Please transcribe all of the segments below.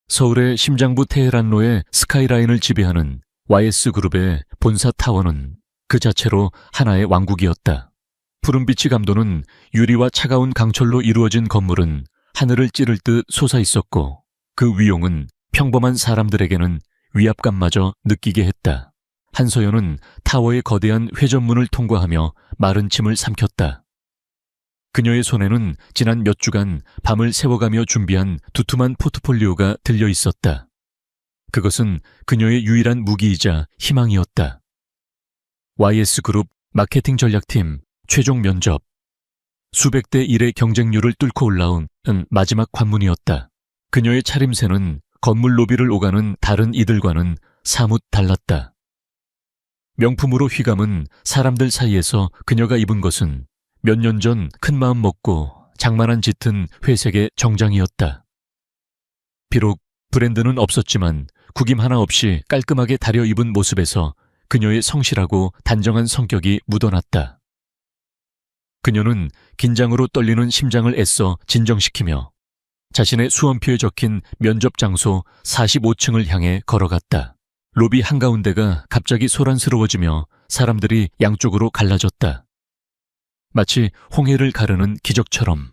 서울의 심장부 테헤란로의 스카이라인을 지배하는 YS그룹의 본사 타워는 그 자체로 하나의 왕국이었다. 푸른빛이 감도는 유리와 차가운 강철로 이루어진 건물은 하늘을 찌를 듯 솟아있었고 그 위용은 평범한 사람들에게는 위압감마저 느끼게 했다. 한서연은 타워의 거대한 회전문을 통과하며 마른 침을 삼켰다. 그녀의 손에는 지난 몇 주간 밤을 새워가며 준비한 두툼한 포트폴리오가 들려 있었다. 그것은 그녀의 유일한 무기이자 희망이었다. YS그룹 마케팅 전략팀 최종 면접. 수백 대 1의 경쟁률을 뚫고 올라온 마지막 관문이었다. 그녀의 차림새는 건물 로비를 오가는 다른 이들과는 사뭇 달랐다. 명품으로 휘감은 사람들 사이에서 그녀가 입은 것은 몇 년 전 큰마음 먹고 장만한 짙은 회색의 정장이었다. 비록 브랜드는 없었지만 구김 하나 없이 깔끔하게 다려 입은 모습에서 그녀의 성실하고 단정한 성격이 묻어났다. 그녀는 긴장으로 떨리는 심장을 애써 진정시키며 자신의 수험표에 적힌 면접 장소 45층을 향해 걸어갔다. 로비 한가운데가 갑자기 소란스러워지며 사람들이 양쪽으로 갈라졌다. 마치 홍해를 가르는 기적처럼.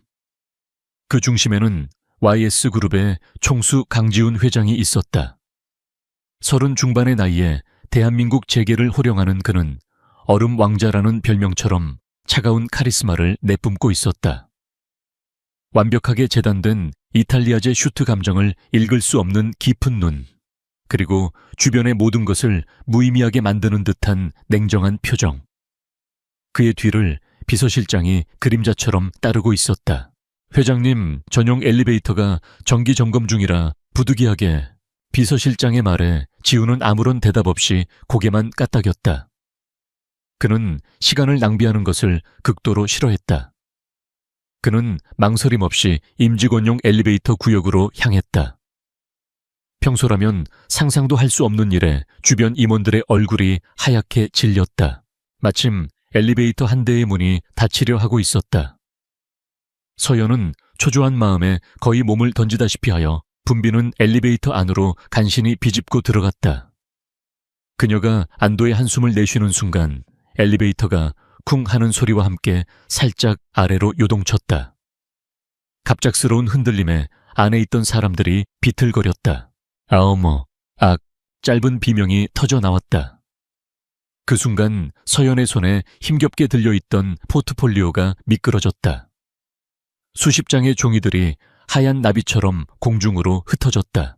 그 중심에는 YS그룹의 총수 강지훈 회장이 있었다. 30 중반의 나이에 대한민국 재계를 호령하는 그는 얼음 왕자라는 별명처럼 차가운 카리스마를 내뿜고 있었다. 완벽하게 재단된 이탈리아제 슈트 감정을 읽을 수 없는 깊은 눈, 그리고 주변의 모든 것을 무의미하게 만드는 듯한 냉정한 표정. 그의 뒤를 비서실장이 그림자처럼 따르고 있었다. 회장님, 전용 엘리베이터가 정기 점검 중이라 부득이하게. 비서실장의 말에 지훈은 아무런 대답 없이 고개만 까딱였다. 그는 시간을 낭비하는 것을 극도로 싫어했다. 그는 망설임 없이 임직원용 엘리베이터 구역으로 향했다. 평소라면 상상도 할 수 없는 일에 주변 임원들의 얼굴이 하얗게 질렸다. 마침 엘리베이터 한 대의 문이 닫히려 하고 있었다. 서연은 초조한 마음에 거의 몸을 던지다시피 하여 붐비는 엘리베이터 안으로 간신히 비집고 들어갔다. 그녀가 안도의 한숨을 내쉬는 순간 엘리베이터가 쿵 하는 소리와 함께 살짝 아래로 요동쳤다. 갑작스러운 흔들림에 안에 있던 사람들이 비틀거렸다. 아어머, 짧은 비명이 터져 나왔다. 그 순간 서연의 손에 힘겹게 들려있던 포트폴리오가 미끄러졌다. 수십 장의 종이들이 하얀 나비처럼 공중으로 흩어졌다.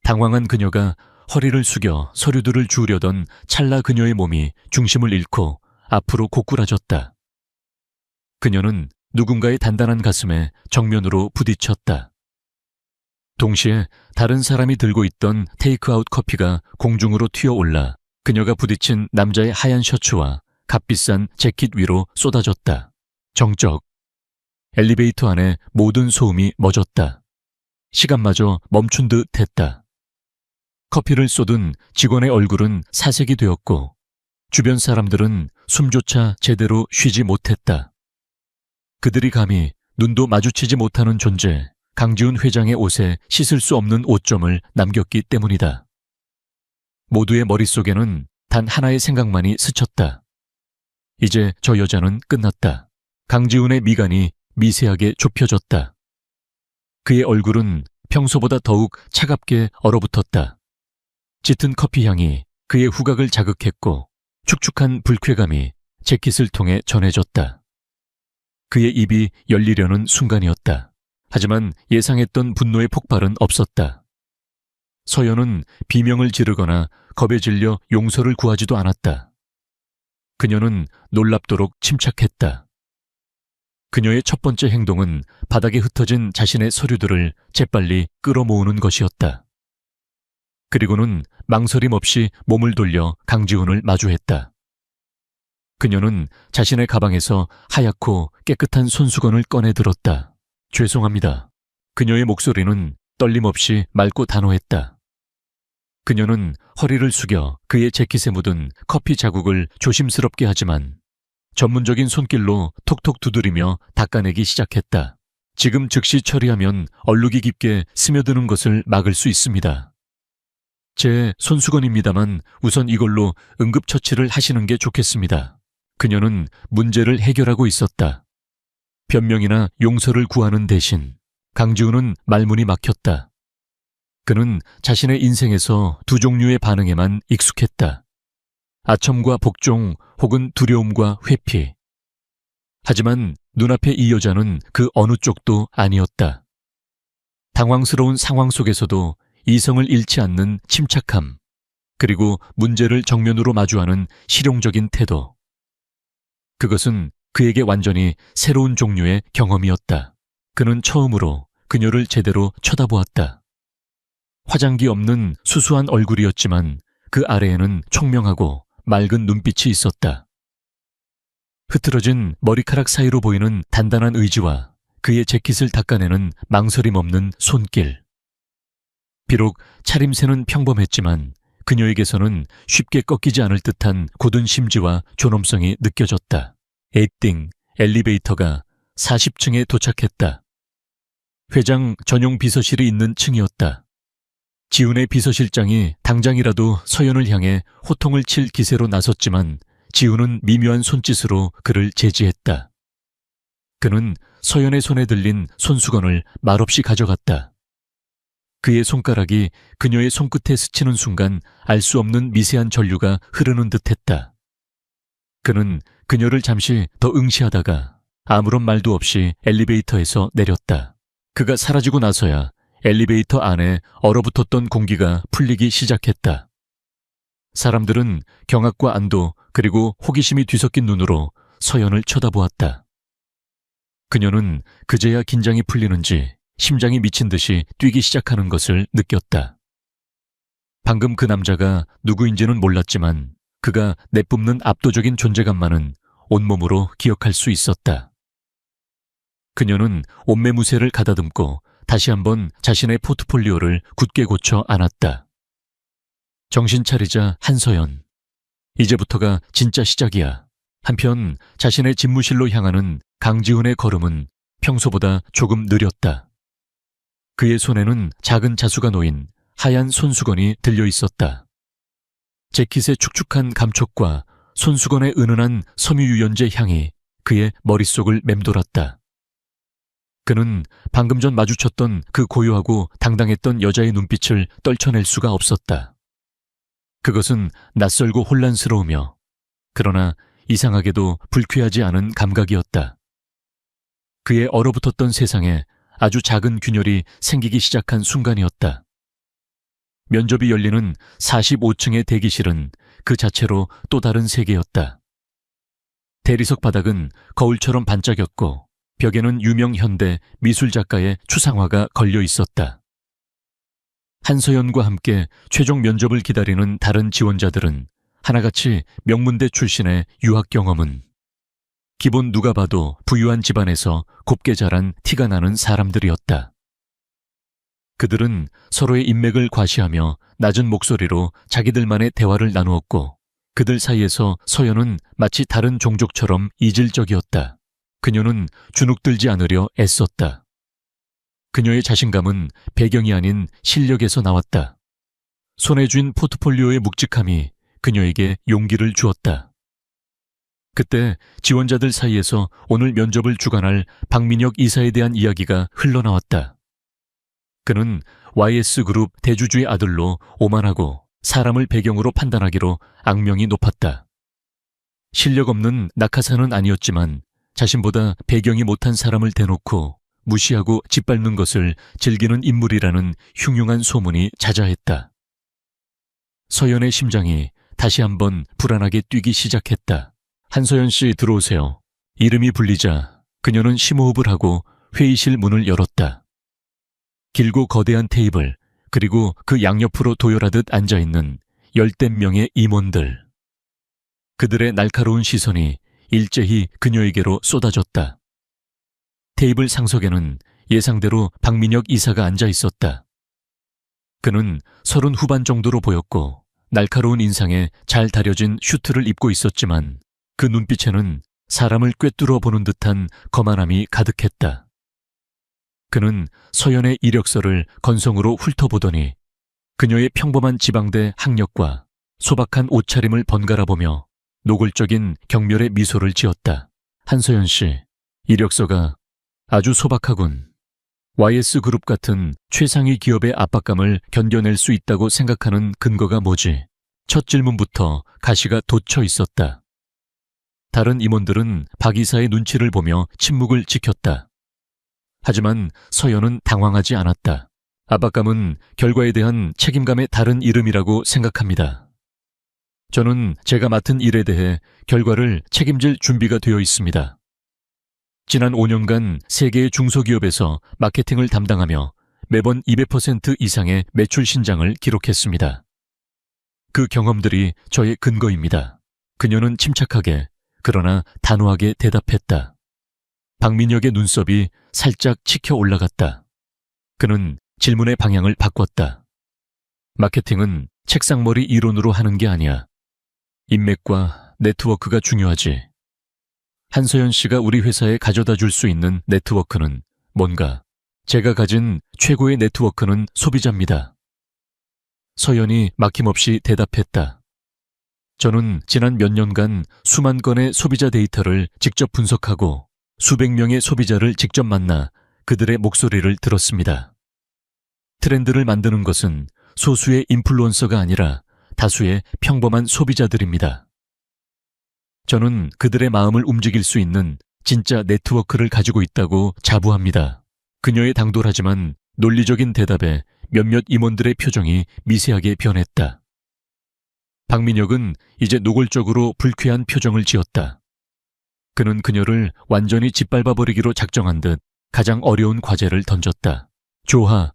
당황한 그녀가 허리를 숙여 서류들을 주우려던 찰나 그녀의 몸이 중심을 잃고 앞으로 고꾸라졌다. 그녀는 누군가의 단단한 가슴에 정면으로 부딪혔다. 동시에 다른 사람이 들고 있던 테이크아웃 커피가 공중으로 튀어올라 그녀가 부딪힌 남자의 하얀 셔츠와 값비싼 재킷 위로 쏟아졌다. 정적. 엘리베이터 안에 모든 소음이 멎었다. 시간마저 멈춘 듯 했다. 커피를 쏟은 직원의 얼굴은 사색이 되었고 주변 사람들은 숨조차 제대로 쉬지 못했다. 그들이 감히 눈도 마주치지 못하는 존재, 강지훈 회장의 옷에 씻을 수 없는 오점을 남겼기 때문이다. 모두의 머릿속에는 단 하나의 생각만이 스쳤다. 이제 저 여자는 끝났다. 강지훈의 미간이 미세하게 좁혀졌다. 그의 얼굴은 평소보다 더욱 차갑게 얼어붙었다. 짙은 커피 향이 그의 후각을 자극했고 축축한 불쾌감이 재킷을 통해 전해졌다. 그의 입이 열리려는 순간이었다. 하지만 예상했던 분노의 폭발은 없었다. 서연은 비명을 지르거나 겁에 질려 용서를 구하지도 않았다. 그녀는 놀랍도록 침착했다. 그녀의 첫 번째 행동은 바닥에 흩어진 자신의 서류들을 재빨리 끌어모으는 것이었다. 그리고는 망설임 없이 몸을 돌려 강지훈을 마주했다. 그녀는 자신의 가방에서 하얗고 깨끗한 손수건을 꺼내 들었다. 죄송합니다. 그녀의 목소리는 떨림 없이 맑고 단호했다. 그녀는 허리를 숙여 그의 재킷에 묻은 커피 자국을 조심스럽게 하지만 전문적인 손길로 톡톡 두드리며 닦아내기 시작했다. 지금 즉시 처리하면 얼룩이 깊게 스며드는 것을 막을 수 있습니다. 제 손수건입니다만 우선 이걸로 응급처치를 하시는 게 좋겠습니다. 그녀는 문제를 해결하고 있었다. 변명이나 용서를 구하는 대신 강지훈은 말문이 막혔다. 그는 자신의 인생에서 두 종류의 반응에만 익숙했다. 아첨과 복종 혹은 두려움과 회피. 하지만 눈앞의 이 여자는 그 어느 쪽도 아니었다. 당황스러운 상황 속에서도 이성을 잃지 않는 침착함, 그리고 문제를 정면으로 마주하는 실용적인 태도. 그것은 그에게 완전히 새로운 종류의 경험이었다. 그는 처음으로 그녀를 제대로 쳐다보았다. 화장기 없는 수수한 얼굴이었지만 그 아래에는 총명하고 맑은 눈빛이 있었다. 흐트러진 머리카락 사이로 보이는 단단한 의지와 그의 재킷을 닦아내는 망설임 없는 손길. 비록 차림새는 평범했지만 그녀에게서는 쉽게 꺾이지 않을 듯한 굳은 심지와 존엄성이 느껴졌다. 에이띵 엘리베이터가 40층에 도착했다. 회장 전용 비서실이 있는 층이었다. 지훈의 비서실장이 당장이라도 서연을 향해 호통을 칠 기세로 나섰지만 지훈은 미묘한 손짓으로 그를 제지했다. 그는 서연의 손에 들린 손수건을 말없이 가져갔다. 그의 손가락이 그녀의 손끝에 스치는 순간 알 수 없는 미세한 전류가 흐르는 듯했다. 그는 그녀를 잠시 더 응시하다가 아무런 말도 없이 엘리베이터에서 내렸다. 그가 사라지고 나서야 엘리베이터 안에 얼어붙었던 공기가 풀리기 시작했다. 사람들은 경악과 안도 그리고 호기심이 뒤섞인 눈으로 서연을 쳐다보았다. 그녀는 그제야 긴장이 풀리는지 심장이 미친 듯이 뛰기 시작하는 것을 느꼈다. 방금 그 남자가 누구인지는 몰랐지만 그가 내뿜는 압도적인 존재감만은 온몸으로 기억할 수 있었다. 그녀는 옷매무새를 가다듬고 다시 한번 자신의 포트폴리오를 굳게 고쳐 안았다. 정신 차리자 한서연. 이제부터가 진짜 시작이야. 한편 자신의 집무실로 향하는 강지훈의 걸음은 평소보다 조금 느렸다. 그의 손에는 작은 자수가 놓인 하얀 손수건이 들려 있었다. 재킷의 축축한 감촉과 손수건의 은은한 섬유유연제 향이 그의 머릿속을 맴돌았다. 그는 방금 전 마주쳤던 그 고요하고 당당했던 여자의 눈빛을 떨쳐낼 수가 없었다. 그것은 낯설고 혼란스러우며 그러나 이상하게도 불쾌하지 않은 감각이었다. 그의 얼어붙었던 세상에 아주 작은 균열이 생기기 시작한 순간이었다. 면접이 열리는 45층의 대기실은 그 자체로 또 다른 세계였다. 대리석 바닥은 거울처럼 반짝였고 벽에는 유명 현대 미술작가의 추상화가 걸려 있었다. 한서연과 함께 최종 면접을 기다리는 다른 지원자들은 하나같이 명문대 출신의 유학 경험은 기본 누가 봐도 부유한 집안에서 곱게 자란 티가 나는 사람들이었다. 그들은 서로의 인맥을 과시하며 낮은 목소리로 자기들만의 대화를 나누었고 그들 사이에서 서연은 마치 다른 종족처럼 이질적이었다. 그녀는 주눅들지 않으려 애썼다. 그녀의 자신감은 배경이 아닌 실력에서 나왔다. 손에 쥔 포트폴리오의 묵직함이 그녀에게 용기를 주었다. 그때 지원자들 사이에서 오늘 면접을 주관할 박민혁 이사에 대한 이야기가 흘러나왔다. 그는 YS그룹 대주주의 아들로 오만하고 사람을 배경으로 판단하기로 악명이 높았다. 실력 없는 낙하산은 아니었지만 자신보다 배경이 못한 사람을 대놓고 무시하고 짓밟는 것을 즐기는 인물이라는 흉흉한 소문이 자자했다. 서연의 심장이 다시 한번 불안하게 뛰기 시작했다. 한서연 씨 들어오세요. 이름이 불리자 그녀는 심호흡을 하고 회의실 문을 열었다. 길고 거대한 테이블 그리고 그 양옆으로 도열하듯 앉아있는 열댓 명의 임원들. 그들의 날카로운 시선이 일제히 그녀에게로 쏟아졌다. 테이블 상석에는 예상대로 박민혁 이사가 앉아 있었다. 그는 30 후반 정도로 보였고 날카로운 인상에 잘 다려진 슈트를 입고 있었지만 그 눈빛에는 사람을 꿰뚫어 보는 듯한 거만함이 가득했다. 그는 서연의 이력서를 건성으로 훑어보더니 그녀의 평범한 지방대 학력과 소박한 옷차림을 번갈아 보며 노골적인 경멸의 미소를 지었다. 한서연 씨, 이력서가 아주 소박하군. YS그룹 같은 최상위 기업의 압박감을 견뎌낼 수 있다고 생각하는 근거가 뭐지? 첫 질문부터 가시가 돋쳐 있었다. 다른 임원들은 박 이사의 눈치를 보며 침묵을 지켰다. 하지만 서연은 당황하지 않았다. 압박감은 결과에 대한 책임감의 다른 이름이라고 생각합니다. 저는 제가 맡은 일에 대해 결과를 책임질 준비가 되어 있습니다. 지난 5년간 세계의 중소기업에서 마케팅을 담당하며 매번 200% 이상의 매출 신장을 기록했습니다. 그 경험들이 저의 근거입니다. 그녀는 침착하게 그러나 단호하게 대답했다. 박민혁의 눈썹이 살짝 치켜 올라갔다. 그는 질문의 방향을 바꿨다. 마케팅은 책상머리 이론으로 하는 게 아니야. 인맥과 네트워크가 중요하지. 한서연 씨가 우리 회사에 가져다 줄 수 있는 네트워크는 뭔가? 제가 가진 최고의 네트워크는 소비자입니다. 서연이 막힘없이 대답했다. 저는 지난 몇 년간 수만 건의 소비자 데이터를 직접 분석하고 수백 명의 소비자를 직접 만나 그들의 목소리를 들었습니다. 트렌드를 만드는 것은 소수의 인플루언서가 아니라 다수의 평범한 소비자들입니다. 저는 그들의 마음을 움직일 수 있는 진짜 네트워크를 가지고 있다고 자부합니다. 그녀의 당돌하지만 논리적인 대답에 몇몇 임원들의 표정이 미세하게 변했다. 박민혁은 이제 노골적으로 불쾌한 표정을 지었다. 그는 그녀를 완전히 짓밟아버리기로 작정한 듯 가장 어려운 과제를 던졌다. 좋아,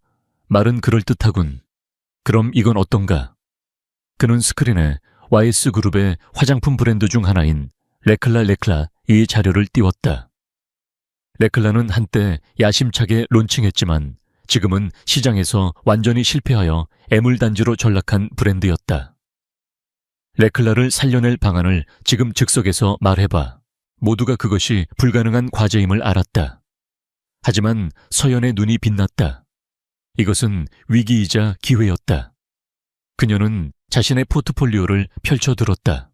말은 그럴듯하군. 그럼 이건 어떤가? 그는 스크린에 YS그룹의 화장품 브랜드 중 하나인 레클라 이 자료를 띄웠다. 레클라는 한때 야심차게 론칭했지만 지금은 시장에서 완전히 실패하여 애물단지로 전락한 브랜드였다. 레클라를 살려낼 방안을 지금 즉석에서 말해봐. 모두가 그것이 불가능한 과제임을 알았다. 하지만 서연의 눈이 빛났다. 이것은 위기이자 기회였다. 그녀는 자신의 포트폴리오를 펼쳐들었다.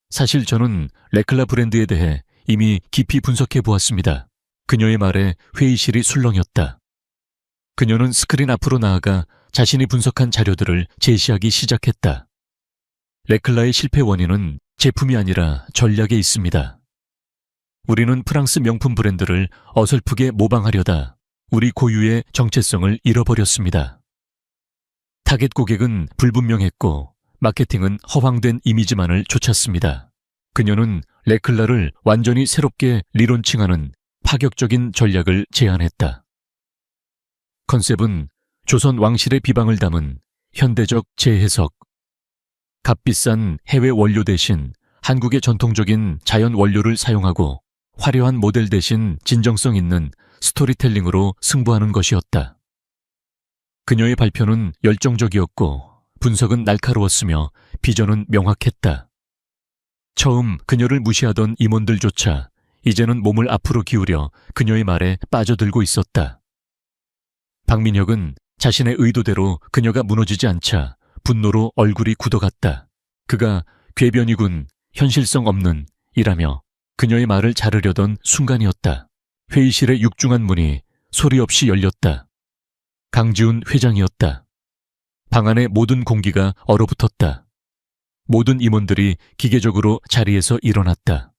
사실 저는 레클라 브랜드에 대해 이미 깊이 분석해 보았습니다. 그녀의 말에 회의실이 술렁였다. 그녀는 스크린 앞으로 나아가 자신이 분석한 자료들을 제시하기 시작했다. 레클라의 실패 원인은 제품이 아니라 전략에 있습니다. 우리는 프랑스 명품 브랜드를 어설프게 모방하려다 우리 고유의 정체성을 잃어버렸습니다. 타겟 고객은 불분명했고 마케팅은 허황된 이미지만을 좇았습니다. 그녀는 레클라를 완전히 새롭게 리론칭하는 파격적인 전략을 제안했다. 컨셉은 조선 왕실의 비방을 담은 현대적 재해석. 값비싼 해외 원료 대신 한국의 전통적인 자연 원료를 사용하고 화려한 모델 대신 진정성 있는 스토리텔링으로 승부하는 것이었다. 그녀의 발표는 열정적이었고 분석은 날카로웠으며 비전은 명확했다. 처음 그녀를 무시하던 임원들조차 이제는 몸을 앞으로 기울여 그녀의 말에 빠져들고 있었다. 박민혁은 자신의 의도대로 그녀가 무너지지 않자 분노로 얼굴이 굳어갔다. 그가 궤변이군, 현실성 없는 이라며 그녀의 말을 자르려던 순간이었다. 회의실의 육중한 문이 소리 없이 열렸다. 강지훈 회장이었다. 방 안의 모든 공기가 얼어붙었다. 모든 임원들이 기계적으로 자리에서 일어났다.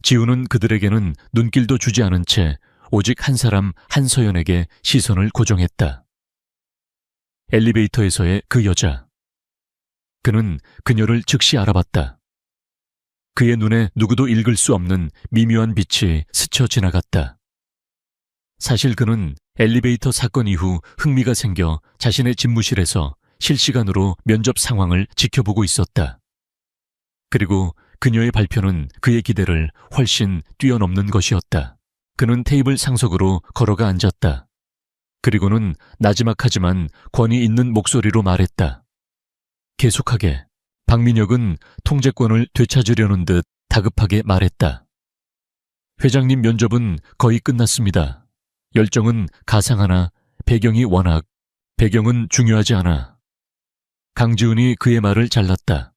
지훈은 그들에게는 눈길도 주지 않은 채 오직 한 사람 한서연에게 시선을 고정했다. 엘리베이터에서의 그 여자. 그는 그녀를 즉시 알아봤다. 그의 눈에 누구도 읽을 수 없는 미묘한 빛이 스쳐 지나갔다. 사실 그는 엘리베이터 사건 이후 흥미가 생겨 자신의 집무실에서 실시간으로 면접 상황을 지켜보고 있었다. 그리고 그녀의 발표는 그의 기대를 훨씬 뛰어넘는 것이었다. 그는 테이블 상석으로 걸어가 앉았다. 그리고는 나지막하지만 권위 있는 목소리로 말했다. 계속하게. 박민혁은 통제권을 되찾으려는 듯 다급하게 말했다. 회장님 면접은 거의 끝났습니다. 열정은 가상하나 배경이 워낙 배경은 중요하지 않아. 강지훈이 그의 말을 잘랐다.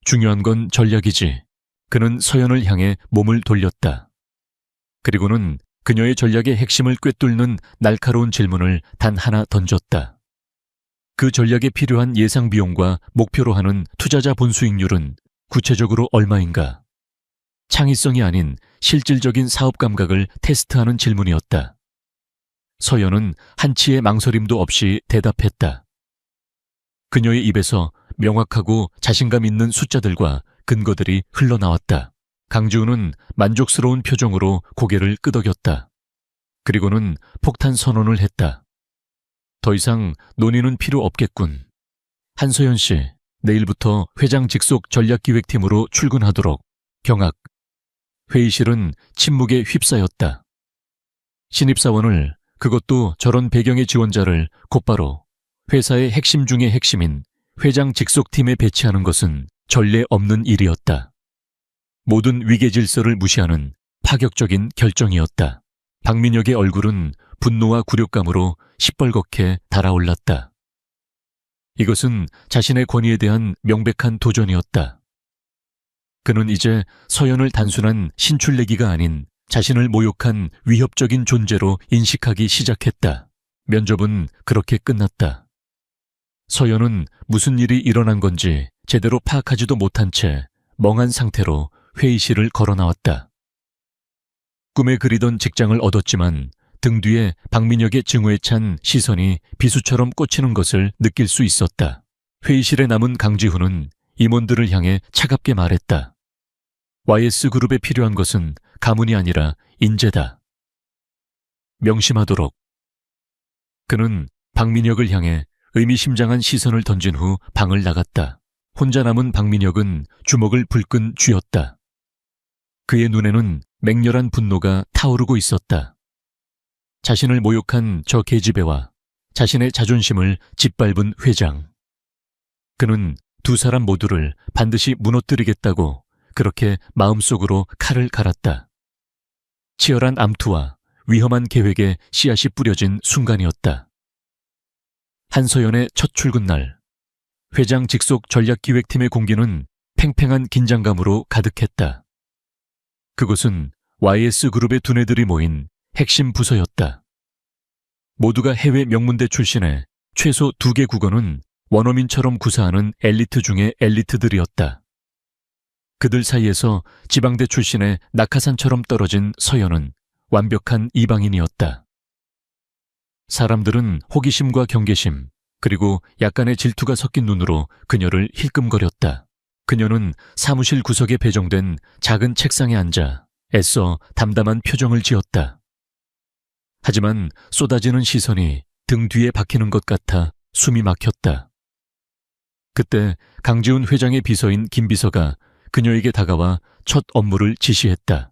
중요한 건 전략이지. 그는 서연을 향해 몸을 돌렸다. 그리고는 그녀의 전략의 핵심을 꿰뚫는 날카로운 질문을 단 하나 던졌다. 그 전략에 필요한 예상 비용과 목표로 하는 투자자 본수익률은 구체적으로 얼마인가? 창의성이 아닌 실질적인 사업 감각을 테스트하는 질문이었다. 서연은 한치의 망설임도 없이 대답했다. 그녀의 입에서 명확하고 자신감 있는 숫자들과 근거들이 흘러나왔다. 강지훈은 만족스러운 표정으로 고개를 끄덕였다. 그리고는 폭탄 선언을 했다. 더 이상 논의는 필요 없겠군. 한서연 씨, 내일부터 회장 직속 전략기획팀으로 출근하도록. 경악. 회의실은 침묵에 휩싸였다. 신입사원을, 그것도 저런 배경의 지원자를 곧바로 회사의 핵심 중의 핵심인 회장 직속팀에 배치하는 것은 전례 없는 일이었다. 모든 위계 질서를 무시하는 파격적인 결정이었다. 박민혁의 얼굴은 분노와 굴욕감으로 시뻘겋게 달아올랐다. 이것은 자신의 권위에 대한 명백한 도전이었다. 그는 이제 서연을 단순한 신출내기가 아닌 자신을 모욕한 위협적인 존재로 인식하기 시작했다. 면접은 그렇게 끝났다. 서연은 무슨 일이 일어난 건지 제대로 파악하지도 못한 채 멍한 상태로 회의실을 걸어 나왔다. 꿈에 그리던 직장을 얻었지만 등 뒤에 박민혁의 증오에 찬 시선이 비수처럼 꽂히는 것을 느낄 수 있었다. 회의실에 남은 강지훈은 임원들을 향해 차갑게 말했다. YS그룹에 필요한 것은 가문이 아니라 인재다. 명심하도록. 그는 박민혁을 향해 의미심장한 시선을 던진 후 방을 나갔다. 혼자 남은 박민혁은 주먹을 불끈 쥐었다. 그의 눈에는 맹렬한 분노가 타오르고 있었다. 자신을 모욕한 저 계집애와 자신의 자존심을 짓밟은 회장. 그는 두 사람 모두를 반드시 무너뜨리겠다고 그렇게 마음속으로 칼을 갈았다. 치열한 암투와 위험한 계획에 씨앗이 뿌려진 순간이었다. 한서연의 첫 출근 날, 회장 직속 전략기획팀의 공기는 팽팽한 긴장감으로 가득했다. 그곳은 YS그룹의 두뇌들이 모인 핵심 부서였다. 모두가 해외 명문대 출신의 최소 2개 국어는 원어민처럼 구사하는 엘리트 중의 엘리트들이었다. 그들 사이에서 지방대 출신의 낙하산처럼 떨어진 서연은 완벽한 이방인이었다. 사람들은 호기심과 경계심, 그리고 약간의 질투가 섞인 눈으로 그녀를 힐끔거렸다. 그녀는 사무실 구석에 배정된 작은 책상에 앉아 애써 담담한 표정을 지었다. 하지만 쏟아지는 시선이 등 뒤에 박히는 것 같아 숨이 막혔다. 그때 강지훈 회장의 비서인 김 비서가 그녀에게 다가와 첫 업무를 지시했다.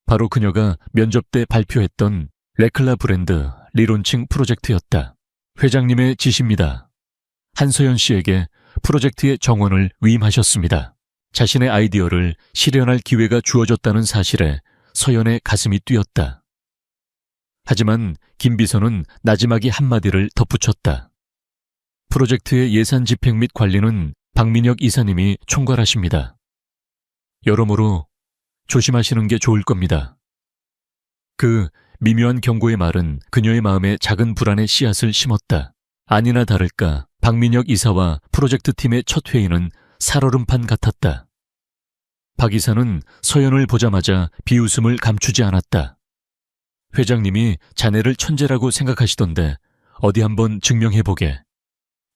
바로 그녀가 면접 때 발표했던 레클라 브랜드 리론칭 프로젝트였다. 회장님의 지시입니다. 한서연 씨에게 프로젝트의 정원을 위임하셨습니다. 자신의 아이디어를 실현할 기회가 주어졌다는 사실에 서연의 가슴이 뛰었다. 하지만 김 비서는 나지막이 한마디를 덧붙였다. 프로젝트의 예산 집행 및 관리는 박민혁 이사님이 총괄하십니다. 여러모로 조심하시는 게 좋을 겁니다. 그 미묘한 경고의 말은 그녀의 마음에 작은 불안의 씨앗을 심었다. 아니나 다를까 박민혁 이사와 프로젝트 팀의 첫 회의는 살얼음판 같았다. 박 이사는 서연을 보자마자 비웃음을 감추지 않았다. 회장님이 자네를 천재라고 생각하시던데 어디 한번 증명해보게.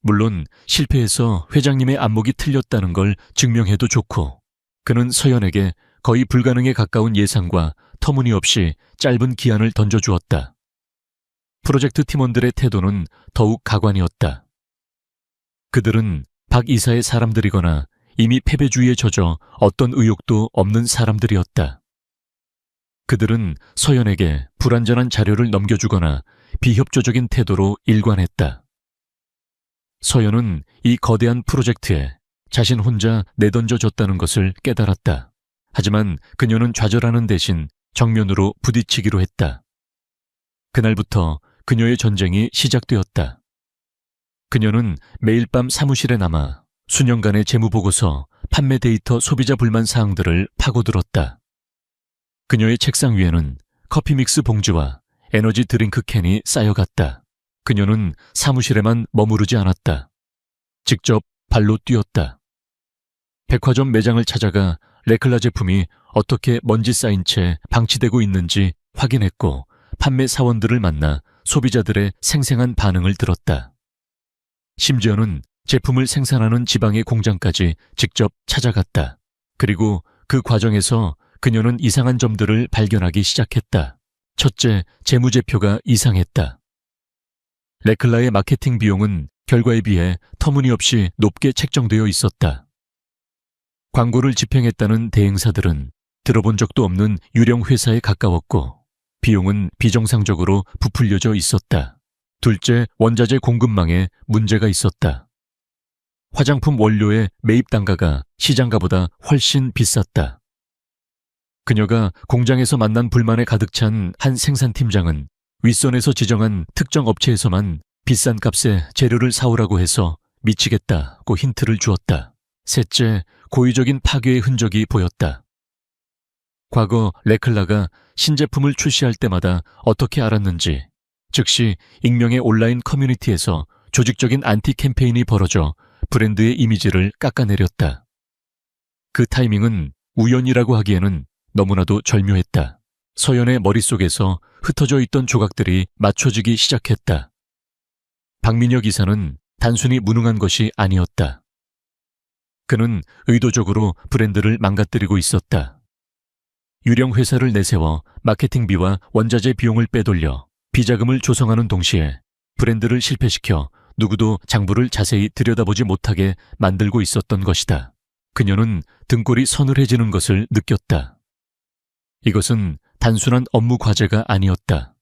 물론 실패해서 회장님의 안목이 틀렸다는 걸 증명해도 좋고. 그는 서연에게 거의 불가능에 가까운 예상과 터무니없이 짧은 기한을 던져주었다. 프로젝트 팀원들의 태도는 더욱 가관이었다. 그들은 박 이사의 사람들이거나 이미 패배주의에 젖어 어떤 의욕도 없는 사람들이었다. 그들은 서연에게 불완전한 자료를 넘겨주거나 비협조적인 태도로 일관했다. 서연은 이 거대한 프로젝트에 자신 혼자 내던져줬다는 것을 깨달았다. 하지만 그녀는 좌절하는 대신 정면으로 부딪히기로 했다. 그날부터 그녀의 전쟁이 시작되었다. 그녀는 매일 밤 사무실에 남아 수년간의 재무보고서, 판매 데이터, 소비자 불만 사항들을 파고들었다. 그녀의 책상 위에는 커피 믹스 봉지와 에너지 드링크 캔이 쌓여갔다. 그녀는 사무실에만 머무르지 않았다. 직접 발로 뛰었다. 백화점 매장을 찾아가 레클라 제품이 어떻게 먼지 쌓인 채 방치되고 있는지 확인했고, 판매 사원들을 만나 소비자들의 생생한 반응을 들었다. 심지어는 제품을 생산하는 지방의 공장까지 직접 찾아갔다. 그리고 그 과정에서 그녀는 이상한 점들을 발견하기 시작했다. 첫째, 재무제표가 이상했다. 레클라의 마케팅 비용은 결과에 비해 터무니없이 높게 책정되어 있었다. 광고를 집행했다는 대행사들은 들어본 적도 없는 유령 회사에 가까웠고, 비용은 비정상적으로 부풀려져 있었다. 둘째, 원자재 공급망에 문제가 있었다. 화장품 원료의 매입 단가가 시장가보다 훨씬 비쌌다. 그녀가 공장에서 만난 불만에 가득 찬 한 생산팀장은 윗선에서 지정한 특정 업체에서만 비싼 값에 재료를 사오라고 해서 미치겠다고 힌트를 주었다. 셋째, 고의적인 파괴의 흔적이 보였다. 과거 레클라가 신제품을 출시할 때마다 어떻게 알았는지, 즉시 익명의 온라인 커뮤니티에서 조직적인 안티 캠페인이 벌어져 브랜드의 이미지를 깎아내렸다. 그 타이밍은 우연이라고 하기에는 너무나도 절묘했다. 서연의 머릿속에서 흩어져 있던 조각들이 맞춰지기 시작했다. 박민혁 이사는 단순히 무능한 것이 아니었다. 그는 의도적으로 브랜드를 망가뜨리고 있었다. 유령 회사를 내세워 마케팅비와 원자재 비용을 빼돌려 비자금을 조성하는 동시에 브랜드를 실패시켜 누구도 장부를 자세히 들여다보지 못하게 만들고 있었던 것이다. 그녀는 등골이 서늘해지는 것을 느꼈다. 이것은 단순한 업무 과제가 아니었다.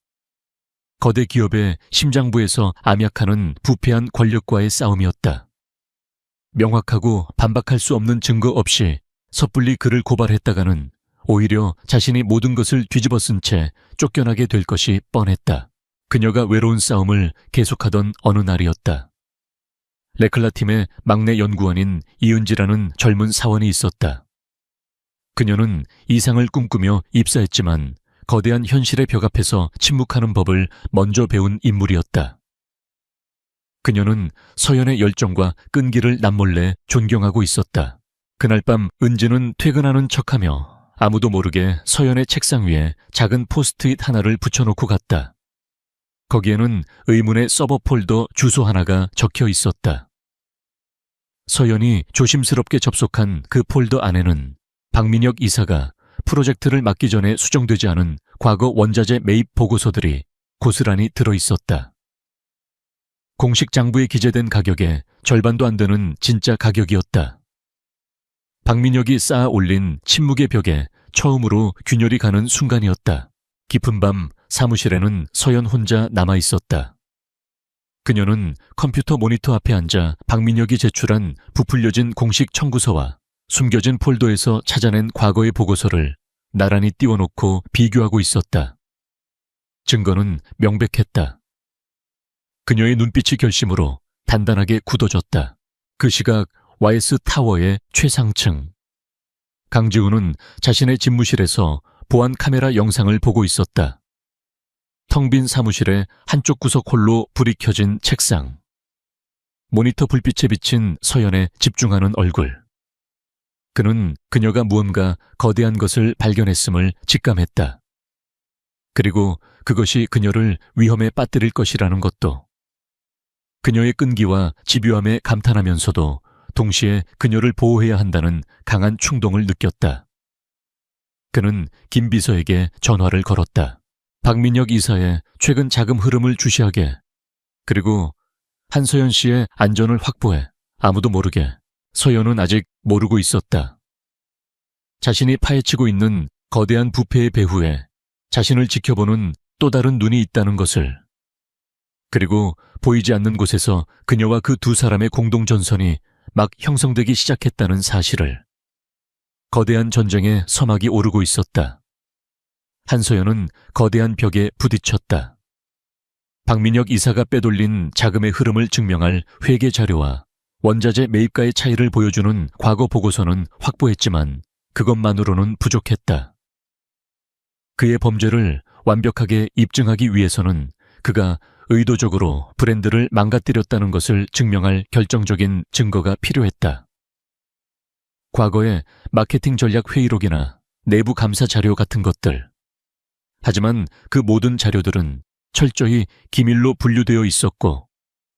거대 기업의 심장부에서 암약하는 부패한 권력과의 싸움이었다. 명확하고 반박할 수 없는 증거 없이 섣불리 그를 고발했다가는 오히려 자신이 모든 것을 뒤집어쓴 채 쫓겨나게 될 것이 뻔했다. 그녀가 외로운 싸움을 계속하던 어느 날이었다. 레클라 팀의 막내 연구원인 이은지라는 젊은 사원이 있었다. 그녀는 이상을 꿈꾸며 입사했지만 거대한 현실의 벽 앞에서 침묵하는 법을 먼저 배운 인물이었다. 그녀는 서연의 열정과 끈기를 남몰래 존경하고 있었다. 그날 밤 은지는 퇴근하는 척하며 아무도 모르게 서연의 책상 위에 작은 포스트잇 하나를 붙여놓고 갔다. 거기에는 의문의 서버 폴더 주소 하나가 적혀 있었다. 서연이 조심스럽게 접속한 그 폴더 안에는 박민혁 이사가 프로젝트를 맡기 전에 수정되지 않은 과거 원자재 매입 보고서들이 고스란히 들어있었다. 공식 장부에 기재된 가격의 절반도 안 되는 진짜 가격이었다. 박민혁이 쌓아 올린 침묵의 벽에 처음으로 균열이 가는 순간이었다. 깊은 밤 사무실에는 서연 혼자 남아 있었다. 그녀는 컴퓨터 모니터 앞에 앉아 박민혁이 제출한 부풀려진 공식 청구서와 숨겨진 폴더에서 찾아낸 과거의 보고서를 나란히 띄워놓고 비교하고 있었다. 증거는 명백했다. 그녀의 눈빛이 결심으로 단단하게 굳어졌다. 그 시각 YS 타워의 최상층. 강지훈은 자신의 집무실에서 보안 카메라 영상을 보고 있었다. 텅 빈 사무실의 한쪽 구석 홀로 불이 켜진 책상. 모니터 불빛에 비친 서연의 집중하는 얼굴. 그는 그녀가 무언가 거대한 것을 발견했음을 직감했다. 그리고 그것이 그녀를 위험에 빠뜨릴 것이라는 것도. 그녀의 끈기와 집요함에 감탄하면서도 동시에 그녀를 보호해야 한다는 강한 충동을 느꼈다. 그는 김 비서에게 전화를 걸었다. 박민혁 이사의 최근 자금 흐름을 주시하게, 그리고 한서연 씨의 안전을 확보해. 아무도 모르게. 서연은 아직 모르고 있었다. 자신이 파헤치고 있는 거대한 부패의 배후에 자신을 지켜보는 또 다른 눈이 있다는 것을. 그리고 보이지 않는 곳에서 그녀와 그 두 사람의 공동전선이 막 형성되기 시작했다는 사실을. 거대한 전쟁의 서막이 오르고 있었다. 한서연은 거대한 벽에 부딪혔다. 박민혁 이사가 빼돌린 자금의 흐름을 증명할 회계 자료와 원자재 매입가의 차이를 보여주는 과거 보고서는 확보했지만 그것만으로는 부족했다. 그의 범죄를 완벽하게 입증하기 위해서는 그가 의도적으로 브랜드를 망가뜨렸다는 것을 증명할 결정적인 증거가 필요했다. 과거의 마케팅 전략 회의록이나 내부 감사 자료 같은 것들. 하지만 그 모든 자료들은 철저히 기밀로 분류되어 있었고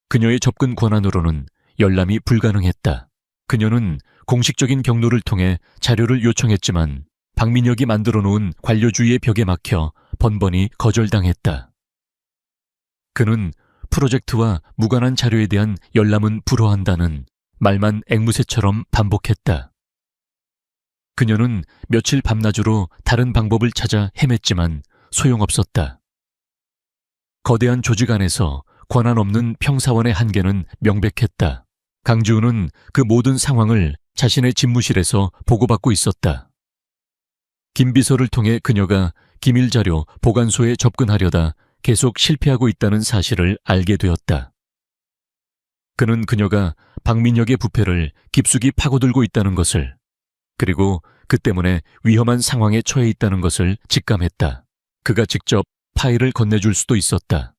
그녀의 접근 권한으로는 열람이 불가능했다. 그녀는 공식적인 경로를 통해 자료를 요청했지만 박민혁이 만들어 놓은 관료주의의 벽에 막혀 번번이 거절당했다. 그는 프로젝트와 무관한 자료에 대한 열람은 불허한다는 말만 앵무새처럼 반복했다. 그녀는 며칠 밤낮으로 다른 방법을 찾아 헤맸지만 소용없었다. 거대한 조직 안에서 권한 없는 평사원의 한계는 명백했다. 강지우는 그 모든 상황을 자신의 집무실에서 보고받고 있었다. 김 비서를 통해 그녀가 기밀자료 보관소에 접근하려다 계속 실패하고 있다는 사실을 알게 되었다. 그는 그녀가 박민혁의 부패를 깊숙이 파고들고 있다는 것을, 그리고 그 때문에 위험한 상황에 처해 있다는 것을 직감했다. 그가 직접 파일을 건네줄 수도 있었다.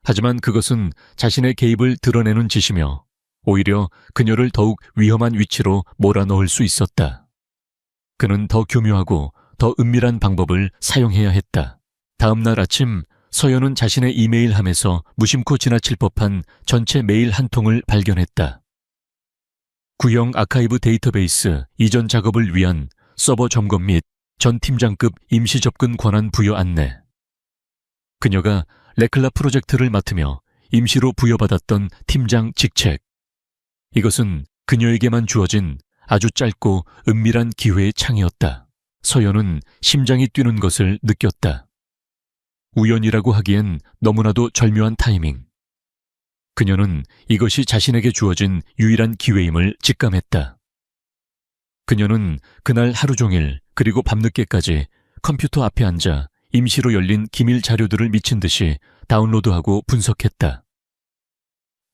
하지만 그것은 자신의 개입을 드러내는 짓이며 오히려 그녀를 더욱 위험한 위치로 몰아넣을 수 있었다. 그는 더 교묘하고 더 은밀한 방법을 사용해야 했다. 다음 날 아침 서연은 자신의 이메일함에서 무심코 지나칠 법한 전체 메일 한 통을 발견했다. 구형 아카이브 데이터베이스 이전 작업을 위한 서버 점검 및 전 팀장급 임시 접근 권한 부여 안내. 그녀가 레클라 프로젝트를 맡으며 임시로 부여받았던 팀장 직책. 이것은 그녀에게만 주어진 아주 짧고 은밀한 기회의 창이었다. 서연은 심장이 뛰는 것을 느꼈다. 우연이라고 하기엔 너무나도 절묘한 타이밍. 그녀는 이것이 자신에게 주어진 유일한 기회임을 직감했다. 그녀는 그날 하루 종일 그리고 밤늦게까지 컴퓨터 앞에 앉아 임시로 열린 기밀 자료들을 미친 듯이 다운로드하고 분석했다.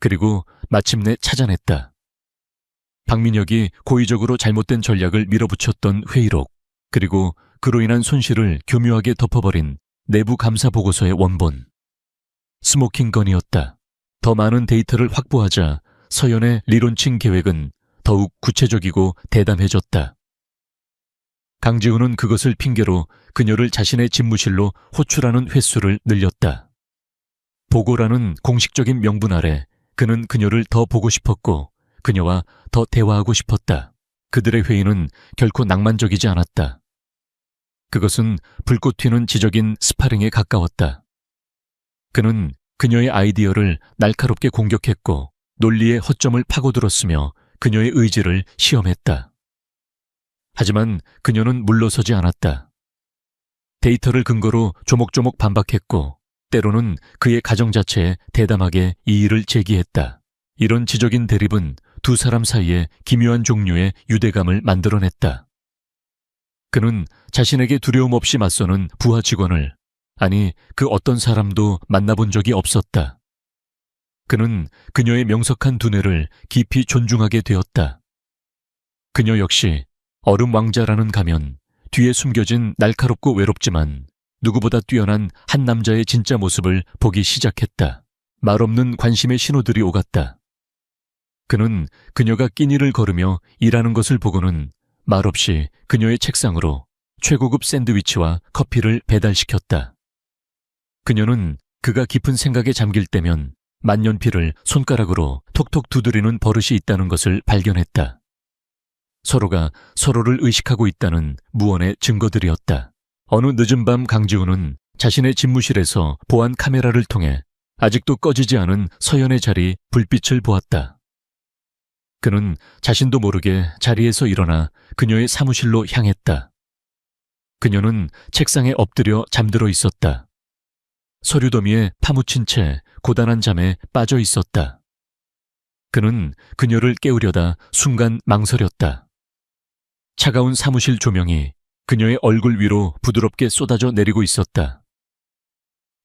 그리고 마침내 찾아냈다. 박민혁이 고의적으로 잘못된 전략을 밀어붙였던 회의록, 그리고 그로 인한 손실을 교묘하게 덮어버린 내부 감사 보고서의 원본. 스모킹건이었다. 더 많은 데이터를 확보하자 서연의 리론칭 계획은 더욱 구체적이고 대담해졌다. 강지우는 그것을 핑계로 그녀를 자신의 집무실로 호출하는 횟수를 늘렸다. 보고라는 공식적인 명분 아래 그는 그녀를 더 보고 싶었고 그녀와 더 대화하고 싶었다. 그들의 회의는 결코 낭만적이지 않았다. 그것은 불꽃 튀는 지적인 스파링에 가까웠다. 그는 그녀의 아이디어를 날카롭게 공격했고 논리의 허점을 파고들었으며 그녀의 의지를 시험했다. 하지만 그녀는 물러서지 않았다. 데이터를 근거로 조목조목 반박했고 때로는 그의 가정 자체에 대담하게 이의를 제기했다. 이런 지적인 대립은 두 사람 사이에 기묘한 종류의 유대감을 만들어냈다. 그는 자신에게 두려움 없이 맞서는 부하 직원을, 아니 그 어떤 사람도 만나본 적이 없었다. 그는 그녀의 명석한 두뇌를 깊이 존중하게 되었다. 그녀 역시 얼음 왕자라는 가면 뒤에 숨겨진 날카롭고 외롭지만 누구보다 뛰어난 한 남자의 진짜 모습을 보기 시작했다. 말없는 관심의 신호들이 오갔다. 그는 그녀가 끼니를 걸으며 일하는 것을 보고는 말없이 그녀의 책상으로 최고급 샌드위치와 커피를 배달시켰다. 그녀는 그가 깊은 생각에 잠길 때면 만년필을 손가락으로 톡톡 두드리는 버릇이 있다는 것을 발견했다. 서로가 서로를 의식하고 있다는 무언의 증거들이었다. 어느 늦은 밤 강지우는 자신의 집무실에서 보안 카메라를 통해 아직도 꺼지지 않은 서연의 자리 불빛을 보았다. 그는 자신도 모르게 자리에서 일어나 그녀의 사무실로 향했다. 그녀는 책상에 엎드려 잠들어 있었다. 서류 더미에 파묻힌 채 고단한 잠에 빠져 있었다. 그는 그녀를 깨우려다 순간 망설였다. 차가운 사무실 조명이 그녀의 얼굴 위로 부드럽게 쏟아져 내리고 있었다.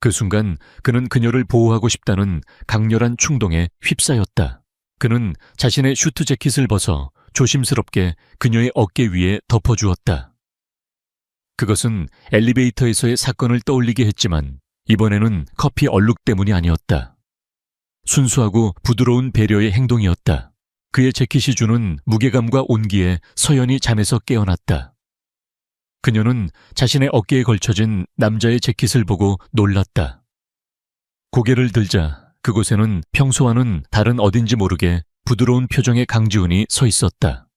그 순간 그는 그녀를 보호하고 싶다는 강렬한 충동에 휩싸였다. 그는 자신의 슈트 재킷을 벗어 조심스럽게 그녀의 어깨 위에 덮어주었다. 그것은 엘리베이터에서의 사건을 떠올리게 했지만 이번에는 커피 얼룩 때문이 아니었다. 순수하고 부드러운 배려의 행동이었다. 그의 재킷이 주는 무게감과 온기에 서연이 잠에서 깨어났다. 그녀는 자신의 어깨에 걸쳐진 남자의 재킷을 보고 놀랐다. 고개를 들자 그곳에는 평소와는 다른 어딘지 모르게 부드러운 표정의 강지훈이 서 있었다.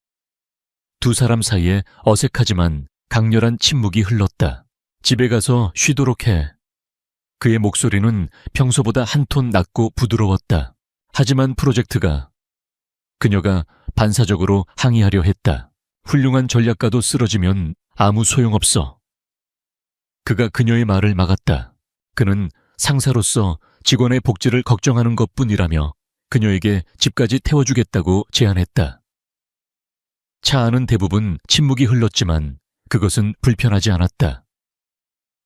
두 사람 사이에 어색하지만 강렬한 침묵이 흘렀다. 집에 가서 쉬도록 해. 그의 목소리는 평소보다 한 톤 낮고 부드러웠다. 하지만 프로젝트가 그녀가 반사적으로 항의하려 했다. 훌륭한 전략가도 쓰러지면 아무 소용없어. 그가 그녀의 말을 막았다. 그는 상사로서 직원의 복지를 걱정하는 것뿐이라며 그녀에게 집까지 태워주겠다고 제안했다. 차 안은 대부분 침묵이 흘렀지만 그것은 불편하지 않았다.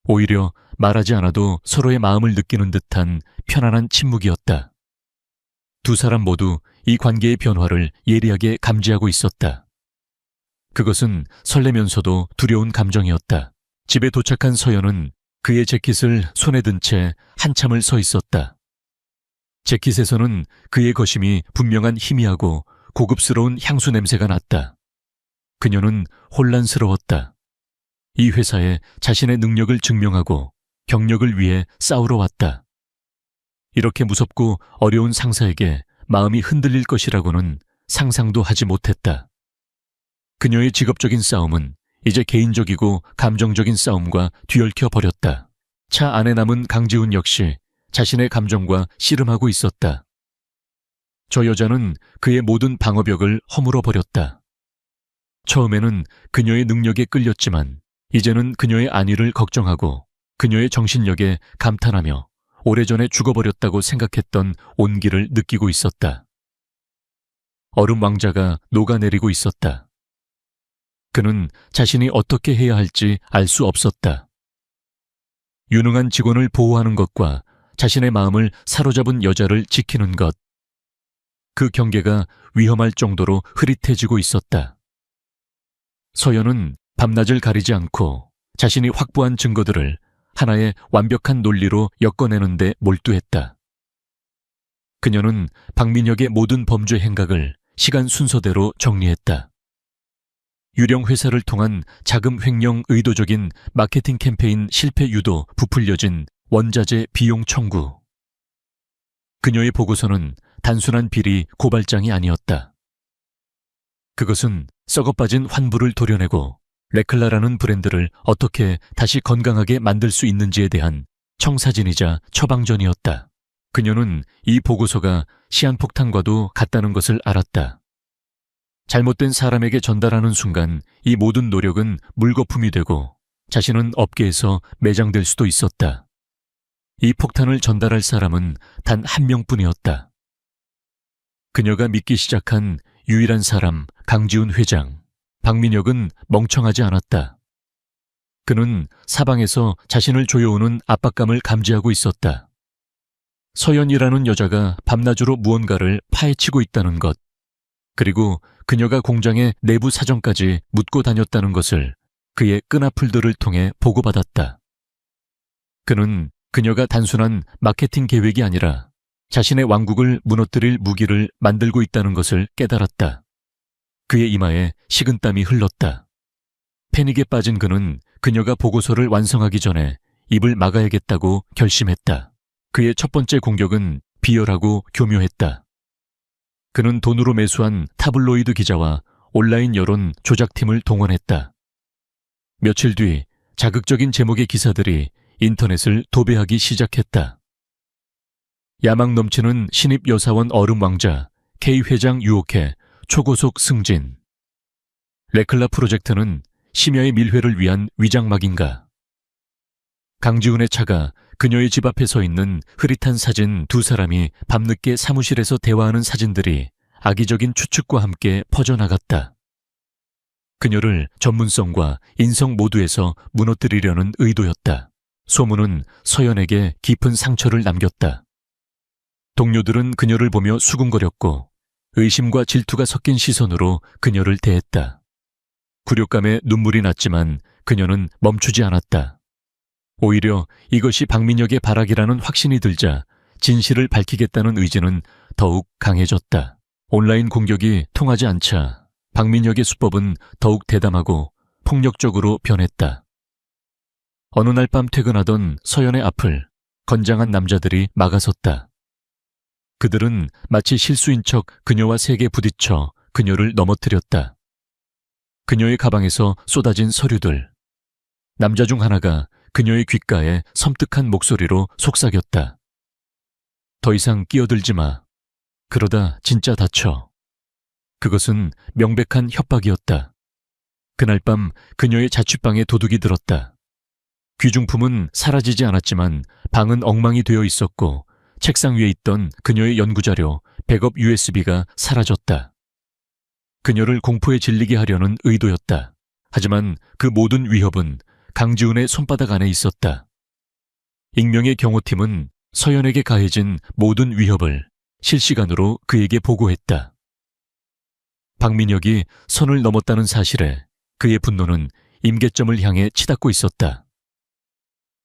오히려 말하지 않아도 서로의 마음을 느끼는 듯한 편안한 침묵이었다. 두 사람 모두 이 관계의 변화를 예리하게 감지하고 있었다. 그것은 설레면서도 두려운 감정이었다. 집에 도착한 서연은 그의 재킷을 손에 든 채 한참을 서 있었다. 재킷에서는 그의 거심이 분명한 희미하고 고급스러운 향수 냄새가 났다. 그녀는 혼란스러웠다. 이 회사에 자신의 능력을 증명하고 경력을 위해 싸우러 왔다. 이렇게 무섭고 어려운 상사에게 마음이 흔들릴 것이라고는 상상도 하지 못했다. 그녀의 직업적인 싸움은 이제 개인적이고 감정적인 싸움과 뒤얽혀 버렸다. 차 안에 남은 강지훈 역시 자신의 감정과 씨름하고 있었다. 저 여자는 그의 모든 방어벽을 허물어 버렸다. 처음에는 그녀의 능력에 끌렸지만 이제는 그녀의 안위를 걱정하고 그녀의 정신력에 감탄하며 오래전에 죽어버렸다고 생각했던 온기를 느끼고 있었다. 얼음 왕자가 녹아내리고 있었다. 그는 자신이 어떻게 해야 할지 알 수 없었다. 유능한 직원을 보호하는 것과 자신의 마음을 사로잡은 여자를 지키는 것. 그 경계가 위험할 정도로 흐릿해지고 있었다. 서연은 밤낮을 가리지 않고 자신이 확보한 증거들을 하나의 완벽한 논리로 엮어내는데 몰두했다. 그녀는 박민혁의 모든 범죄 행각을 시간 순서대로 정리했다. 유령 회사를 통한 자금 횡령 의도적인 마케팅 캠페인 실패 유도 부풀려진 원자재 비용 청구. 그녀의 보고서는 단순한 비리 고발장이 아니었다. 그것은 썩어빠진 환부를 도려내고 레클라라는 브랜드를 어떻게 다시 건강하게 만들 수 있는지에 대한 청사진이자 처방전이었다. 그녀는 이 보고서가 시한폭탄과도 같다는 것을 알았다. 잘못된 사람에게 전달하는 순간 이 모든 노력은 물거품이 되고 자신은 업계에서 매장될 수도 있었다. 이 폭탄을 전달할 사람은 단 한 명뿐이었다. 그녀가 믿기 시작한 유일한 사람 강지훈 회장. 박민혁은 멍청하지 않았다. 그는 사방에서 자신을 조여오는 압박감을 감지하고 있었다. 서연이라는 여자가 밤낮으로 무언가를 파헤치고 있다는 것, 그리고 그녀가 공장의 내부 사정까지 묻고 다녔다는 것을 그의 끈앞풀들을 통해 보고받았다. 그는 그녀가 단순한 마케팅 계획이 아니라 자신의 왕국을 무너뜨릴 무기를 만들고 있다는 것을 깨달았다. 그의 이마에 식은땀이 흘렀다. 패닉에 빠진 그는 그녀가 보고서를 완성하기 전에 입을 막아야겠다고 결심했다. 그의 첫 번째 공격은 비열하고 교묘했다. 그는 돈으로 매수한 타블로이드 기자와 온라인 여론 조작팀을 동원했다. 며칠 뒤 자극적인 제목의 기사들이 인터넷을 도배하기 시작했다. 야망 넘치는 신입 여사원 얼음 왕자 K 회장 유혹해 초고속 승진. 레클라 프로젝트는 심야의 밀회를 위한 위장막인가. 강지훈의 차가 그녀의 집 앞에 서 있는 흐릿한 사진 두 사람이 밤늦게 사무실에서 대화하는 사진들이 악의적인 추측과 함께 퍼져나갔다. 그녀를 전문성과 인성 모두에서 무너뜨리려는 의도였다. 소문은 서연에게 깊은 상처를 남겼다. 동료들은 그녀를 보며 수군거렸고 의심과 질투가 섞인 시선으로 그녀를 대했다. 굴욕감에 눈물이 났지만 그녀는 멈추지 않았다. 오히려 이것이 박민혁의 발악이라는 확신이 들자 진실을 밝히겠다는 의지는 더욱 강해졌다. 온라인 공격이 통하지 않자 박민혁의 수법은 더욱 대담하고 폭력적으로 변했다. 어느 날 밤 퇴근하던 서연의 앞을 건장한 남자들이 막아섰다. 그들은 마치 실수인 척 그녀와 세게 부딪혀 그녀를 넘어뜨렸다. 그녀의 가방에서 쏟아진 서류들. 남자 중 하나가 그녀의 귓가에 섬뜩한 목소리로 속삭였다. 더 이상 끼어들지 마. 그러다 진짜 다쳐. 그것은 명백한 협박이었다. 그날 밤 그녀의 자취방에 도둑이 들었다. 귀중품은 사라지지 않았지만 방은 엉망이 되어 있었고 책상 위에 있던 그녀의 연구자료, 백업 USB가 사라졌다. 그녀를 공포에 질리게 하려는 의도였다. 하지만 그 모든 위협은 강지훈의 손바닥 안에 있었다. 익명의 경호팀은 서연에게 가해진 모든 위협을 실시간으로 그에게 보고했다. 박민혁이 선을 넘었다는 사실에 그의 분노는 임계점을 향해 치닫고 있었다.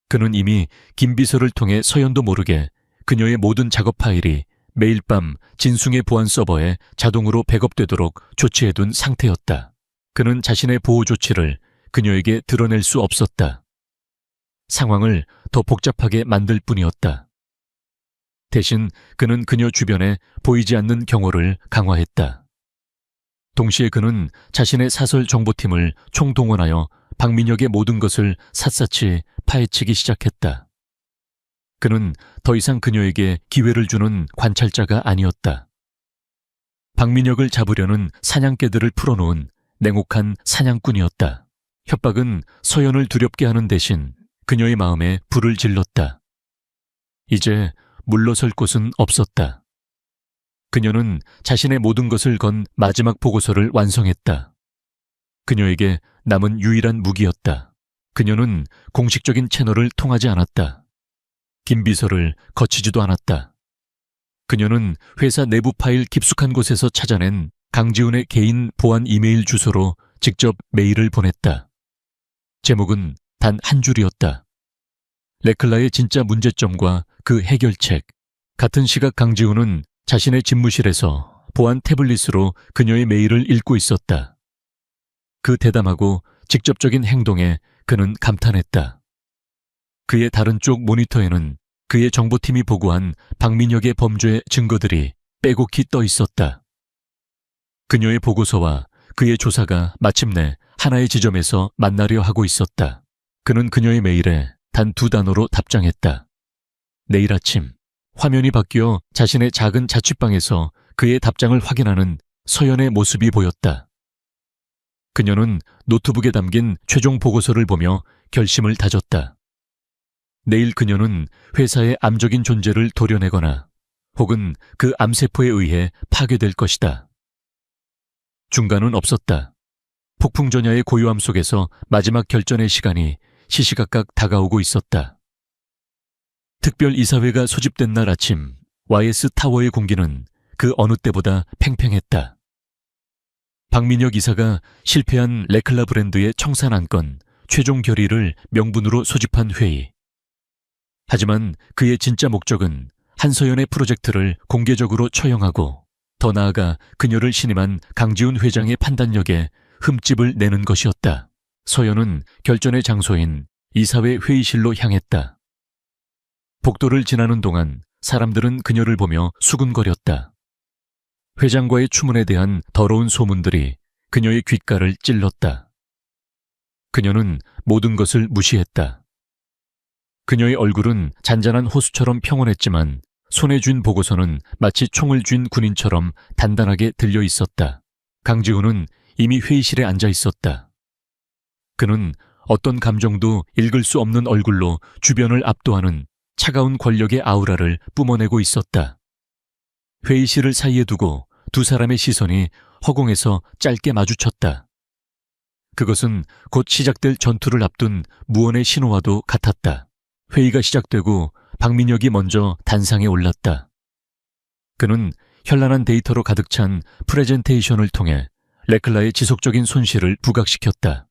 그는 이미 김 비서를 통해 서연도 모르게 그녀의 모든 작업 파일이 매일 밤 진숭의 보안 서버에 자동으로 백업되도록 조치해둔 상태였다. 그는 자신의 보호 조치를 그녀에게 드러낼 수 없었다. 상황을 더 복잡하게 만들 뿐이었다. 대신 그는 그녀 주변에 보이지 않는 경호를 강화했다. 동시에 그는 자신의 사설 정보팀을 총동원하여 박민혁의 모든 것을 샅샅이 파헤치기 시작했다. 그는 더 이상 그녀에게 기회를 주는 관찰자가 아니었다. 박민혁을 잡으려는 사냥개들을 풀어놓은 냉혹한 사냥꾼이었다. 협박은 서연을 두렵게 하는 대신 그녀의 마음에 불을 질렀다. 이제 물러설 곳은 없었다. 그녀는 자신의 모든 것을 건 마지막 보고서를 완성했다. 그녀에게 남은 유일한 무기였다. 그녀는 공식적인 채널을 통하지 않았다. 김 비서를 거치지도 않았다. 그녀는 회사 내부 파일 깊숙한 곳에서 찾아낸 강지훈의 개인 보안 이메일 주소로 직접 메일을 보냈다. 제목은 단 한 줄이었다. 레클라의 진짜 문제점과 그 해결책. 같은 시각 강지훈은 자신의 집무실에서 보안 태블릿으로 그녀의 메일을 읽고 있었다. 그 대담하고 직접적인 행동에 그는 감탄했다. 그의 다른 쪽 모니터에는 그의 정보팀이 보고한 박민혁의 범죄 증거들이 빼곡히 떠 있었다. 그녀의 보고서와 그의 조사가 마침내 하나의 지점에서 만나려 하고 있었다. 그는 그녀의 메일에 단 2단어로 답장했다. 내일 아침. 화면이 바뀌어 자신의 작은 자취방에서 그의 답장을 확인하는 서연의 모습이 보였다. 그녀는 노트북에 담긴 최종 보고서를 보며 결심을 다졌다. 내일 그녀는 회사의 암적인 존재를 도려내거나 혹은 그 암세포에 의해 파괴될 것이다. 중간은 없었다. 폭풍전야의 고요함 속에서 마지막 결전의 시간이 시시각각 다가오고 있었다. 특별 이사회가 소집된 날 아침, YS 타워의 공기는 그 어느 때보다 팽팽했다. 박민혁 이사가 실패한 레클라 브랜드의 청산 안건 최종 결의를 명분으로 소집한 회의. 하지만 그의 진짜 목적은 한서연의 프로젝트를 공개적으로 처형하고 더 나아가 그녀를 신임한 강지훈 회장의 판단력에 흠집을 내는 것이었다. 서연은 결전의 장소인 이사회 회의실로 향했다. 복도를 지나는 동안 사람들은 그녀를 보며 수군거렸다. 회장과의 추문에 대한 더러운 소문들이 그녀의 귓가를 찔렀다. 그녀는 모든 것을 무시했다. 그녀의 얼굴은 잔잔한 호수처럼 평온했지만 손에 쥔 보고서는 마치 총을 쥔 군인처럼 단단하게 들려 있었다. 강지훈은 이미 회의실에 앉아 있었다. 그는 어떤 감정도 읽을 수 없는 얼굴로 주변을 압도하는 차가운 권력의 아우라를 뿜어내고 있었다. 회의실을 사이에 두고 두 사람의 시선이 허공에서 짧게 마주쳤다. 그것은 곧 시작될 전투를 앞둔 무언의 신호와도 같았다. 회의가 시작되고 박민혁이 먼저 단상에 올랐다. 그는 현란한 데이터로 가득 찬 프레젠테이션을 통해 레클라의 지속적인 손실을 부각시켰다.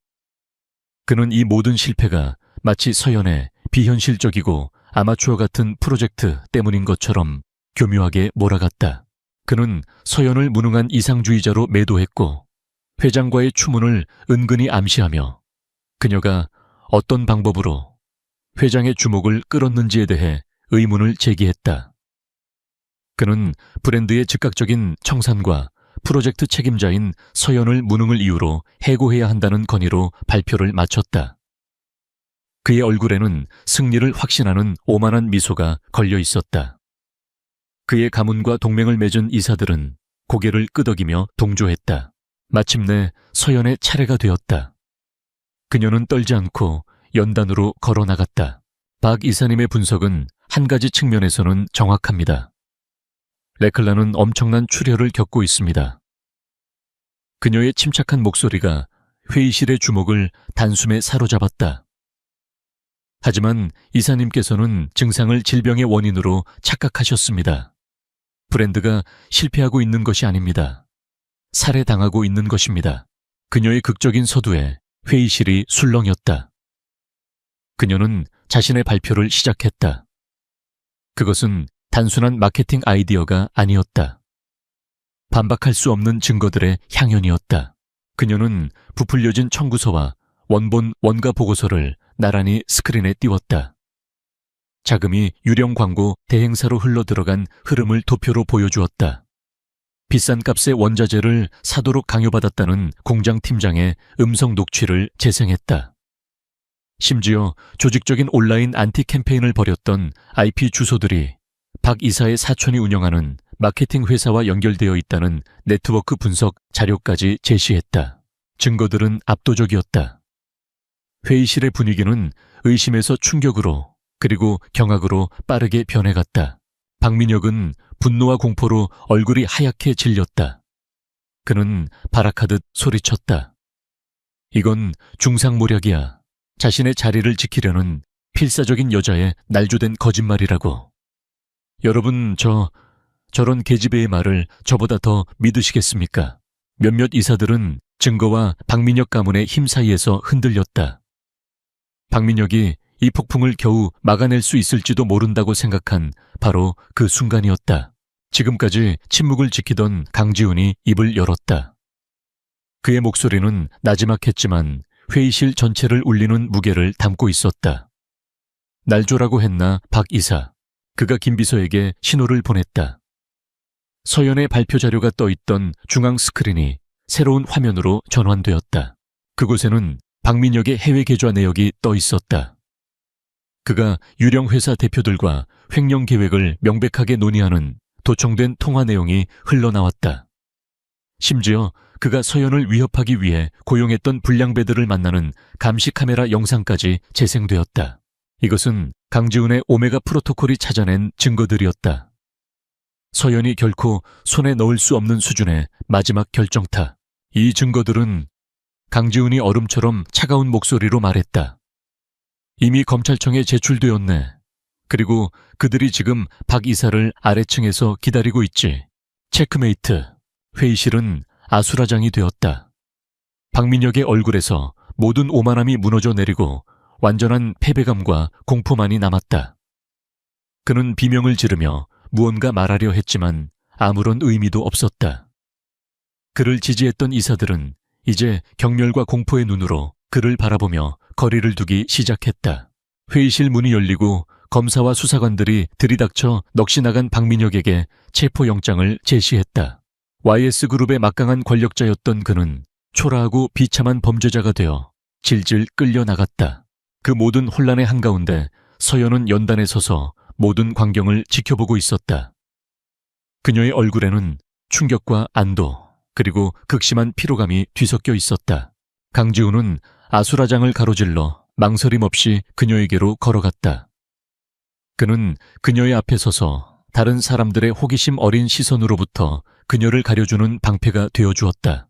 그는 이 모든 실패가 마치 서연의 비현실적이고 아마추어 같은 프로젝트 때문인 것처럼 교묘하게 몰아갔다. 그는 서연을 무능한 이상주의자로 매도했고 회장과의 추문을 은근히 암시하며 그녀가 어떤 방법으로 회장의 주목을 끌었는지에 대해 의문을 제기했다. 그는 브랜드의 즉각적인 청산과 프로젝트 책임자인 서연을 무능을 이유로 해고해야 한다는 건의로 발표를 마쳤다. 그의 얼굴에는 승리를 확신하는 오만한 미소가 걸려 있었다. 그의 가문과 동맹을 맺은 이사들은 고개를 끄덕이며 동조했다. 마침내 서연의 차례가 되었다. 그녀는 떨지 않고 연단으로 걸어 나갔다. 박 이사님의 분석은 한 가지 측면에서는 정확합니다. 레클라는 엄청난 출혈을 겪고 있습니다. 그녀의 침착한 목소리가 회의실의 주목을 단숨에 사로잡았다. 하지만 이사님께서는 증상을 질병의 원인으로 착각하셨습니다. 브랜드가 실패하고 있는 것이 아닙니다. 살해당하고 있는 것입니다. 그녀의 극적인 서두에 회의실이 술렁였다. 그녀는 자신의 발표를 시작했다. 그것은 단순한 마케팅 아이디어가 아니었다. 반박할 수 없는 증거들의 향연이었다. 그녀는 부풀려진 청구서와 원본 원가 보고서를 나란히 스크린에 띄웠다. 자금이 유령 광고 대행사로 흘러들어간 흐름을 도표로 보여주었다. 비싼 값의 원자재를 사도록 강요받았다는 공장 팀장의 음성 녹취를 재생했다. 심지어 조직적인 온라인 안티 캠페인을 벌였던 IP 주소들이 박 이사의 사촌이 운영하는 마케팅 회사와 연결되어 있다는 네트워크 분석 자료까지 제시했다. 증거들은 압도적이었다. 회의실의 분위기는 의심에서 충격으로 그리고 경악으로 빠르게 변해갔다. 박민혁은 분노와 공포로 얼굴이 하얗게 질렸다. 그는 발악하듯 소리쳤다. 이건 중상모략이야. 자신의 자리를 지키려는 필사적인 여자의 날조된 거짓말이라고. 여러분, 저런 계집애의 말을 저보다 더 믿으시겠습니까? 몇몇 이사들은 증거와 박민혁 가문의 힘 사이에서 흔들렸다. 박민혁이 이 폭풍을 겨우 막아낼 수 있을지도 모른다고 생각한 바로 그 순간이었다. 지금까지 침묵을 지키던 강지훈이 입을 열었다. 그의 목소리는 나지막했지만 회의실 전체를 울리는 무게를 담고 있었다. 날조라고 했나, 박 이사. 그가 김 비서에게 신호를 보냈다. 서연의 발표 자료가 떠있던 중앙 스크린이 새로운 화면으로 전환되었다. 그곳에는 박민혁의 해외 계좌 내역이 떠있었다. 그가 유령 회사 대표들과 횡령 계획을 명백하게 논의하는 도청된 통화 내용이 흘러나왔다. 심지어 그가 서연을 위협하기 위해 고용했던 불량배들을 만나는 감시 카메라 영상까지 재생되었다. 이것은 강지훈의 오메가 프로토콜이 찾아낸 증거들이었다. 서연이 결코 손에 넣을 수 없는 수준의 마지막 결정타. 이 증거들은 강지훈이 얼음처럼 차가운 목소리로 말했다. 이미 검찰청에 제출되었네. 그리고 그들이 지금 박 이사를 아래층에서 기다리고 있지. 체크메이트. 회의실은 아수라장이 되었다. 박민혁의 얼굴에서 모든 오만함이 무너져 내리고 완전한 패배감과 공포만이 남았다. 그는 비명을 지르며 무언가 말하려 했지만 아무런 의미도 없었다. 그를 지지했던 이사들은 이제 경멸과 공포의 눈으로 그를 바라보며 거리를 두기 시작했다. 회의실 문이 열리고 검사와 수사관들이 들이닥쳐 넋이 나간 박민혁에게 체포영장을 제시했다. YS그룹의 막강한 권력자였던 그는 초라하고 비참한 범죄자가 되어 질질 끌려나갔다. 그 모든 혼란의 한가운데 서연은 연단에 서서 모든 광경을 지켜보고 있었다. 그녀의 얼굴에는 충격과 안도 그리고 극심한 피로감이 뒤섞여 있었다. 강지훈은 아수라장을 가로질러 망설임 없이 그녀에게로 걸어갔다. 그는 그녀의 앞에 서서 다른 사람들의 호기심 어린 시선으로부터 그녀를 가려주는 방패가 되어주었다.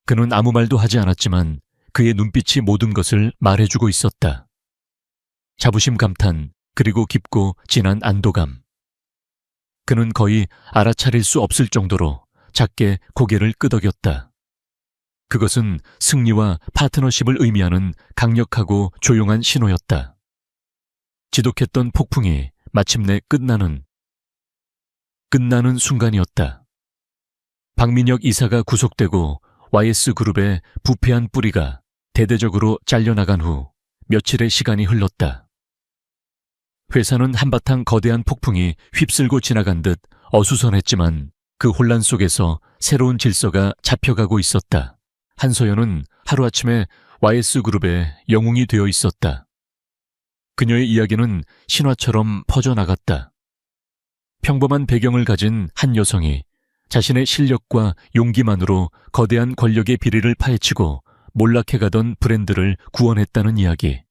그는 아무 말도 하지 않았지만 그의 눈빛이 모든 것을 말해주고 있었다. 자부심 감탄, 그리고 깊고 진한 안도감. 그는 거의 알아차릴 수 없을 정도로 작게 고개를 끄덕였다. 그것은 승리와 파트너십을 의미하는 강력하고 조용한 신호였다. 지독했던 폭풍이 마침내 끝나는 순간이었다. 박민혁 이사가 구속되고 YS그룹의 부패한 뿌리가 대대적으로 잘려나간 후 며칠의 시간이 흘렀다. 회사는 한바탕 거대한 폭풍이 휩쓸고 지나간 듯 어수선했지만 그 혼란 속에서 새로운 질서가 잡혀가고 있었다. 한서연은 하루아침에 YS그룹의 영웅이 되어 있었다. 그녀의 이야기는 신화처럼 퍼져나갔다. 평범한 배경을 가진 한 여성이 자신의 실력과 용기만으로 거대한 권력의 비리를 파헤치고 몰락해가던 브랜드를 구원했다는 이야기.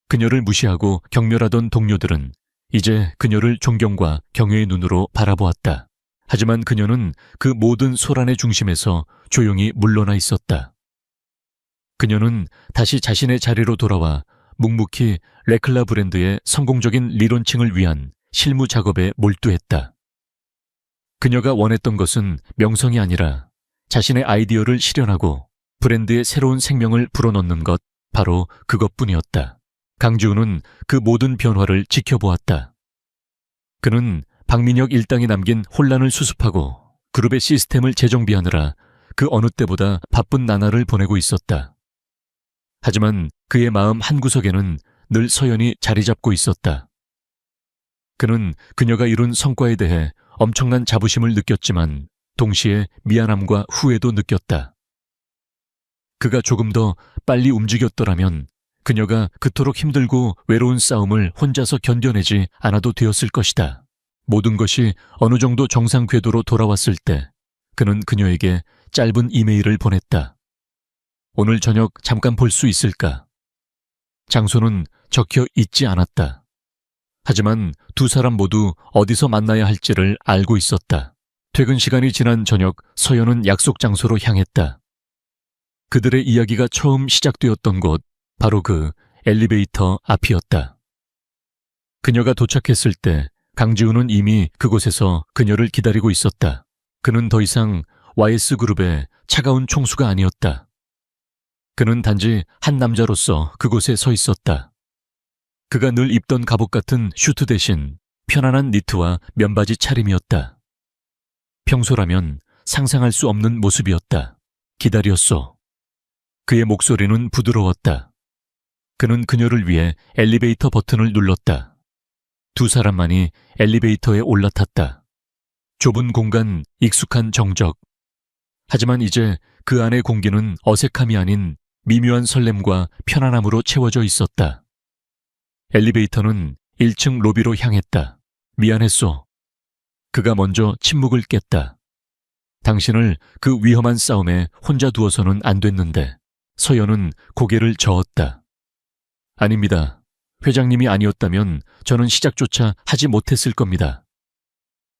그녀를 무시하고 경멸하던 동료들은 이제 그녀를 존경과 경외의 눈으로 바라보았다. 하지만 그녀는 그 모든 소란의 중심에서 조용히 물러나 있었다. 그녀는 다시 자신의 자리로 돌아와 묵묵히 레클라 브랜드의 성공적인 리론칭을 위한 실무 작업에 몰두했다. 그녀가 원했던 것은 명성이 아니라 자신의 아이디어를 실현하고 브랜드의 새로운 생명을 불어넣는 것, 바로 그것뿐이었다. 강지우는 그 모든 변화를 지켜보았다. 그는 박민혁 일당이 남긴 혼란을 수습하고 그룹의 시스템을 재정비하느라 그 어느 때보다 바쁜 나날을 보내고 있었다. 하지만 그의 마음 한구석에는 늘 서연이 자리 잡고 있었다. 그는 그녀가 이룬 성과에 대해 엄청난 자부심을 느꼈지만 동시에 미안함과 후회도 느꼈다. 그가 조금 더 빨리 움직였더라면 그녀가 그토록 힘들고 외로운 싸움을 혼자서 견뎌내지 않아도 되었을 것이다. 모든 것이 어느 정도 정상 궤도로 돌아왔을 때 그는 그녀에게 짧은 이메일을 보냈다. 오늘 저녁 잠깐 볼 수 있을까? 장소는 적혀 있지 않았다. 하지만 두 사람 모두 어디서 만나야 할지를 알고 있었다. 퇴근 시간이 지난 저녁 서연은 약속 장소로 향했다. 그들의 이야기가 처음 시작되었던 곳, 바로 그 엘리베이터 앞이었다. 그녀가 도착했을 때 강지우는 이미 그곳에서 그녀를 기다리고 있었다. 그는 더 이상 YS그룹의 차가운 총수가 아니었다. 그는 단지 한 남자로서 그곳에 서 있었다. 그가 늘 입던 갑옷 같은 슈트 대신 편안한 니트와 면바지 차림이었다. 평소라면 상상할 수 없는 모습이었다. 기다렸소. 그의 목소리는 부드러웠다. 그는 그녀를 위해 엘리베이터 버튼을 눌렀다. 두 사람만이 엘리베이터에 올라탔다. 좁은 공간, 익숙한 정적. 하지만 이제 그 안의 공기는 어색함이 아닌 미묘한 설렘과 편안함으로 채워져 있었다. 엘리베이터는 1층 로비로 향했다. 미안했소. 그가 먼저 침묵을 깼다. 당신을 그 위험한 싸움에 혼자 두어서는 안 됐는데. 서연은 고개를 저었다. 아닙니다. 회장님이 아니었다면 저는 시작조차 하지 못했을 겁니다.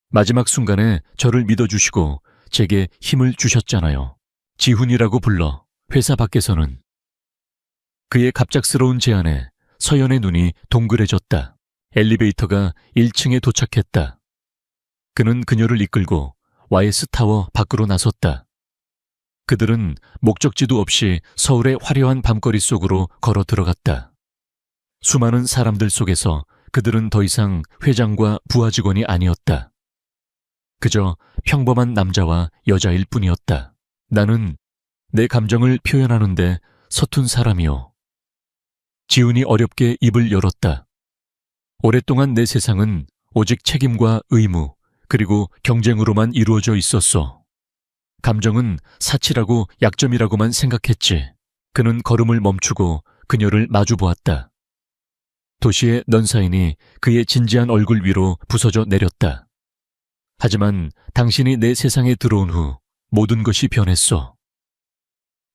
마지막 순간에 저를 믿어주시고 제게 힘을 주셨잖아요. 지훈이라고 불러. 회사 밖에서는. 그의 갑작스러운 제안에 서연의 눈이 동그래졌다. 엘리베이터가 1층에 도착했다. 그는 그녀를 이끌고 YS타워 밖으로 나섰다. 그들은 목적지도 없이 서울의 화려한 밤거리 속으로 걸어 들어갔다. 수많은 사람들 속에서 그들은 더 이상 회장과 부하 직원이 아니었다. 그저 평범한 남자와 여자일 뿐이었다. 나는 내 감정을 표현하는데 서툰 사람이요. 지훈이 어렵게 입을 열었다. 오랫동안 내 세상은 오직 책임과 의무, 그리고 경쟁으로만 이루어져 있었어. 감정은 사치라고 약점이라고만 생각했지. 그는 걸음을 멈추고 그녀를 마주보았다. 도시의 넌사인이 그의 진지한 얼굴 위로 부서져 내렸다. 하지만 당신이 내 세상에 들어온 후 모든 것이 변했어.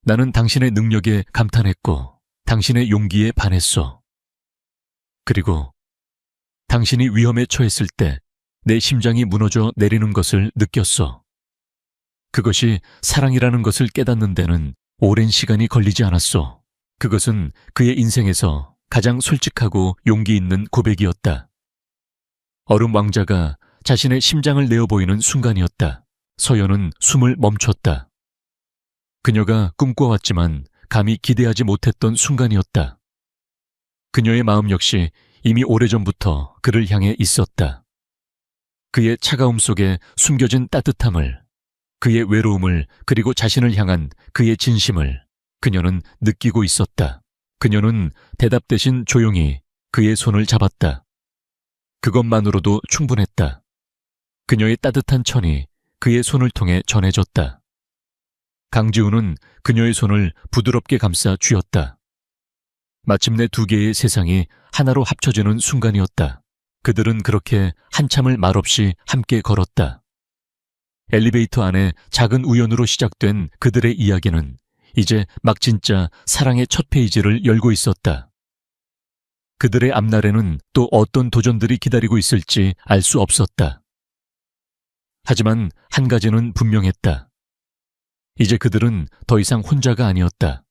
나는 당신의 능력에 감탄했고 당신의 용기에 반했어. 그리고 당신이 위험에 처했을 때 내 심장이 무너져 내리는 것을 느꼈어. 그것이 사랑이라는 것을 깨닫는 데는 오랜 시간이 걸리지 않았어. 그것은 그의 인생에서 가장 솔직하고 용기 있는 고백이었다. 얼음 왕자가 자신의 심장을 내어 보이는 순간이었다. 서연은 숨을 멈췄다. 그녀가 꿈꿔왔지만 감히 기대하지 못했던 순간이었다. 그녀의 마음 역시 이미 오래전부터 그를 향해 있었다. 그의 차가움 속에 숨겨진 따뜻함을, 그의 외로움을, 그리고 자신을 향한 그의 진심을 그녀는 느끼고 있었다. 그녀는 대답 대신 조용히 그의 손을 잡았다. 그것만으로도 충분했다. 그녀의 따뜻한 천이 그의 손을 통해 전해졌다. 강지우는 그녀의 손을 부드럽게 감싸 쥐었다. 마침내 두 개의 세상이 하나로 합쳐지는 순간이었다. 그들은 그렇게 한참을 말없이 함께 걸었다. 엘리베이터 안에 작은 우연으로 시작된 그들의 이야기는 이제 막 진짜 사랑의 첫 페이지를 열고 있었다. 그들의 앞날에는 또 어떤 도전들이 기다리고 있을지 알 수 없었다. 하지만 한 가지는 분명했다. 이제 그들은 더 이상 혼자가 아니었다.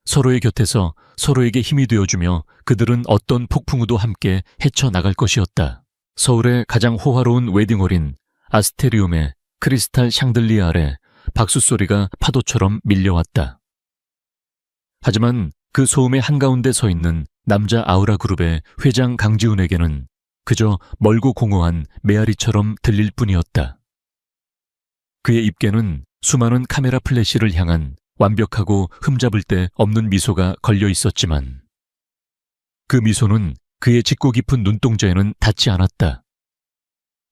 서로의 곁에서 서로에게 힘이 되어주며 그들은 어떤 폭풍우도 함께 헤쳐나갈 것이었다. 서울의 가장 호화로운 웨딩홀인 아스테리움의 크리스탈 샹들리에 아래 박수 소리가 파도처럼 밀려왔다. 하지만 그 소음의 한가운데 서 있는 남자 아우라 그룹의 회장 강지훈에게는 그저 멀고 공허한 메아리처럼 들릴 뿐이었다. 그의 입계는 수많은 카메라 플래시를 향한 완벽하고 흠잡을 데 없는 미소가 걸려 있었지만 그 미소는 그의 짙고 깊은 눈동자에는 닿지 않았다.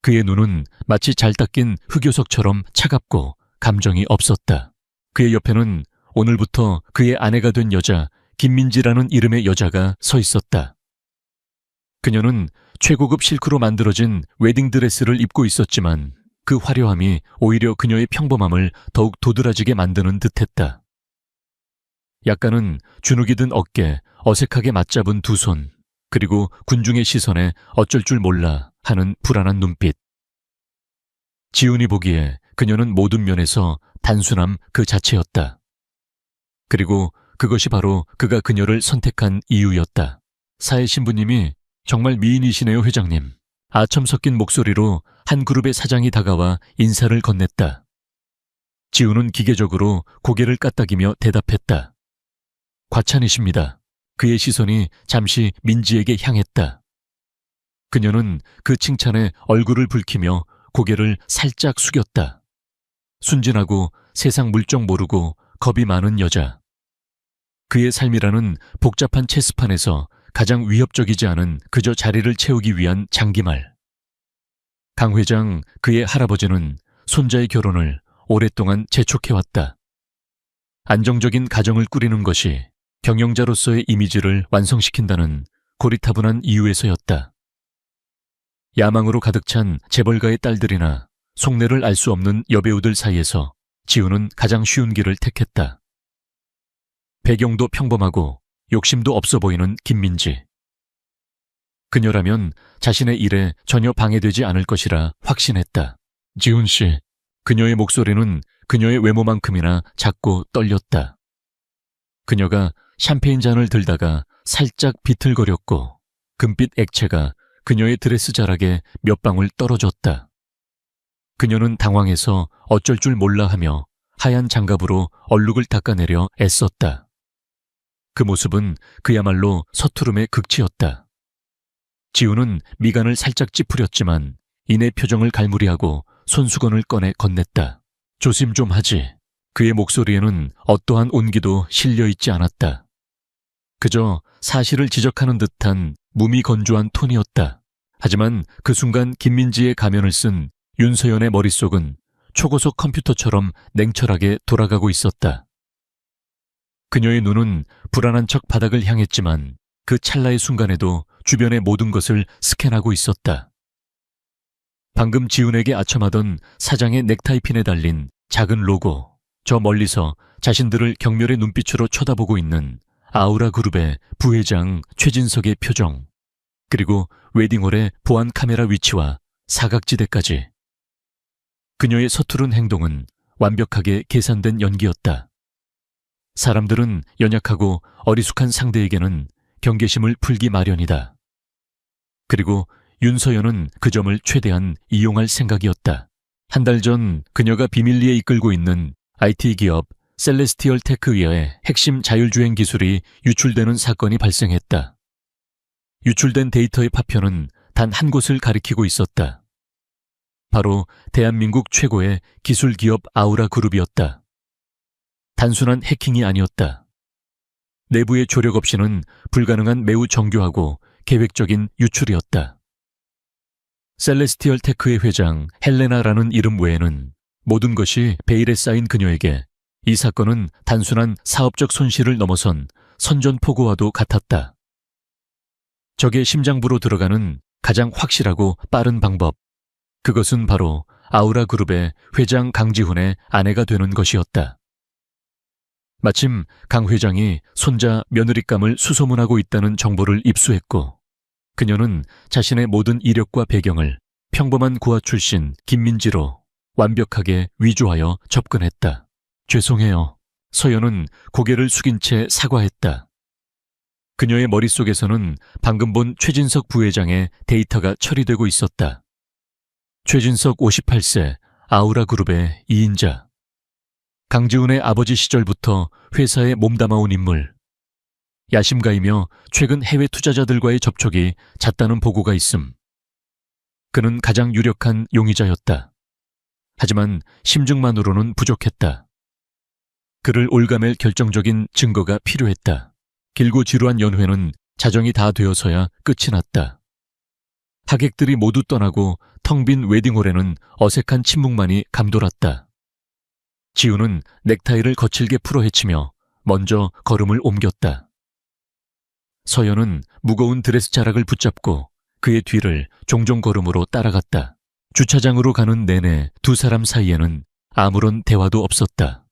그의 눈은 마치 잘 닦인 흑요석처럼 차갑고 감정이 없었다. 그의 옆에는 오늘부터 그의 아내가 된 여자 김민지라는 이름의 여자가 서 있었다. 그녀는 최고급 실크로 만들어진 웨딩드레스를 입고 있었지만 그 화려함이 오히려 그녀의 평범함을 더욱 도드라지게 만드는 듯했다. 약간은 주눅이 든 어깨, 어색하게 맞잡은 두 손, 그리고 군중의 시선에 어쩔 줄 몰라 하는 불안한 눈빛. 지훈이 보기에 그녀는 모든 면에서 단순함 그 자체였다. 그리고 그것이 바로 그가 그녀를 선택한 이유였다. 사회 신부님이 정말 미인이시네요, 회장님. 아첨 섞인 목소리로 한 그룹의 사장이 다가와 인사를 건넸다. 지훈은 기계적으로 고개를 까딱이며 대답했다. 과찬이십니다. 그의 시선이 잠시 민지에게 향했다. 그녀는 그 칭찬에 얼굴을 붉히며 고개를 살짝 숙였다. 순진하고 세상 물정 모르고 겁이 많은 여자. 그의 삶이라는 복잡한 체스판에서 가장 위협적이지 않은 그저 자리를 채우기 위한 장기말. 강 회장, 그의 할아버지는 손자의 결혼을 오랫동안 재촉해왔다. 안정적인 가정을 꾸리는 것이 경영자로서의 이미지를 완성시킨다는 고리타분한 이유에서였다. 야망으로 가득 찬 재벌가의 딸들이나 속내를 알 수 없는 여배우들 사이에서 지훈은 가장 쉬운 길을 택했다. 배경도 평범하고 욕심도 없어 보이는 김민지. 그녀라면 자신의 일에 전혀 방해되지 않을 것이라 확신했다. 지훈 씨, 그녀의 목소리는 그녀의 외모만큼이나 작고 떨렸다. 그녀가 샴페인 잔을 들다가 살짝 비틀거렸고 금빛 액체가 그녀의 드레스 자락에 몇 방울 떨어졌다. 그녀는 당황해서 어쩔 줄 몰라 하며 하얀 장갑으로 얼룩을 닦아내려 애썼다. 그 모습은 그야말로 서투름의 극치였다. 지훈은 미간을 살짝 찌푸렸지만 이내 표정을 갈무리하고 손수건을 꺼내 건넸다. 조심 좀 하지. 그의 목소리에는 어떠한 온기도 실려있지 않았다. 그저 사실을 지적하는 듯한 무미건조한 톤이었다. 하지만 그 순간 김민지의 가면을 쓴 윤서연의 머릿속은 초고속 컴퓨터처럼 냉철하게 돌아가고 있었다. 그녀의 눈은 불안한 척 바닥을 향했지만 그 찰나의 순간에도 주변의 모든 것을 스캔하고 있었다. 방금 지훈에게 아첨하던 사장의 넥타이핀에 달린 작은 로고, 저 멀리서 자신들을 경멸의 눈빛으로 쳐다보고 있는 아우라 그룹의 부회장 최진석의 표정, 그리고 웨딩홀의 보안 카메라 위치와 사각지대까지. 그녀의 서투른 행동은 완벽하게 계산된 연기였다. 사람들은 연약하고 어리숙한 상대에게는 경계심을 풀기 마련이다. 그리고 윤서연은 그 점을 최대한 이용할 생각이었다. 한 달 전 그녀가 비밀리에 이끌고 있는 IT 기업 셀레스티얼 테크웨어의 핵심 자율주행 기술이 유출되는 사건이 발생했다. 유출된 데이터의 파편은 단 한 곳을 가리키고 있었다. 바로 대한민국 최고의 기술 기업 아우라 그룹이었다. 단순한 해킹이 아니었다. 내부의 조력 없이는 불가능한 매우 정교하고 계획적인 유출이었다. 셀레스티얼 테크의 회장 헬레나라는 이름 외에는 모든 것이 베일에 쌓인 그녀에게 이 사건은 단순한 사업적 손실을 넘어선 선전포고와도 같았다. 적의 심장부로 들어가는 가장 확실하고 빠른 방법, 그것은 바로 아우라 그룹의 회장 강지훈의 아내가 되는 것이었다. 마침 강 회장이 손자 며느리감을 수소문하고 있다는 정보를 입수했고, 그녀는 자신의 모든 이력과 배경을 평범한 고아 출신 김민지로 완벽하게 위조하여 접근했다. 죄송해요. 서연은 고개를 숙인 채 사과했다. 그녀의 머릿속에서는 방금 본 최진석 부회장의 데이터가 처리되고 있었다. 최진석 58세 아우라 그룹의 2인자. 강지훈의 아버지 시절부터 회사에 몸담아온 인물. 야심가이며 최근 해외 투자자들과의 접촉이 잦다는 보고가 있음. 그는 가장 유력한 용의자였다. 하지만 심증만으로는 부족했다. 그를 올가맬 결정적인 증거가 필요했다. 길고 지루한 연회는 자정이 다 되어서야 끝이 났다. 하객들이 모두 떠나고 텅 빈 웨딩홀에는 어색한 침묵만이 감돌았다. 지우는 넥타이를 거칠게 풀어헤치며 먼저 걸음을 옮겼다. 서연은 무거운 드레스 자락을 붙잡고 그의 뒤를 종종 걸음으로 따라갔다. 주차장으로 가는 내내 두 사람 사이에는 아무런 대화도 없었다.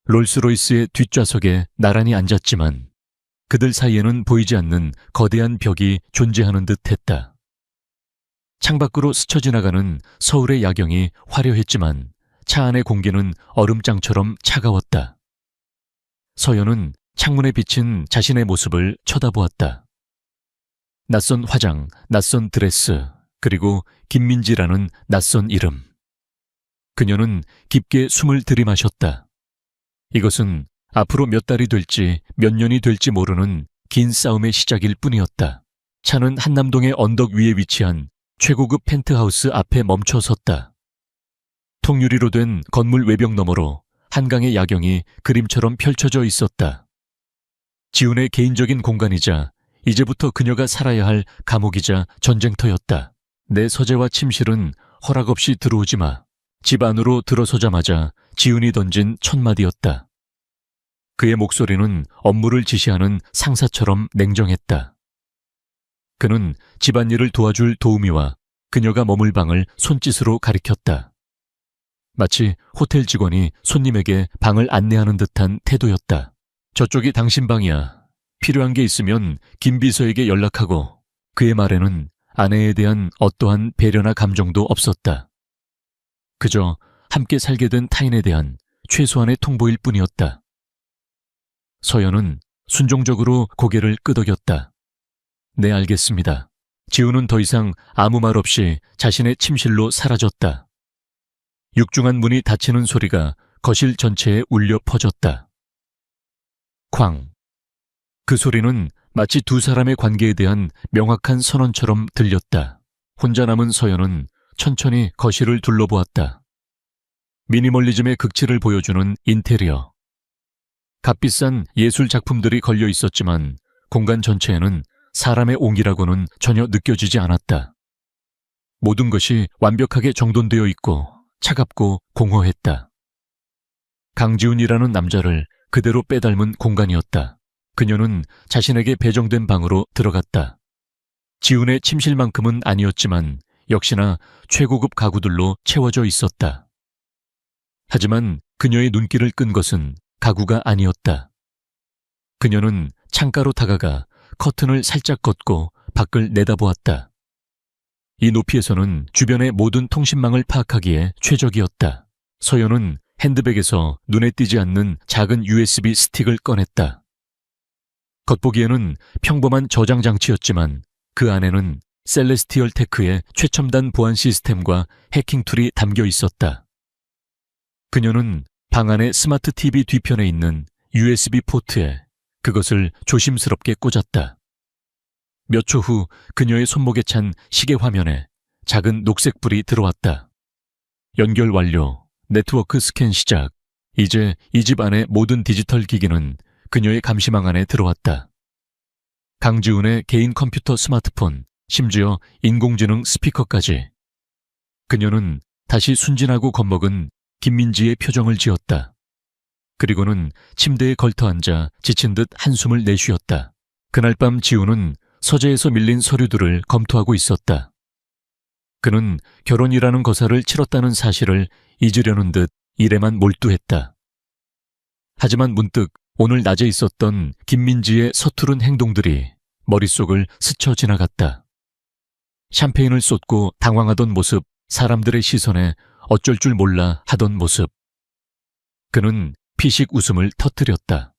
롤스로이스의 뒷좌석에 나란히 앉았지만 그들 사이에는 보이지 않는 거대한 벽이 존재하는 듯 했다. 창밖으로 스쳐 지나가는 서울의 야경이 화려했지만 차 안의 공기는 얼음장처럼 차가웠다. 서연은 창문에 비친 자신의 모습을 쳐다보았다. 낯선 화장, 낯선 드레스, 그리고 김민지라는 낯선 이름. 그녀는 깊게 숨을 들이마셨다. 이것은 앞으로 몇 달이 될지 몇 년이 될지 모르는 긴 싸움의 시작일 뿐이었다. 차는 한남동의 언덕 위에 위치한 최고급 펜트하우스 앞에 멈춰 섰다. 통유리로 된 건물 외벽 너머로 한강의 야경이 그림처럼 펼쳐져 있었다. 지훈의 개인적인 공간이자 이제부터 그녀가 살아야 할 감옥이자 전쟁터였다. 내 서재와 침실은 허락 없이 들어오지 마. 집 안으로 들어서자마자 지훈이 던진 첫 마디였다. 그의 목소리는 업무를 지시하는 상사처럼 냉정했다. 그는 집안일을 도와줄 도우미와 그녀가 머물 방을 손짓으로 가리켰다. 마치 호텔 직원이 손님에게 방을 안내하는 듯한 태도였다. 저쪽이 당신 방이야. 필요한 게 있으면 김 비서에게 연락하고. 그의 말에는 아내에 대한 어떠한 배려나 감정도 없었다. 그저 함께 살게 된 타인에 대한 최소한의 통보일 뿐이었다. 서연은 순종적으로 고개를 끄덕였다. 네, 알겠습니다. 지우는 더 이상 아무 말 없이 자신의 침실로 사라졌다. 육중한 문이 닫히는 소리가 거실 전체에 울려 퍼졌다. 쾅. 그 소리는 마치 두 사람의 관계에 대한 명확한 선언처럼 들렸다. 혼자 남은 서연은 천천히 거실을 둘러보았다. 미니멀리즘의 극치를 보여주는 인테리어. 값비싼 예술 작품들이 걸려 있었지만 공간 전체에는 사람의 옹이라고는 전혀 느껴지지 않았다. 모든 것이 완벽하게 정돈되어 있고 차갑고 공허했다. 강지훈이라는 남자를 그대로 빼닮은 공간이었다. 그녀는 자신에게 배정된 방으로 들어갔다. 지훈의 침실만큼은 아니었지만 역시나 최고급 가구들로 채워져 있었다. 하지만 그녀의 눈길을 끈 것은 가구가 아니었다. 그녀는 창가로 다가가 커튼을 살짝 걷고 밖을 내다보았다. 이 높이에서는 주변의 모든 통신망을 파악하기에 최적이었다. 서연은 핸드백에서 눈에 띄지 않는 작은 USB 스틱을 꺼냈다. 겉보기에는 평범한 저장 장치였지만 그 안에는 셀레스티얼 테크의 최첨단 보안 시스템과 해킹 툴이 담겨 있었다. 그녀는 방 안의 스마트 TV 뒤편에 있는 USB 포트에 그것을 조심스럽게 꽂았다. 몇 초 후 그녀의 손목에 찬 시계 화면에 작은 녹색 불이 들어왔다. 연결 완료, 네트워크 스캔 시작. 이제 이 집 안의 모든 디지털 기기는 그녀의 감시망 안에 들어왔다. 강지훈의 개인 컴퓨터, 스마트폰, 심지어 인공지능 스피커까지. 그녀는 다시 순진하고 겁먹은 김민지의 표정을 지었다. 그리고는 침대에 걸터앉아 지친 듯 한숨을 내쉬었다. 그날 밤 지훈은 서재에서 밀린 서류들을 검토하고 있었다. 그는 결혼이라는 거사를 치렀다는 사실을 잊으려는 듯 일에만 몰두했다. 하지만 문득 오늘 낮에 있었던 김민지의 서투른 행동들이 머릿속을 스쳐 지나갔다. 샴페인을 쏟고 당황하던 모습, 사람들의 시선에 어쩔 줄 몰라 하던 모습. 그는 피식 웃음을 터뜨렸다.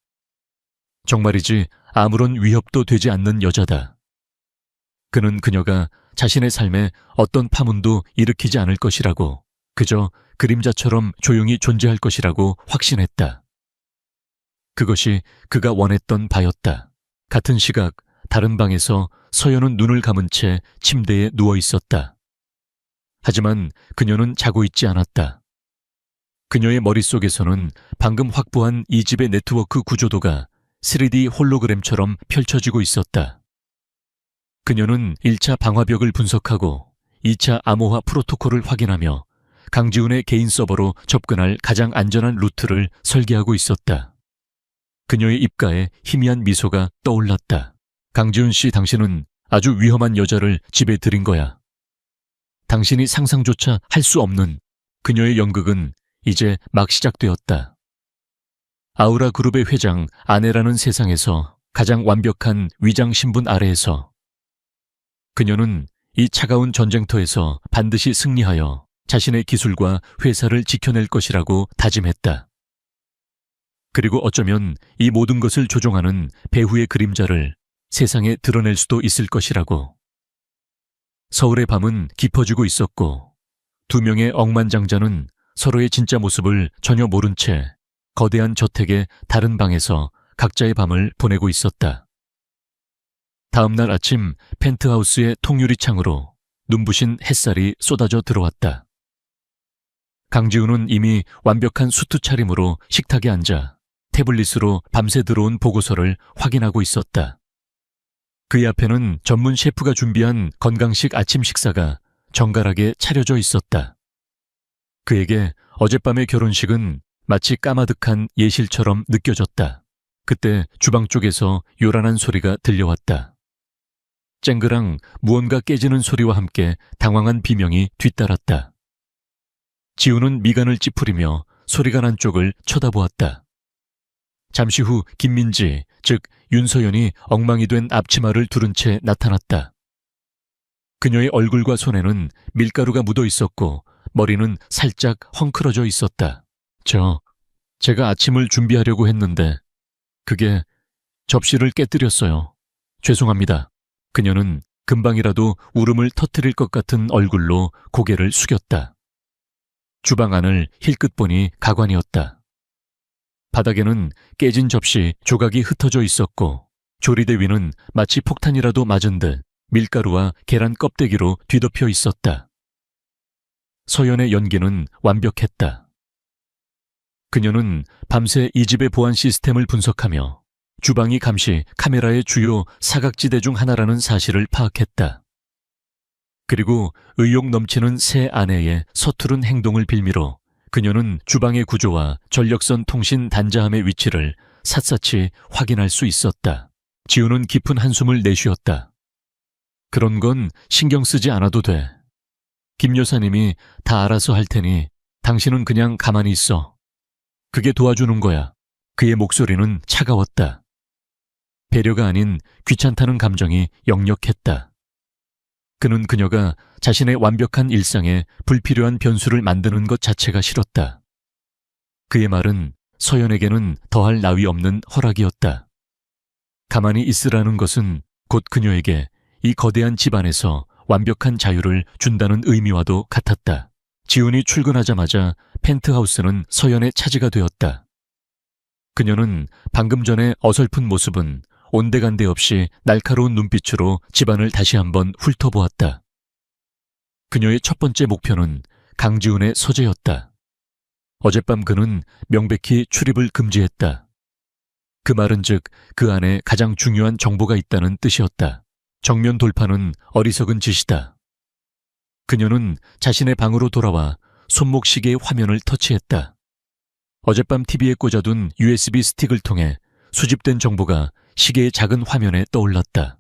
정말이지 아무런 위협도 되지 않는 여자다. 그는 그녀가 자신의 삶에 어떤 파문도 일으키지 않을 것이라고, 그저 그림자처럼 조용히 존재할 것이라고 확신했다. 그것이 그가 원했던 바였다. 같은 시각 다른 방에서 서연은 눈을 감은 채 침대에 누워 있었다. 하지만 그녀는 자고 있지 않았다. 그녀의 머릿속에서는 방금 확보한 이 집의 네트워크 구조도가 3D 홀로그램처럼 펼쳐지고 있었다. 그녀는 1차 방화벽을 분석하고 2차 암호화 프로토콜을 확인하며 강지훈의 개인 서버로 접근할 가장 안전한 루트를 설계하고 있었다. 그녀의 입가에 희미한 미소가 떠올랐다. 강지훈 씨, 당신은 아주 위험한 여자를 집에 들인 거야. 당신이 상상조차 할 수 없는 그녀의 연극은 이제 막 시작되었다. 아우라 그룹의 회장 아내라는 세상에서 가장 완벽한 위장 신분 아래에서 그녀는 이 차가운 전쟁터에서 반드시 승리하여 자신의 기술과 회사를 지켜낼 것이라고 다짐했다. 그리고 어쩌면 이 모든 것을 조종하는 배후의 그림자를 세상에 드러낼 수도 있을 것이라고. 서울의 밤은 깊어지고 있었고 2명의 억만장자는 서로의 진짜 모습을 전혀 모른 채 거대한 저택의 다른 방에서 각자의 밤을 보내고 있었다. 다음 날 아침 펜트하우스의 통유리 창으로 눈부신 햇살이 쏟아져 들어왔다. 강지훈은 이미 완벽한 수트 차림으로 식탁에 앉아 태블릿으로 밤새 들어온 보고서를 확인하고 있었다. 그의 앞에는 전문 셰프가 준비한 건강식 아침 식사가 정갈하게 차려져 있었다. 그에게 어젯밤의 결혼식은 마치 까마득한 예실처럼 느껴졌다. 그때 주방 쪽에서 요란한 소리가 들려왔다. 쨍그랑 무언가 깨지는 소리와 함께 당황한 비명이 뒤따랐다. 지훈은 미간을 찌푸리며 소리가 난 쪽을 쳐다보았다. 잠시 후 김민지, 즉 윤서연이 엉망이 된 앞치마를 두른 채 나타났다. 그녀의 얼굴과 손에는 밀가루가 묻어 있었고 머리는 살짝 헝클어져 있었다. 제가 아침을 준비하려고 했는데 그게 접시를 깨뜨렸어요. 죄송합니다. 그녀는 금방이라도 울음을 터뜨릴 것 같은 얼굴로 고개를 숙였다. 주방 안을 힐끗 보니 가관이었다. 바닥에는 깨진 접시 조각이 흩어져 있었고 조리대 위는 마치 폭탄이라도 맞은 듯 밀가루와 계란 껍데기로 뒤덮여 있었다. 서연의 연기는 완벽했다. 그녀는 밤새 이 집의 보안 시스템을 분석하며 주방이 감시 카메라의 주요 사각지대 중 하나라는 사실을 파악했다. 그리고 의욕 넘치는 새 아내의 서투른 행동을 빌미로 그녀는 주방의 구조와 전력선 통신 단자함의 위치를 샅샅이 확인할 수 있었다. 지우는 깊은 한숨을 내쉬었다. 그런 건 신경 쓰지 않아도 돼. 김 여사님이 다 알아서 할 테니 당신은 그냥 가만히 있어. 그게 도와주는 거야. 그의 목소리는 차가웠다. 배려가 아닌 귀찮다는 감정이 역력했다. 그는 그녀가 자신의 완벽한 일상에 불필요한 변수를 만드는 것 자체가 싫었다. 그의 말은 서연에게는 더할 나위 없는 허락이었다. 가만히 있으라는 것은 곧 그녀에게 이 거대한 집안에서 완벽한 자유를 준다는 의미와도 같았다. 지훈이 출근하자마자 펜트하우스는 서연의 차지가 되었다. 그녀는 방금 전에 어설픈 모습은 온데간데 없이 날카로운 눈빛으로 집안을 다시 한번 훑어보았다. 그녀의 첫 번째 목표는 강지훈의 서재였다. 어젯밤 그는 명백히 출입을 금지했다. 그 말은 즉 그 안에 가장 중요한 정보가 있다는 뜻이었다. 정면 돌파는 어리석은 짓이다. 그녀는 자신의 방으로 돌아와 손목 시계의 화면을 터치했다. 어젯밤 TV에 꽂아둔 USB 스틱을 통해 수집된 정보가 시계의 작은 화면에 떠올랐다.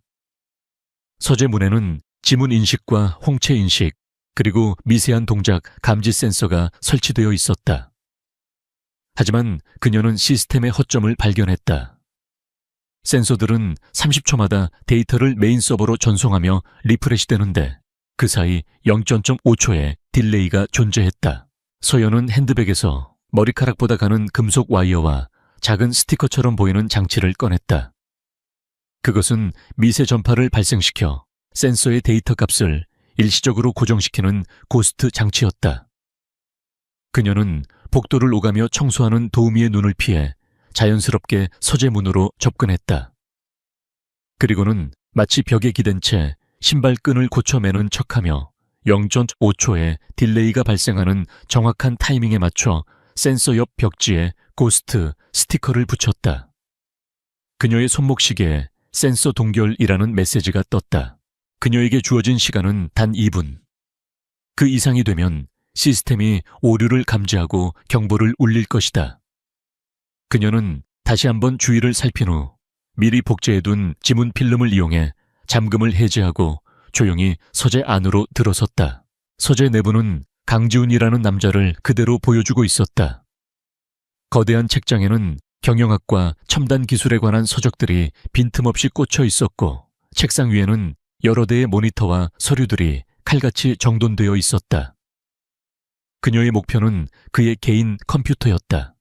서재 문에는 지문 인식과 홍채 인식, 그리고 미세한 동작 감지 센서가 설치되어 있었다. 하지만 그녀는 시스템의 허점을 발견했다. 센서들은 30초마다 데이터를 메인 서버로 전송하며 리프레시되는데 그 사이 0.5초의 딜레이가 존재했다. 서연은 핸드백에서 머리카락보다 가는 금속 와이어와 작은 스티커처럼 보이는 장치를 꺼냈다. 그것은 미세 전파를 발생시켜 센서의 데이터 값을 일시적으로 고정시키는 고스트 장치였다. 그녀는 복도를 오가며 청소하는 도우미의 눈을 피해 자연스럽게 서재 문으로 접근했다. 그리고는 마치 벽에 기댄 채 신발끈을 고쳐매는 척하며 0.5초의 딜레이가 발생하는 정확한 타이밍에 맞춰 센서 옆 벽지에 고스트 스티커를 붙였다. 그녀의 손목시계에 센서 동결이라는 메시지가 떴다. 그녀에게 주어진 시간은 단 2분. 그 이상이 되면 시스템이 오류를 감지하고 경보를 울릴 것이다. 그녀는 다시 한번 주위를 살핀 후 미리 복제해둔 지문 필름을 이용해 잠금을 해제하고 조용히 서재 안으로 들어섰다. 서재 내부는 강지훈이라는 남자를 그대로 보여주고 있었다. 거대한 책장에는 경영학과 첨단 기술에 관한 서적들이 빈틈없이 꽂혀 있었고 책상 위에는 여러 대의 모니터와 서류들이 칼같이 정돈되어 있었다. 그녀의 목표는 그의 개인 컴퓨터였다.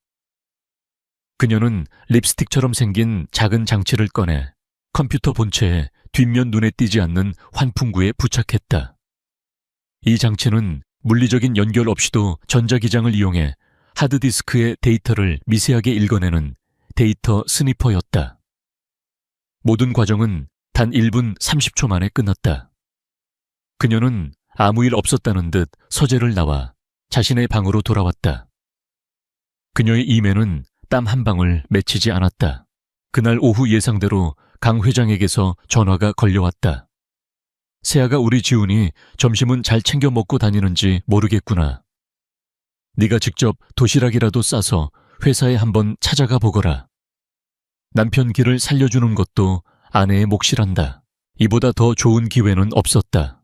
그녀는 립스틱처럼 생긴 작은 장치를 꺼내 컴퓨터 본체에 뒷면 눈에 띄지 않는 환풍구에 부착했다. 이 장치는 물리적인 연결 없이도 전자기장을 이용해 하드디스크의 데이터를 미세하게 읽어내는 데이터 스니퍼였다. 모든 과정은 단 1분 30초 만에 끝났다. 그녀는 아무 일 없었다는 듯 서재를 나와 자신의 방으로 돌아왔다. 그녀의 이매는 땀 한 방울 맺히지 않았다. 그날 오후 예상대로 강 회장에게서 전화가 걸려왔다. 세아가 우리 지훈이 점심은 잘 챙겨 먹고 다니는지 모르겠구나. 네가 직접 도시락이라도 싸서 회사에 한번 찾아가 보거라. 남편 길을 살려주는 것도 아내의 몫이란다. 이보다 더 좋은 기회는 없었다.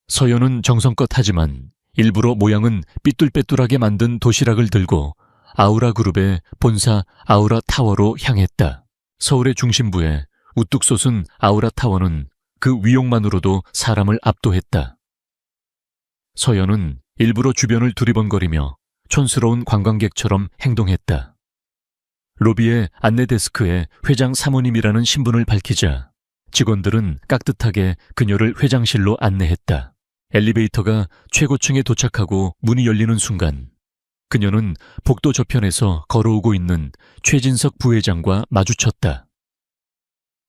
서연은 정성껏 하지만 일부러 모양은 삐뚤빼뚤하게 만든 도시락을 들고 아우라 그룹의 본사 아우라 타워로 향했다. 서울의 중심부에 우뚝 솟은 아우라 타워는 그 위용만으로도 사람을 압도했다. 서연은 일부러 주변을 두리번거리며 촌스러운 관광객처럼 행동했다. 로비의 안내 데스크에 회장 사모님이라는 신분을 밝히자 직원들은 깍듯하게 그녀를 회장실로 안내했다. 엘리베이터가 최고층에 도착하고 문이 열리는 순간 그녀는 복도 저편에서 걸어오고 있는 최진석 부회장과 마주쳤다.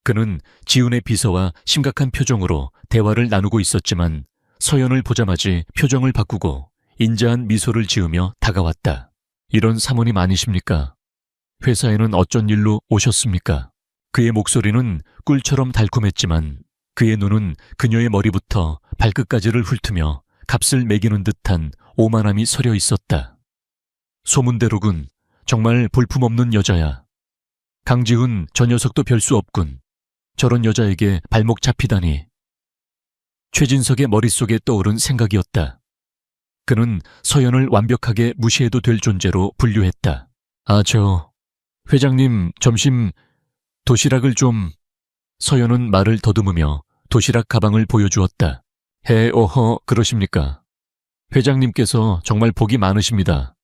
그는 지훈의 비서와 심각한 표정으로 대화를 나누고 있었지만 서연을 보자마자 표정을 바꾸고 인자한 미소를 지으며 다가왔다. 이런 사모님 아니십니까? 회사에는 어쩐 일로 오셨습니까? 그의 목소리는 꿀처럼 달콤했지만 그의 눈은 그녀의 머리부터 발끝까지를 훑으며 값을 매기는 듯한 오만함이 서려 있었다. 소문대로군. 정말 볼품없는 여자야. 강지훈 저 녀석도 별 수 없군. 저런 여자에게 발목 잡히다니. 최진석의 머릿속에 떠오른 생각이었다. 그는 서연을 완벽하게 무시해도 될 존재로 분류했다. 회장님 점심 도시락을 좀... 서연은 말을 더듬으며 도시락 가방을 보여주었다. 그러십니까? 회장님께서 정말 복이 많으십니다.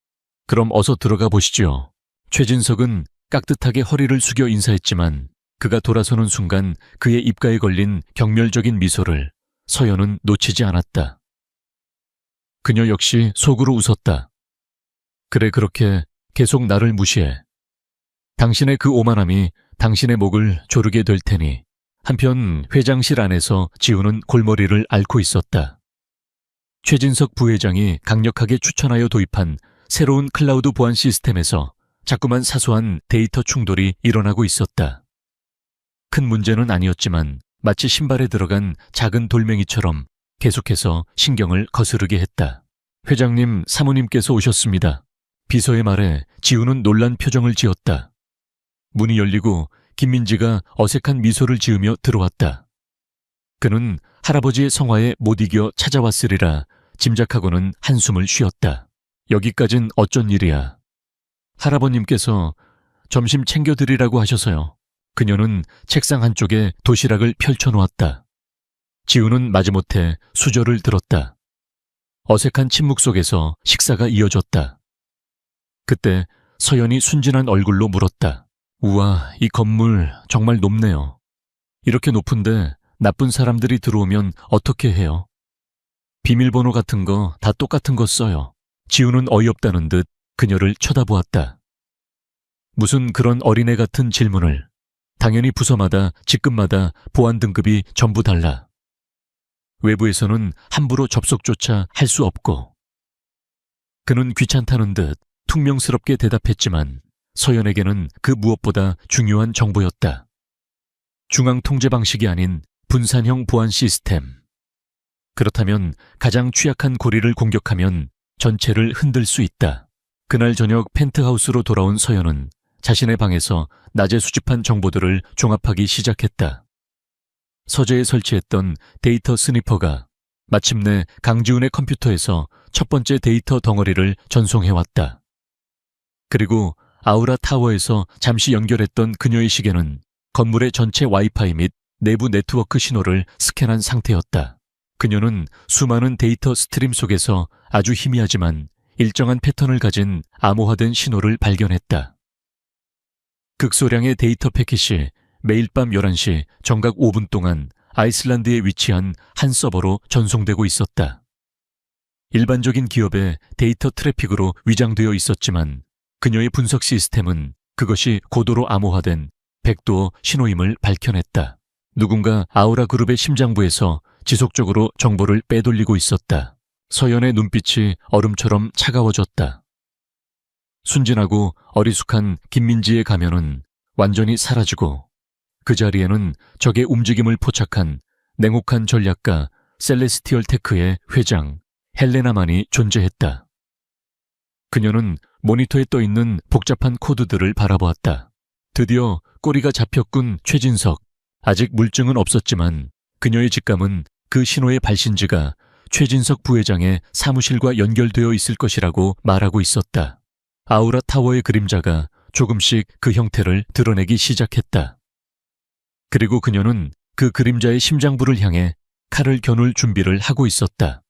그럼 어서 들어가 보시죠. 최진석은 깍듯하게 허리를 숙여 인사했지만 그가 돌아서는 순간 그의 입가에 걸린 경멸적인 미소를 서연은 놓치지 않았다. 그녀 역시 속으로 웃었다. 그래, 그렇게 계속 나를 무시해. 당신의 그 오만함이 당신의 목을 조르게 될 테니. 한편 회장실 안에서 지우는 골머리를 앓고 있었다. 최진석 부회장이 강력하게 추천하여 도입한 새로운 클라우드 보안 시스템에서 자꾸만 사소한 데이터 충돌이 일어나고 있었다. 큰 문제는 아니었지만 마치 신발에 들어간 작은 돌멩이처럼 계속해서 신경을 거스르게 했다. 회장님, 사모님께서 오셨습니다. 비서의 말에 지우는 놀란 표정을 지었다. 문이 열리고 김민지가 어색한 미소를 지으며 들어왔다. 그는 할아버지의 성화에 못 이겨 찾아왔으리라 짐작하고는 한숨을 쉬었다. 여기까진 어쩐 일이야. 할아버님께서 점심 챙겨드리라고 하셔서요. 그녀는 책상 한쪽에 도시락을 펼쳐놓았다. 지우는 마지못해 수저를 들었다. 어색한 침묵 속에서 식사가 이어졌다. 그때 서연이 순진한 얼굴로 물었다. 우와, 이 건물 정말 높네요. 이렇게 높은데 나쁜 사람들이 들어오면 어떻게 해요? 비밀번호 같은 거 다 똑같은 거 써요. 지우는 어이없다는 듯 그녀를 쳐다보았다. 무슨 그런 어린애 같은 질문을. 당연히 부서마다 직급마다 보안 등급이 전부 달라. 외부에서는 함부로 접속조차 할 수 없고. 그는 귀찮다는 듯 퉁명스럽게 대답했지만 서연에게는 그 무엇보다 중요한 정보였다. 중앙 통제 방식이 아닌 분산형 보안 시스템. 그렇다면 가장 취약한 고리를 공격하면 전체를 흔들 수 있다. 그날 저녁 펜트하우스로 돌아온 서연은 자신의 방에서 낮에 수집한 정보들을 종합하기 시작했다. 서재에 설치했던 데이터 스니퍼가 마침내 강지훈의 컴퓨터에서 첫 번째 데이터 덩어리를 전송해왔다. 그리고 아우라 타워에서 잠시 연결했던 그녀의 시계는 건물의 전체 와이파이 및 내부 네트워크 신호를 스캔한 상태였다. 그녀는 수많은 데이터 스트림 속에서 아주 희미하지만 일정한 패턴을 가진 암호화된 신호를 발견했다. 극소량의 데이터 패킷이 매일 밤 11시 정각 5분 동안 아이슬란드에 위치한 한 서버로 전송되고 있었다. 일반적인 기업의 데이터 트래픽으로 위장되어 있었지만 그녀의 분석 시스템은 그것이 고도로 암호화된 백도어 신호임을 밝혀냈다. 누군가 아우라 그룹의 심장부에서 지속적으로 정보를 빼돌리고 있었다. 서연의 눈빛이 얼음처럼 차가워졌다. 순진하고 어리숙한 김민지의 가면은 완전히 사라지고 그 자리에는 적의 움직임을 포착한 냉혹한 전략가 셀레스티얼 테크의 회장 헬레나만이 존재했다. 그녀는 모니터에 떠있는 복잡한 코드들을 바라보았다. 드디어 꼬리가 잡혔군, 최진석. 아직 물증은 없었지만 그녀의 직감은 그 신호의 발신지가 최진석 부회장의 사무실과 연결되어 있을 것이라고 말하고 있었다. 아우라 타워의 그림자가 조금씩 그 형태를 드러내기 시작했다. 그리고 그녀는 그 그림자의 심장부를 향해 칼을 겨눌 준비를 하고 있었다.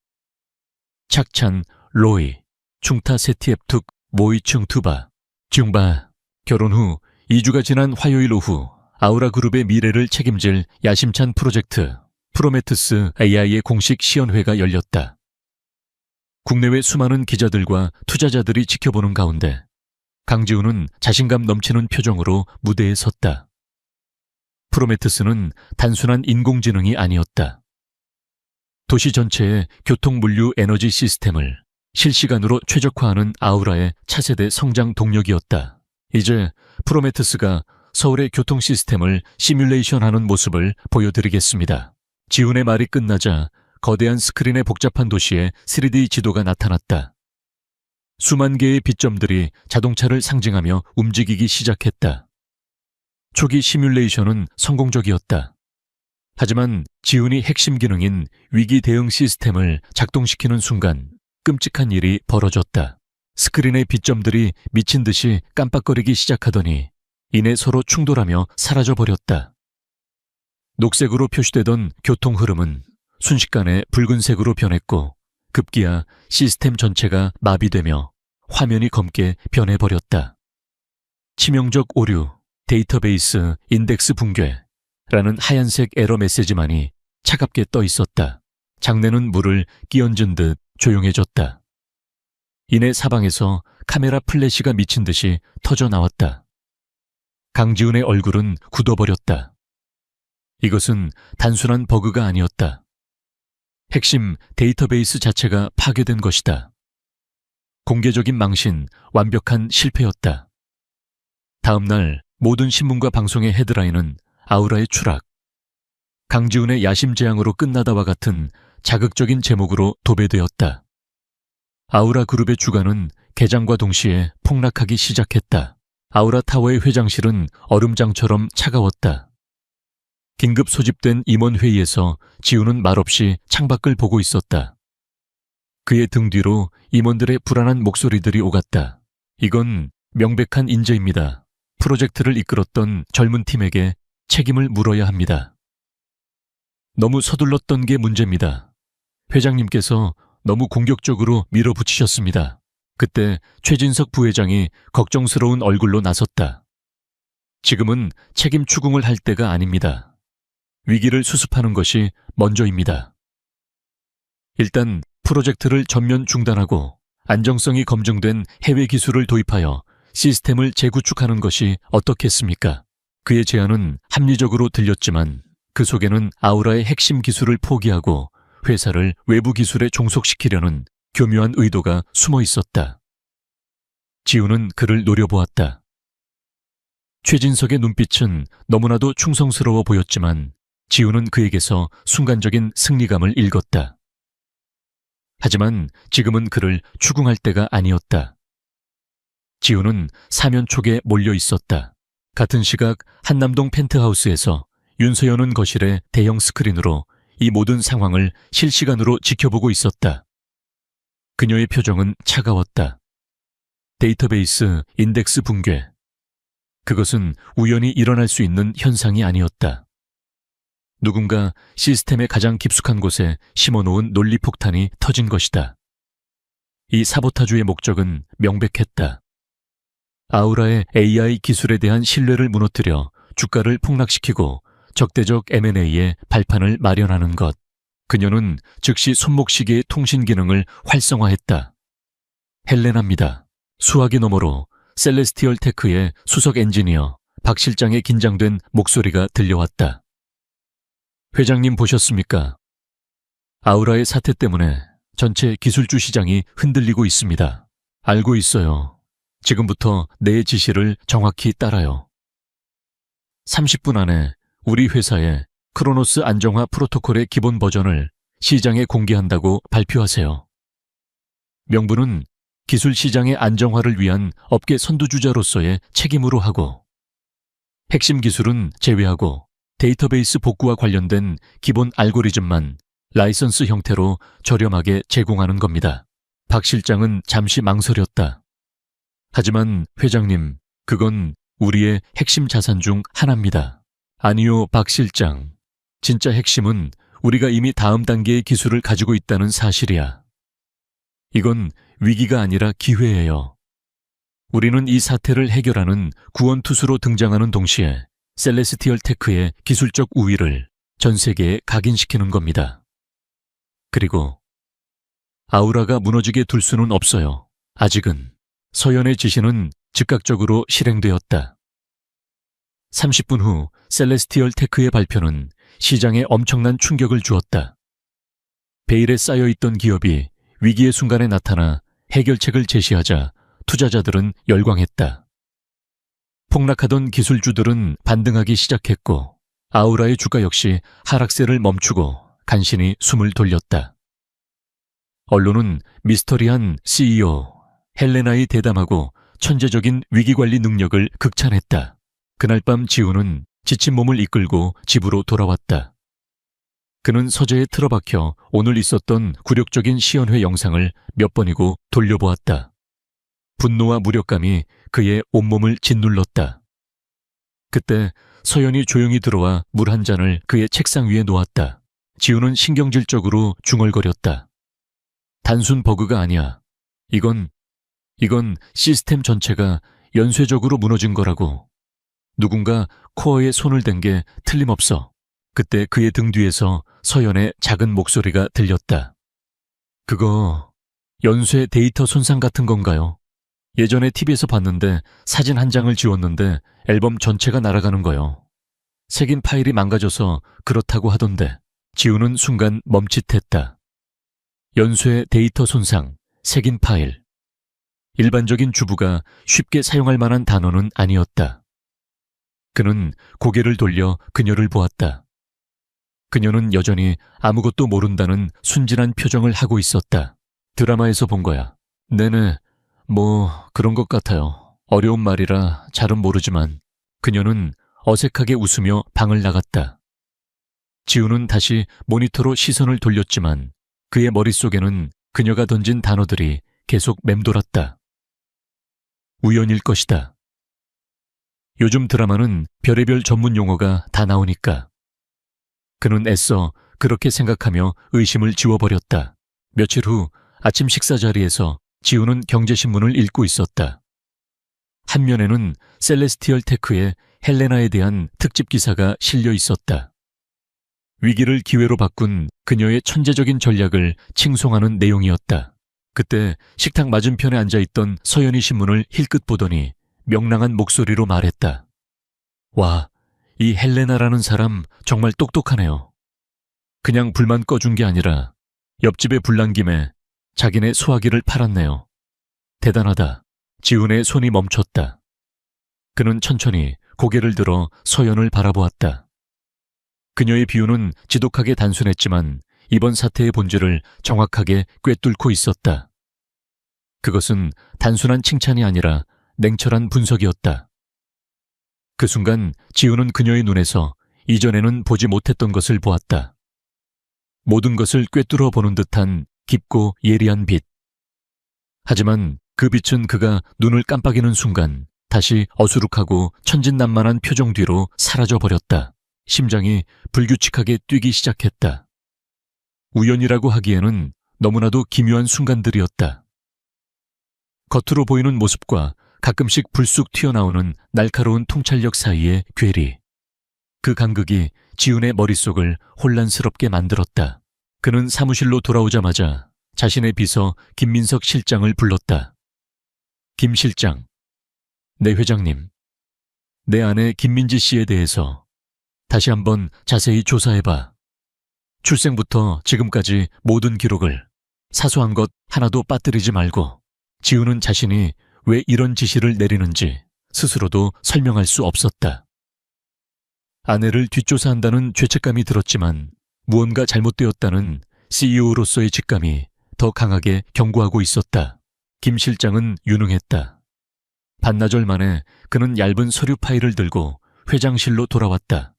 착찬, 로이, 충타 세티앱툭, 모이층 투바, 증바. 결혼 후 2주가 지난 화요일 오후 아우라 그룹의 미래를 책임질 야심찬 프로젝트 프로메테스 AI의 공식 시연회가 열렸다. 국내외 수많은 기자들과 투자자들이 지켜보는 가운데 강지훈은 자신감 넘치는 표정으로 무대에 섰다. 프로메테스는 단순한 인공지능이 아니었다. 도시 전체의 교통 물류 에너지 시스템을 실시간으로 최적화하는 아우라의 차세대 성장 동력이었다. 이제 프로메테스가 서울의 교통 시스템을 시뮬레이션하는 모습을 보여드리겠습니다. 지훈의 말이 끝나자 거대한 스크린의 복잡한 도시에 3D 지도가 나타났다. 수만 개의 빛점들이 자동차를 상징하며 움직이기 시작했다. 초기 시뮬레이션은 성공적이었다. 하지만 지훈이 핵심 기능인 위기 대응 시스템을 작동시키는 순간 끔찍한 일이 벌어졌다. 스크린의 빛점들이 미친 듯이 깜빡거리기 시작하더니 이내 서로 충돌하며 사라져버렸다. 녹색으로 표시되던 교통 흐름은 순식간에 붉은색으로 변했고 급기야 시스템 전체가 마비되며 화면이 검게 변해버렸다. 치명적 오류, 데이터베이스 인덱스 붕괴라는 하얀색 에러 메시지만이 차갑게 떠 있었다. 장내는 물을 끼얹은 듯 조용해졌다. 이내 사방에서 카메라 플래시가 미친 듯이 터져 나왔다. 강지훈의 얼굴은 굳어버렸다. 이것은 단순한 버그가 아니었다. 핵심 데이터베이스 자체가 파괴된 것이다. 공개적인 망신, 완벽한 실패였다. 다음 날 모든 신문과 방송의 헤드라인은 아우라의 추락, 강지훈의 야심재앙으로 끝나다와 같은 자극적인 제목으로 도배되었다. 아우라 그룹의 주가는 개장과 동시에 폭락하기 시작했다. 아우라 타워의 회장실은 얼음장처럼 차가웠다. 긴급 소집된 임원회의에서 지훈은 말없이 창밖을 보고 있었다. 그의 등 뒤로 임원들의 불안한 목소리들이 오갔다. 이건 명백한 인재입니다. 프로젝트를 이끌었던 젊은 팀에게 책임을 물어야 합니다. 너무 서둘렀던 게 문제입니다. 회장님께서 너무 공격적으로 밀어붙이셨습니다. 그때 최진석 부회장이 걱정스러운 얼굴로 나섰다. 지금은 책임 추궁을 할 때가 아닙니다. 위기를 수습하는 것이 먼저입니다. 일단 프로젝트를 전면 중단하고 안정성이 검증된 해외 기술을 도입하여 시스템을 재구축하는 것이 어떻겠습니까? 그의 제안은 합리적으로 들렸지만 그 속에는 아우라의 핵심 기술을 포기하고 회사를 외부 기술에 종속시키려는 교묘한 의도가 숨어 있었다. 지훈은 그를 노려보았다. 최진석의 눈빛은 너무나도 충성스러워 보였지만 지훈은 그에게서 순간적인 승리감을 읽었다. 하지만 지금은 그를 추궁할 때가 아니었다. 지훈은 사면촉에 몰려 있었다. 같은 시각 한남동 펜트하우스에서 윤서연은 거실의 대형 스크린으로 이 모든 상황을 실시간으로 지켜보고 있었다. 그녀의 표정은 차가웠다. 데이터베이스 인덱스 붕괴. 그것은 우연히 일어날 수 있는 현상이 아니었다. 누군가 시스템의 가장 깊숙한 곳에 심어놓은 논리폭탄이 터진 것이다. 이 사보타주의 목적은 명백했다. 아우라의 AI 기술에 대한 신뢰를 무너뜨려 주가를 폭락시키고 적대적 M&A에 발판을 마련하는 것. 그녀는 즉시 손목시계의 통신 기능을 활성화했다. 헬레나입니다. 수화기 너머로 셀레스티얼 테크의 수석 엔지니어 박 실장의 긴장된 목소리가 들려왔다. 회장님 보셨습니까? 아우라의 사태 때문에 전체 기술주 시장이 흔들리고 있습니다. 알고 있어요. 지금부터 내 지시를 정확히 따라요. 30분 안에 우리 회사에 크로노스 안정화 프로토콜의 기본 버전을 시장에 공개한다고 발표하세요. 명분은 기술 시장의 안정화를 위한 업계 선두주자로서의 책임으로 하고, 핵심 기술은 제외하고 데이터베이스 복구와 관련된 기본 알고리즘만 라이선스 형태로 저렴하게 제공하는 겁니다. 박 실장은 잠시 망설였다. 하지만 회장님, 그건 우리의 핵심 자산 중 하나입니다. 아니요, 박 실장. 진짜 핵심은 우리가 이미 다음 단계의 기술을 가지고 있다는 사실이야. 이건 위기가 아니라 기회예요. 우리는 이 사태를 해결하는 구원투수로 등장하는 동시에 셀레스티얼 테크의 기술적 우위를 전 세계에 각인시키는 겁니다. 그리고 아우라가 무너지게 둘 수는 없어요. 아직은. 서연의 지시는 즉각적으로 실행되었다. 30분 후 셀레스티얼 테크의 발표는 시장에 엄청난 충격을 주었다. 베일에 쌓여있던 기업이 위기의 순간에 나타나 해결책을 제시하자 투자자들은 열광했다. 폭락하던 기술주들은 반등하기 시작했고 아우라의 주가 역시 하락세를 멈추고 간신히 숨을 돌렸다. 언론은 미스터리한 CEO 헬레나의 대담하고 천재적인 위기관리 능력을 극찬했다. 그날 밤 지훈은 지친 몸을 이끌고 집으로 돌아왔다. 그는 서재에 틀어박혀 오늘 있었던 굴욕적인 시연회 영상을 몇 번이고 돌려보았다. 분노와 무력감이 그의 온몸을 짓눌렀다. 그때 서연이 조용히 들어와 물 한 잔을 그의 책상 위에 놓았다. 지훈은 신경질적으로 중얼거렸다. 단순 버그가 아니야. 이건 시스템 전체가 연쇄적으로 무너진 거라고. 누군가 코어에 손을 댄 게 틀림없어. 그때 그의 등 뒤에서 서연의 작은 목소리가 들렸다. 그거 연쇄 데이터 손상 같은 건가요? 예전에 TV에서 봤는데 사진 한 장을 지웠는데 앨범 전체가 날아가는 거요. 새긴 파일이 망가져서 그렇다고 하던데. 지우는 순간 멈칫했다. 연쇄 데이터 손상, 새긴 파일. 일반적인 주부가 쉽게 사용할 만한 단어는 아니었다. 그는 고개를 돌려 그녀를 보았다. 그녀는 여전히 아무것도 모른다는 순진한 표정을 하고 있었다. 드라마에서 본 거야. 네네, 뭐 그런 것 같아요. 어려운 말이라 잘은 모르지만. 그녀는 어색하게 웃으며 방을 나갔다. 지우는 다시 모니터로 시선을 돌렸지만 그의 머릿속에는 그녀가 던진 단어들이 계속 맴돌았다. 우연일 것이다. 요즘 드라마는 별의별 전문 용어가 다 나오니까. 그는 애써 그렇게 생각하며 의심을 지워버렸다. 며칠 후 아침 식사 자리에서 지우는 경제신문을 읽고 있었다. 한 면에는 셀레스티얼 테크의 헬레나에 대한 특집 기사가 실려 있었다. 위기를 기회로 바꾼 그녀의 천재적인 전략을 칭송하는 내용이었다. 그때 식탁 맞은편에 앉아있던 서연이 신문을 힐끗 보더니 명랑한 목소리로 말했다. 와, 이 헬레나라는 사람 정말 똑똑하네요. 그냥 불만 꺼준 게 아니라 옆집에 불난 김에 자기네 수화기를 팔았네요. 대단하다. 지훈의 손이 멈췄다. 그는 천천히 고개를 들어 서연을 바라보았다. 그녀의 비유는 지독하게 단순했지만 이번 사태의 본질을 정확하게 꿰뚫고 있었다. 그것은 단순한 칭찬이 아니라 냉철한 분석이었다. 그 순간 지우는 그녀의 눈에서 이전에는 보지 못했던 것을 보았다. 모든 것을 꿰뚫어 보는 듯한 깊고 예리한 빛. 하지만 그 빛은 그가 눈을 깜빡이는 순간 다시 어수룩하고 천진난만한 표정 뒤로 사라져버렸다. 심장이 불규칙하게 뛰기 시작했다. 우연이라고 하기에는 너무나도 기묘한 순간들이었다. 겉으로 보이는 모습과 가끔씩 불쑥 튀어나오는 날카로운 통찰력 사이의 괴리. 그 간극이 지훈의 머릿속을 혼란스럽게 만들었다. 그는 사무실로 돌아오자마자 자신의 비서 김민석 실장을 불렀다. 김 실장, 네 회장님, 내 아내 김민지 씨에 대해서 다시 한번 자세히 조사해봐. 출생부터 지금까지 모든 기록을 사소한 것 하나도 빠뜨리지 말고. 지우는 자신이 왜 이런 지시를 내리는지 스스로도 설명할 수 없었다. 아내를 뒷조사한다는 죄책감이 들었지만 무언가 잘못되었다는 CEO로서의 직감이 더 강하게 경고하고 있었다. 김 실장은 유능했다. 반나절 만에 그는 얇은 서류 파일을 들고 회장실로 돌아왔다.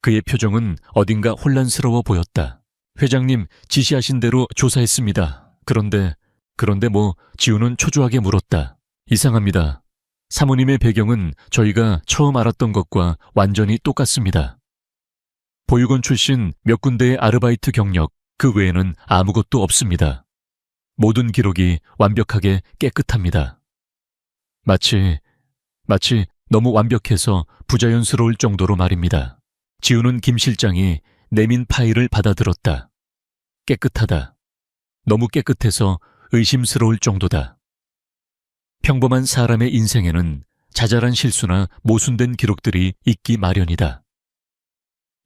그의 표정은 어딘가 혼란스러워 보였다. 회장님 지시하신 대로 조사했습니다. 그런데 뭐 지우는 초조하게 물었다. 이상합니다. 사모님의 배경은 저희가 처음 알았던 것과 완전히 똑같습니다. 보육원 출신 몇 군데의 아르바이트 경력, 그 외에는 아무것도 없습니다. 모든 기록이 완벽하게 깨끗합니다. 마치 너무 완벽해서 부자연스러울 정도로 말입니다. 지우는 김 실장이 내민 파일을 받아들었다. 깨끗하다. 너무 깨끗해서 의심스러울 정도다. 평범한 사람의 인생에는 자잘한 실수나 모순된 기록들이 있기 마련이다.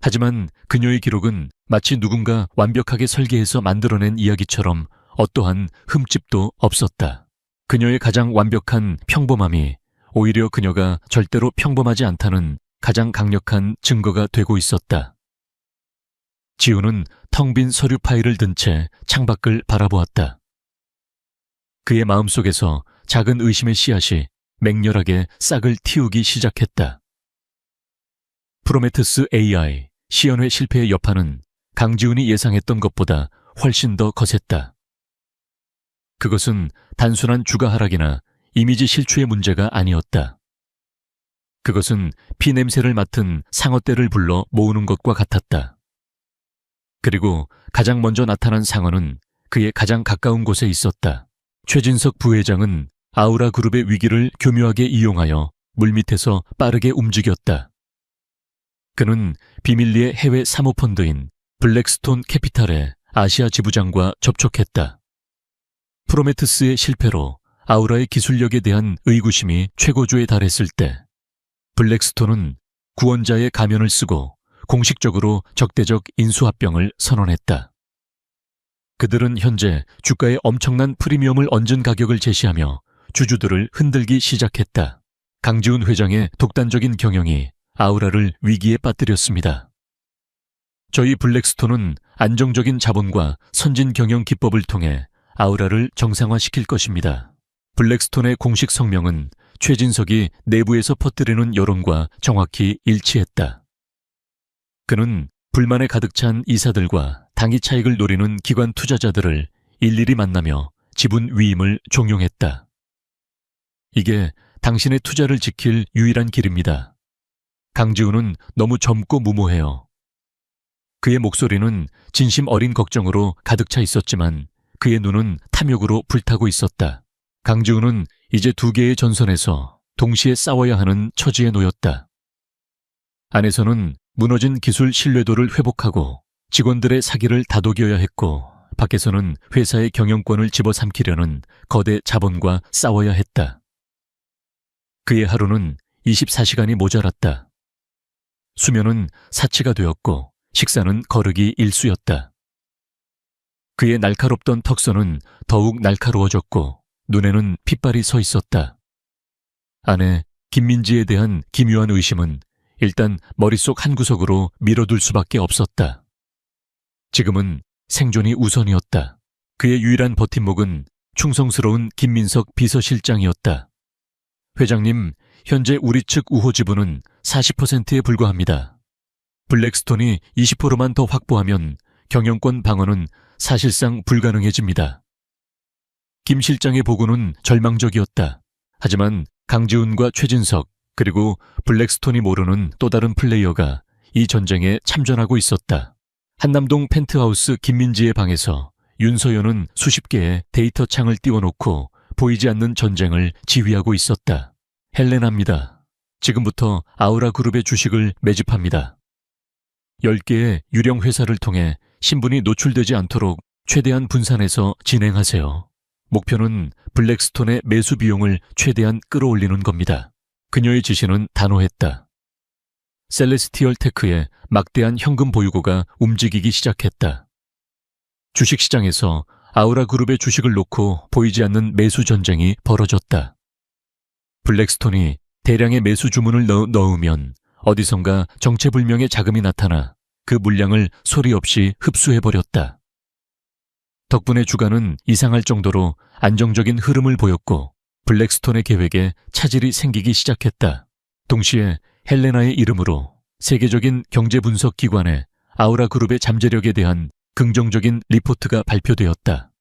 하지만 그녀의 기록은 마치 누군가 완벽하게 설계해서 만들어낸 이야기처럼 어떠한 흠집도 없었다. 그녀의 가장 완벽한 평범함이 오히려 그녀가 절대로 평범하지 않다는 가장 강력한 증거가 되고 있었다. 지우는 텅 빈 서류 파일을 든 채 창밖을 바라보았다. 그의 마음속에서 작은 의심의 씨앗이 맹렬하게 싹을 틔우기 시작했다. 프로메테스 AI 시연회 실패의 여파는 강지훈이 예상했던 것보다 훨씬 더 거셌다. 그것은 단순한 주가 하락이나 이미지 실추의 문제가 아니었다. 그것은 피냄새를 맡은 상어떼를 불러 모으는 것과 같았다. 그리고 가장 먼저 나타난 상어는 그의 가장 가까운 곳에 있었다. 최진석 부회장은 아우라 그룹의 위기를 교묘하게 이용하여 물밑에서 빠르게 움직였다. 그는 비밀리에 해외 사모펀드인 블랙스톤 캐피탈의 아시아 지부장과 접촉했다. 프로메테스의 실패로 아우라의 기술력에 대한 의구심이 최고조에 달했을 때 블랙스톤은 구원자의 가면을 쓰고 공식적으로 적대적 인수합병을 선언했다. 그들은 현재 주가에 엄청난 프리미엄을 얹은 가격을 제시하며 주주들을 흔들기 시작했다. 강지훈 회장의 독단적인 경영이 아우라를 위기에 빠뜨렸습니다. 저희 블랙스톤은 안정적인 자본과 선진 경영 기법을 통해 아우라를 정상화시킬 것입니다. 블랙스톤의 공식 성명은 최진석이 내부에서 퍼뜨리는 여론과 정확히 일치했다. 그는 불만에 가득 찬 이사들과 당위 차익을 노리는 기관 투자자들을 일일이 만나며 지분 위임을 종용했다. 이게 당신의 투자를 지킬 유일한 길입니다. 강지훈은 너무 젊고 무모해요. 그의 목소리는 진심 어린 걱정으로 가득 차 있었지만 그의 눈은 탐욕으로 불타고 있었다. 강지훈은 이제 두 개의 전선에서 동시에 싸워야 하는 처지에 놓였다. 안에서는 무너진 기술 신뢰도를 회복하고 직원들의 사기를 다독여야 했고, 밖에서는 회사의 경영권을 집어삼키려는 거대 자본과 싸워야 했다. 그의 하루는 24시간이 모자랐다. 수면은 사치가 되었고 식사는 거르기 일쑤였다. 그의 날카롭던 턱선은 더욱 날카로워졌고 눈에는 핏발이 서 있었다. 아내 김민지에 대한 기묘한 의심은 일단 머릿속 한구석으로 밀어둘 수밖에 없었다. 지금은 생존이 우선이었다. 그의 유일한 버팀목은 충성스러운 김민석 비서실장이었다. 회장님, 현재 우리 측 우호 지분은 40%에 불과합니다. 블랙스톤이 20%만 더 확보하면 경영권 방어는 사실상 불가능해집니다. 김 실장의 보고는 절망적이었다. 하지만 강지훈과 최진석 그리고 블랙스톤이 모르는 또 다른 플레이어가 이 전쟁에 참전하고 있었다. 한남동 펜트하우스 김민지의 방에서 윤서연은 수십 개의 데이터 창을 띄워놓고 보이지 않는 전쟁을 지휘하고 있었다. 헬레나입니다. 지금부터 아우라 그룹의 주식을 매집합니다. 10개의 유령 회사를 통해 신분이 노출되지 않도록 최대한 분산해서 진행하세요. 목표는 블랙스톤의 매수 비용을 최대한 끌어올리는 겁니다. 그녀의 지시는 단호했다. 셀레스티얼 테크의 막대한 현금 보유고가 움직이기 시작했다. 주식시장에서 아우라 그룹의 주식을 놓고 보이지 않는 매수 전쟁이 벌어졌다. 블랙스톤이 대량의 매수 주문을 넣으면 어디선가 정체불명의 자금이 나타나 그 물량을 소리 없이 흡수해버렸다. 덕분에 주가는 이상할 정도로 안정적인 흐름을 보였고 블랙스톤의 계획에 차질이 생기기 시작했다. 동시에 헬레나의 이름으로 세계적인 경제분석 기관의 아우라 그룹의 잠재력에 대한 긍정적인 리포트가 발표되었다.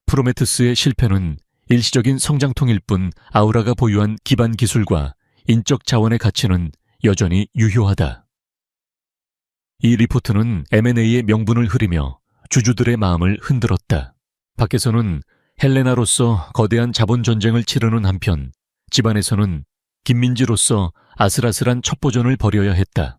프로메테스의 실패는 일시적인 성장통일 뿐 아우라가 보유한 기반 기술과 인적 자원의 가치는 여전히 유효하다. 이 리포트는 M&A의 명분을 흐리며 주주들의 마음을 흔들었다. 밖에서는 헬레나로서 거대한 자본 전쟁을 치르는 한편 집안에서는 김민지로서 아슬아슬한 첩보전을 벌여야 했다.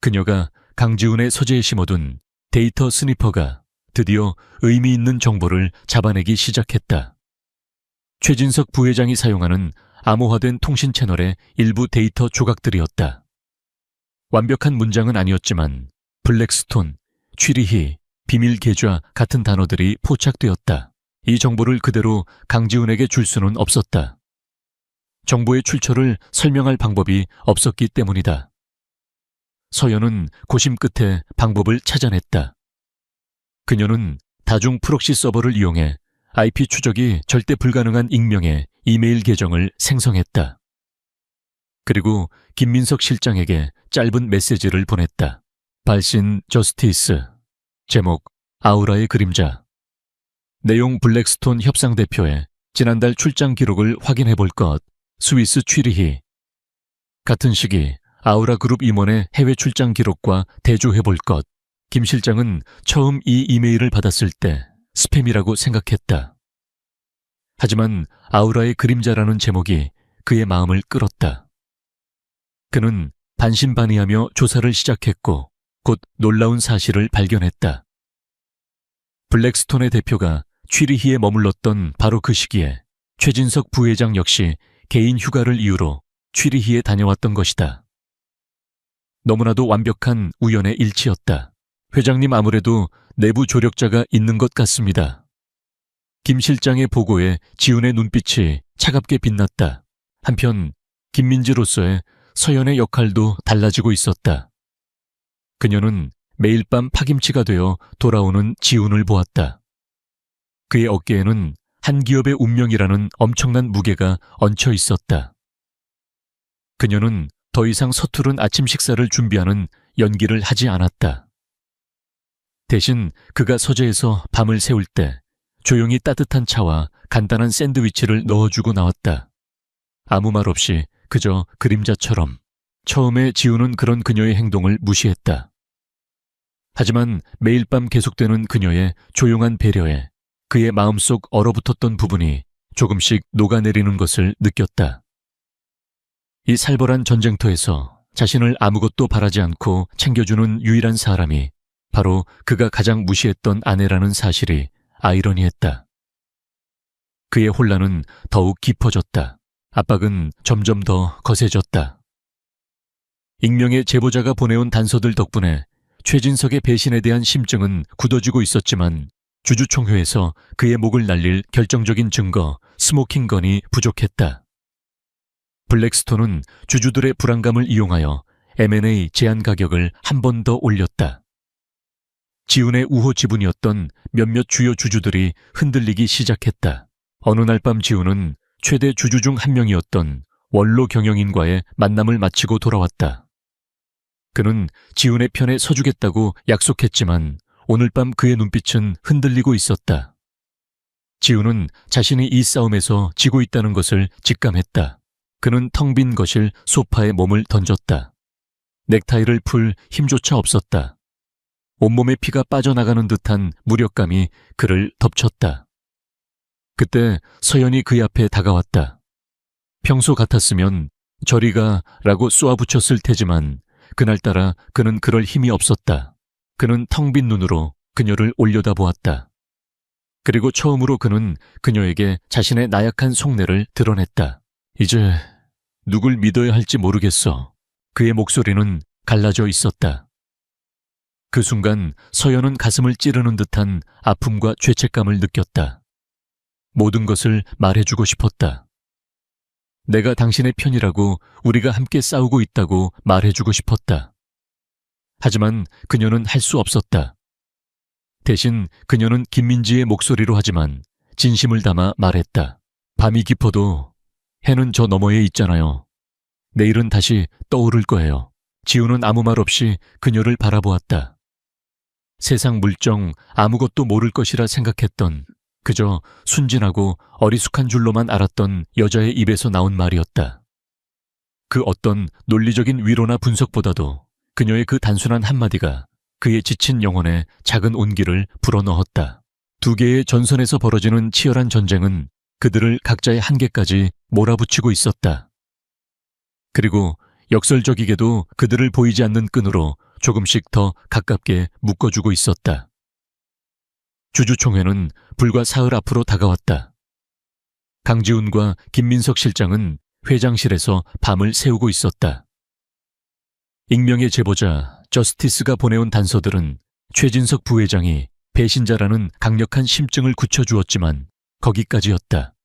그녀가 강지훈의 서재에 심어둔 데이터 스니퍼가 드디어 의미 있는 정보를 잡아내기 시작했다. 최진석 부회장이 사용하는 암호화된 통신 채널의 일부 데이터 조각들이었다. 완벽한 문장은 아니었지만 블랙스톤, 취리히, 비밀 계좌 같은 단어들이 포착되었다. 이 정보를 그대로 강지훈에게 줄 수는 없었다. 정보의 출처를 설명할 방법이 없었기 때문이다. 서연은 고심 끝에 방법을 찾아냈다. 그녀는 다중 프록시 서버를 이용해 IP 추적이 절대 불가능한 익명의 이메일 계정을 생성했다. 그리고 김민석 실장에게 짧은 메시지를 보냈다. 발신 저스티스. 제목 아우라의 그림자. 내용 블랙스톤 협상 대표의 지난달 출장 기록을 확인해 볼 것. 스위스 취리히. 같은 시기 아우라 그룹 임원의 해외 출장 기록과 대조해 볼 것. 김 실장은 처음 이 이메일을 받았을 때 스팸이라고 생각했다. 하지만 아우라의 그림자라는 제목이 그의 마음을 끌었다. 그는 반신반의하며 조사를 시작했고 곧 놀라운 사실을 발견했다. 블랙스톤의 대표가 취리히에 머물렀던 바로 그 시기에 최진석 부회장 역시 개인 휴가를 이유로 취리히에 다녀왔던 것이다. 너무나도 완벽한 우연의 일치였다. 회장님, 아무래도 내부 조력자가 있는 것 같습니다. 김 실장의 보고에 지훈의 눈빛이 차갑게 빛났다. 한편 김민지로서의 서연의 역할도 달라지고 있었다. 그녀는 매일 밤 파김치가 되어 돌아오는 지훈을 보았다. 그의 어깨에는 한 기업의 운명이라는 엄청난 무게가 얹혀 있었다. 그녀는 더 이상 서투른 아침 식사를 준비하는 연기를 하지 않았다. 대신 그가 서재에서 밤을 새울 때 조용히 따뜻한 차와 간단한 샌드위치를 넣어주고 나왔다. 아무 말 없이 그저 그림자처럼. 처음에 지훈은 그런 그녀의 행동을 무시했다. 하지만 매일 밤 계속되는 그녀의 조용한 배려에 그의 마음속 얼어붙었던 부분이 조금씩 녹아내리는 것을 느꼈다. 이 살벌한 전쟁터에서 자신을 아무것도 바라지 않고 챙겨주는 유일한 사람이 바로 그가 가장 무시했던 아내라는 사실이 아이러니했다. 그의 혼란은 더욱 깊어졌다. 압박은 점점 더 거세졌다. 익명의 제보자가 보내온 단서들 덕분에 최진석의 배신에 대한 심증은 굳어지고 있었지만 주주총회에서 그의 목을 날릴 결정적인 증거, 스모킹건이 부족했다. 블랙스톤은 주주들의 불안감을 이용하여 M&A 제한 가격을 한 번 더 올렸다. 지훈의 우호 지분이었던 몇몇 주요 주주들이 흔들리기 시작했다. 어느 날 밤 지훈은 최대 주주 중 한 명이었던 원로 경영인과의 만남을 마치고 돌아왔다. 그는 지훈의 편에 서주겠다고 약속했지만 오늘 밤 그의 눈빛은 흔들리고 있었다. 지훈은 자신이 이 싸움에서 지고 있다는 것을 직감했다. 그는 텅 빈 거실 소파에 몸을 던졌다. 넥타이를 풀 힘조차 없었다. 온몸에 피가 빠져나가는 듯한 무력감이 그를 덮쳤다. 그때 서연이 그의 앞에 다가왔다. 평소 같았으면 저리 가라고 쏘아붙였을 테지만 그날따라 그는 그럴 힘이 없었다. 그는 텅 빈 눈으로 그녀를 올려다보았다. 그리고 처음으로 그는 그녀에게 자신의 나약한 속내를 드러냈다. 이제 누굴 믿어야 할지 모르겠어. 그의 목소리는 갈라져 있었다. 그 순간 서연은 가슴을 찌르는 듯한 아픔과 죄책감을 느꼈다. 모든 것을 말해주고 싶었다. 내가 당신의 편이라고, 우리가 함께 싸우고 있다고 말해주고 싶었다. 하지만 그녀는 할 수 없었다. 대신 그녀는 김민지의 목소리로 하지만 진심을 담아 말했다. 밤이 깊어도 해는 저 너머에 있잖아요. 내일은 다시 떠오를 거예요. 지훈은 아무 말 없이 그녀를 바라보았다. 세상 물정 아무것도 모를 것이라 생각했던, 그저 순진하고 어리숙한 줄로만 알았던 여자의 입에서 나온 말이었다. 그 어떤 논리적인 위로나 분석보다도 그녀의 그 단순한 한마디가 그의 지친 영혼에 작은 온기를 불어넣었다. 두 개의 전선에서 벌어지는 치열한 전쟁은 그들을 각자의 한계까지 몰아붙이고 있었다. 그리고 역설적이게도 그들을 보이지 않는 끈으로 조금씩 더 가깝게 묶어주고 있었다. 주주총회는 불과 사흘 앞으로 다가왔다. 강지훈과 김민석 실장은 회장실에서 밤을 새우고 있었다. 익명의 제보자 저스티스가 보내온 단서들은 최진석 부회장이 배신자라는 강력한 심증을 굳혀주었지만 거기까지였다.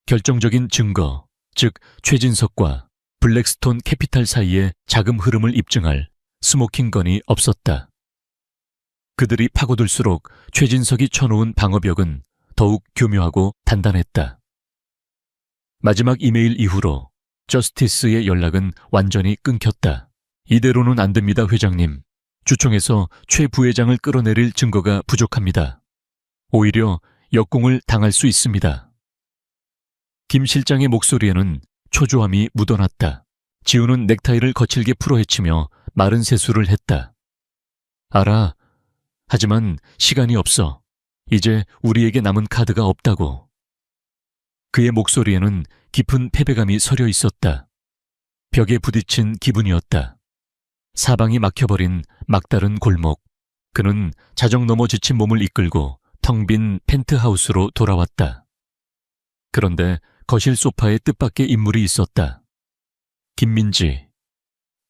결정적인 증거, 즉 최진석과 블랙스톤 캐피탈 사이의 자금 흐름을 입증할 스모킹건이 없었다. 그들이 파고들수록 최진석이 쳐놓은 방어벽은 더욱 교묘하고 단단했다. 마지막 이메일 이후로 저스티스의 연락은 완전히 끊겼다. 이대로는 안 됩니다, 회장님. 주총에서 최 부회장을 끌어내릴 증거가 부족합니다. 오히려 역공을 당할 수 있습니다. 김 실장의 목소리에는 초조함이 묻어났다. 지훈은 넥타이를 거칠게 풀어헤치며 마른 세수를 했다. 알아. 하지만 시간이 없어. 이제 우리에게 남은 카드가 없다고. 그의 목소리에는 깊은 패배감이 서려 있었다. 벽에 부딪힌 기분이었다. 사방이 막혀버린 막다른 골목. 그는 자정 넘어 지친 몸을 이끌고 텅 빈 펜트하우스로 돌아왔다. 그런데 거실 소파에 뜻밖의 인물이 있었다. 김민지.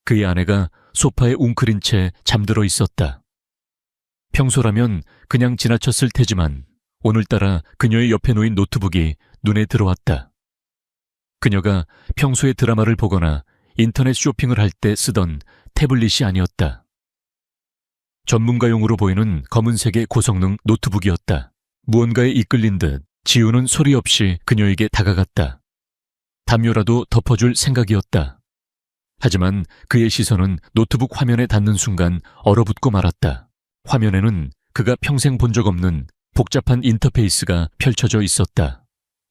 그의 아내가 소파에 웅크린 채 잠들어 있었다. 평소라면 그냥 지나쳤을 테지만 오늘따라 그녀의 옆에 놓인 노트북이 눈에 들어왔다. 그녀가 평소에 드라마를 보거나 인터넷 쇼핑을 할 때 쓰던 태블릿이 아니었다. 전문가용으로 보이는 검은색의 고성능 노트북이었다. 무언가에 이끌린 듯 지우는 소리 없이 그녀에게 다가갔다. 담요라도 덮어줄 생각이었다. 하지만 그의 시선은 노트북 화면에 닿는 순간 얼어붙고 말았다. 화면에는 그가 평생 본 적 없는 복잡한 인터페이스가 펼쳐져 있었다.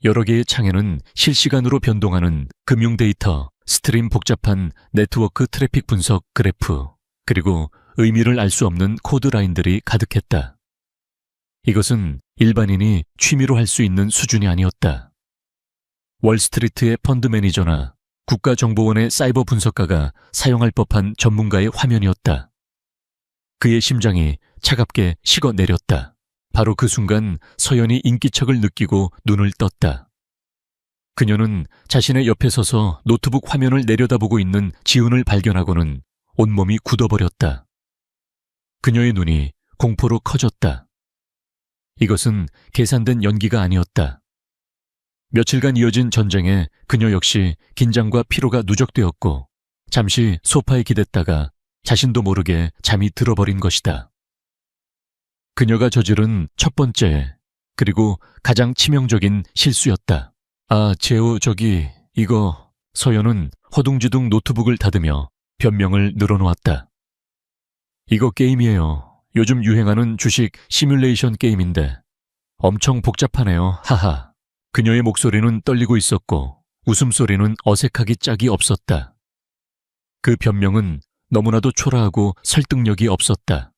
여러 개의 창에는 실시간으로 변동하는 금융 데이터, 스트림 복잡한 네트워크 트래픽 분석 그래프, 그리고 의미를 알 수 없는 코드 라인들이 가득했다. 이것은 일반인이 취미로 할 수 있는 수준이 아니었다. 월스트리트의 펀드 매니저나 국가정보원의 사이버 분석가가 사용할 법한 전문가의 화면이었다. 그의 심장이 차갑게 식어 내렸다. 바로 그 순간 서연이 인기척을 느끼고 눈을 떴다. 그녀는 자신의 옆에 서서 노트북 화면을 내려다보고 있는 지훈을 발견하고는 온몸이 굳어버렸다. 그녀의 눈이 공포로 커졌다. 이것은 계산된 연기가 아니었다. 며칠간 이어진 전쟁에 그녀 역시 긴장과 피로가 누적되었고 잠시 소파에 기댔다가 자신도 모르게 잠이 들어버린 것이다. 그녀가 저지른 첫 번째 그리고 가장 치명적인 실수였다. 아, 재호 이거... 서연은 허둥지둥 노트북을 닫으며 변명을 늘어놓았다. 이거 게임이에요. 요즘 유행하는 주식 시뮬레이션 게임인데 엄청 복잡하네요. 하하. 그녀의 목소리는 떨리고 있었고 웃음소리는 어색하기 짝이 없었다. 그 변명은 너무나도 초라하고 설득력이 없었다.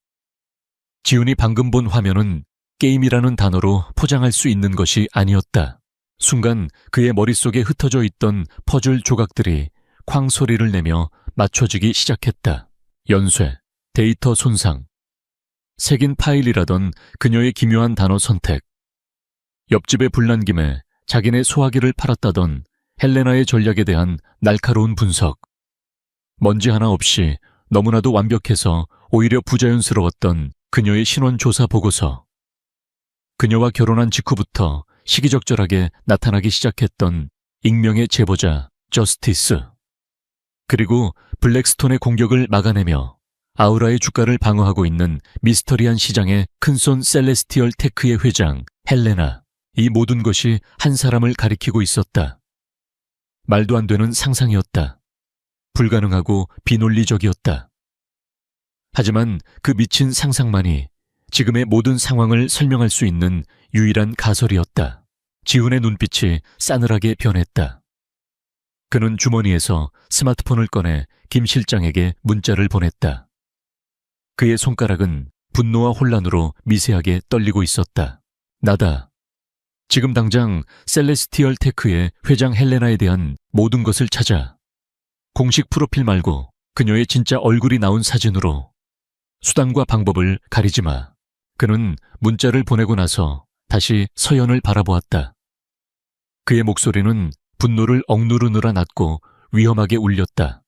지훈이 방금 본 화면은 게임이라는 단어로 포장할 수 있는 것이 아니었다. 순간 그의 머릿속에 흩어져 있던 퍼즐 조각들이 쾅 소리를 내며 맞춰지기 시작했다. 연쇄, 데이터 손상, 새긴 파일이라던 그녀의 기묘한 단어 선택, 옆집에 불난 김에 자기네 소화기를 팔았다던 헬레나의 전략에 대한 날카로운 분석, 먼지 하나 없이 너무나도 완벽해서 오히려 부자연스러웠던 그녀의 신원조사 보고서, 그녀와 결혼한 직후부터 시기적절하게 나타나기 시작했던 익명의 제보자 저스티스, 그리고 블랙스톤의 공격을 막아내며 아우라의 주가를 방어하고 있는 미스터리한 시장의 큰손 셀레스티얼 테크의 회장 헬레나. 이 모든 것이 한 사람을 가리키고 있었다. 말도 안 되는 상상이었다. 불가능하고 비논리적이었다. 하지만 그 미친 상상만이 지금의 모든 상황을 설명할 수 있는 유일한 가설이었다. 지훈의 눈빛이 싸늘하게 변했다. 그는 주머니에서 스마트폰을 꺼내 김 실장에게 문자를 보냈다. 그의 손가락은 분노와 혼란으로 미세하게 떨리고 있었다. 나다. 지금 당장 셀레스티얼 테크의 회장 헬레나에 대한 모든 것을 찾아. 공식 프로필 말고 그녀의 진짜 얼굴이 나온 사진으로. 수단과 방법을 가리지 마. 그는 문자를 보내고 나서 다시 서연을 바라보았다. 그의 목소리는 분노를 억누르느라 낮고 위험하게 울렸다.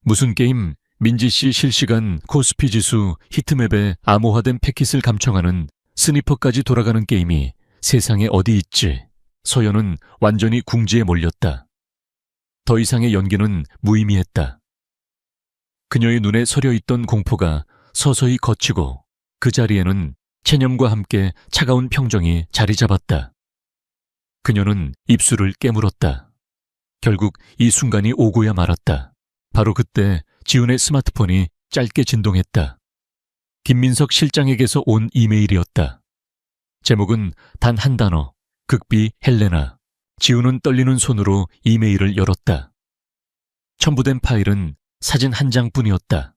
무슨 게임? 민지씨 실시간 코스피 지수 히트맵에 암호화된 패킷을 감청하는 스니퍼까지 돌아가는 게임이 세상에 어디 있지? 서연은 완전히 궁지에 몰렸다. 더 이상의 연기는 무의미했다. 그녀의 눈에 서려 있던 공포가 서서히 걷히고 그 자리에는 체념과 함께 차가운 평정이 자리 잡았다. 그녀는 입술을 깨물었다. 결국 이 순간이 오고야 말았다. 바로 그때 지훈의 스마트폰이 짧게 진동했다. 김민석 실장에게서 온 이메일이었다. 제목은 단 한 단어, 극비 헬레나. 지훈은 떨리는 손으로 이메일을 열었다. 첨부된 파일은 사진 한 장뿐이었다.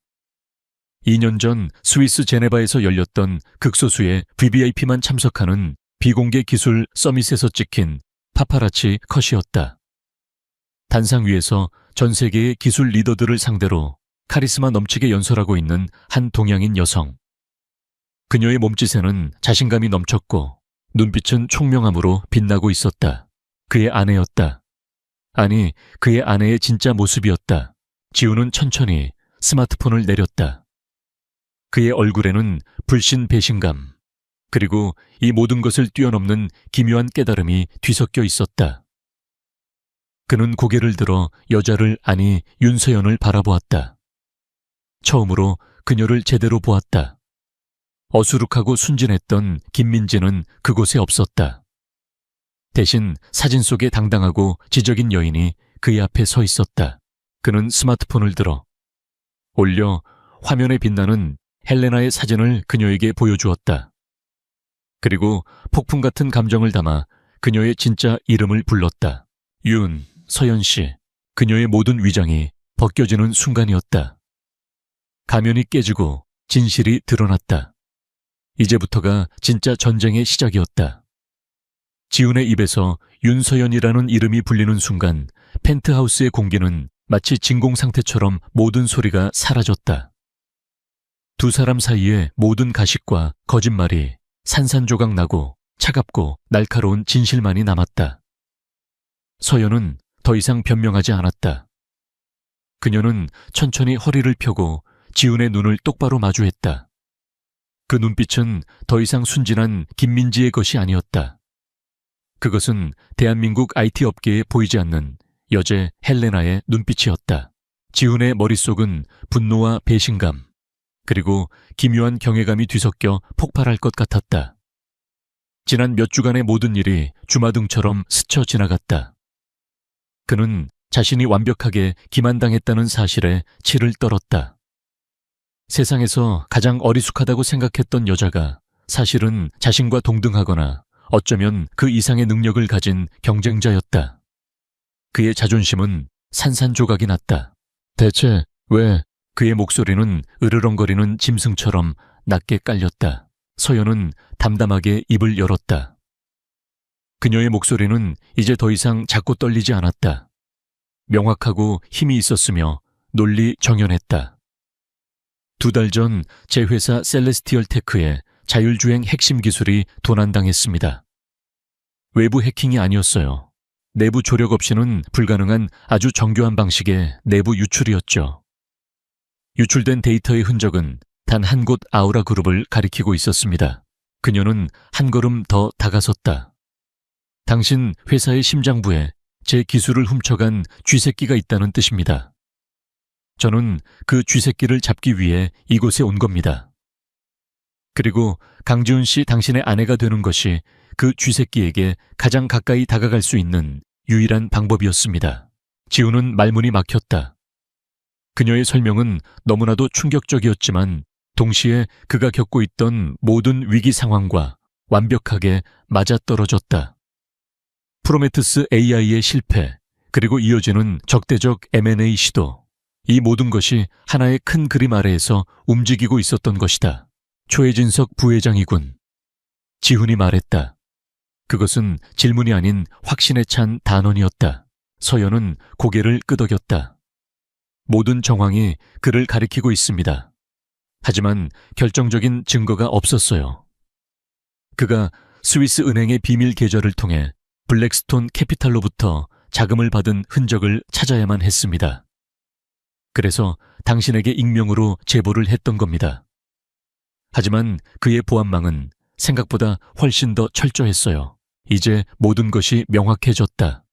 2년 전 스위스 제네바에서 열렸던 극소수의 VVIP만 참석하는 비공개 기술 서밋에서 찍힌 파파라치 컷이었다. 단상 위에서 전 세계의 기술 리더들을 상대로 카리스마 넘치게 연설하고 있는 한 동양인 여성. 그녀의 몸짓에는 자신감이 넘쳤고 눈빛은 총명함으로 빛나고 있었다. 그의 아내였다. 아니, 그의 아내의 진짜 모습이었다. 지우는 천천히 스마트폰을 내렸다. 그의 얼굴에는 불신 배신감, 그리고 이 모든 것을 뛰어넘는 기묘한 깨달음이 뒤섞여 있었다. 그는 고개를 들어 여자를, 아니 윤서연을 바라보았다. 처음으로 그녀를 제대로 보았다. 어수룩하고 순진했던 김민지는 그곳에 없었다. 대신 사진 속에 당당하고 지적인 여인이 그의 앞에 서 있었다. 그는 스마트폰을 들어 올려 화면에 빛나는 헬레나의 사진을 그녀에게 보여주었다. 그리고 폭풍 같은 감정을 담아 그녀의 진짜 이름을 불렀다. 윤서연 씨. 그녀의 모든 위장이 벗겨지는 순간이었다. 가면이 깨지고 진실이 드러났다. 이제부터가 진짜 전쟁의 시작이었다. 지훈의 입에서 윤서연이라는 이름이 불리는 순간 펜트하우스의 공기는 마치 진공 상태처럼 모든 소리가 사라졌다. 두 사람 사이에 모든 가식과 거짓말이 산산조각 나고 차갑고 날카로운 진실만이 남았다. 서연은 더 이상 변명하지 않았다. 그녀는 천천히 허리를 펴고 지훈의 눈을 똑바로 마주했다. 그 눈빛은 더 이상 순진한 김민지의 것이 아니었다. 그것은 대한민국 IT 업계에 보이지 않는 여제 헬레나의 눈빛이었다. 지훈의 머릿속은 분노와 배신감, 그리고 기묘한 경외감이 뒤섞여 폭발할 것 같았다. 지난 몇 주간의 모든 일이 주마등처럼 스쳐 지나갔다. 그는 자신이 완벽하게 기만당했다는 사실에 치를 떨었다. 세상에서 가장 어리숙하다고 생각했던 여자가 사실은 자신과 동등하거나 어쩌면 그 이상의 능력을 가진 경쟁자였다. 그의 자존심은 산산조각이 났다. 대체 왜? 그의 목소리는 으르렁거리는 짐승처럼 낮게 깔렸다. 서연은 담담하게 입을 열었다. 그녀의 목소리는 이제 더 이상 작고 떨리지 않았다. 명확하고 힘이 있었으며 논리 정연했다. 2달 전 제 회사 셀레스티얼 테크의 자율주행 핵심 기술이 도난당했습니다. 외부 해킹이 아니었어요. 내부 조력 없이는 불가능한 아주 정교한 방식의 내부 유출이었죠. 유출된 데이터의 흔적은 단 한 곳 아우라 그룹을 가리키고 있었습니다. 그녀는 한 걸음 더 다가섰다. 당신 회사의 심장부에 제 기술을 훔쳐간 쥐새끼가 있다는 뜻입니다. 저는 그 쥐새끼를 잡기 위해 이곳에 온 겁니다. 그리고 강지훈 씨, 당신의 아내가 되는 것이 그 쥐새끼에게 가장 가까이 다가갈 수 있는 유일한 방법이었습니다. 지훈은 말문이 막혔다. 그녀의 설명은 너무나도 충격적이었지만 동시에 그가 겪고 있던 모든 위기 상황과 완벽하게 맞아떨어졌다. 프로메테우스 AI의 실패, 그리고 이어지는 적대적 M&A 시도, 이 모든 것이 하나의 큰 그림 아래에서 움직이고 있었던 것이다. 초해진석 부회장이군. 지훈이 말했다. 그것은 질문이 아닌 확신에 찬 단언이었다. 서연은 고개를 끄덕였다. 모든 정황이 그를 가리키고 있습니다. 하지만 결정적인 증거가 없었어요. 그가 스위스 은행의 비밀 계좌를 통해 블랙스톤 캐피탈로부터 자금을 받은 흔적을 찾아야만 했습니다. 그래서 당신에게 익명으로 제보를 했던 겁니다. 하지만 그의 보안망은 생각보다 훨씬 더 철저했어요. 이제 모든 것이 명확해졌다.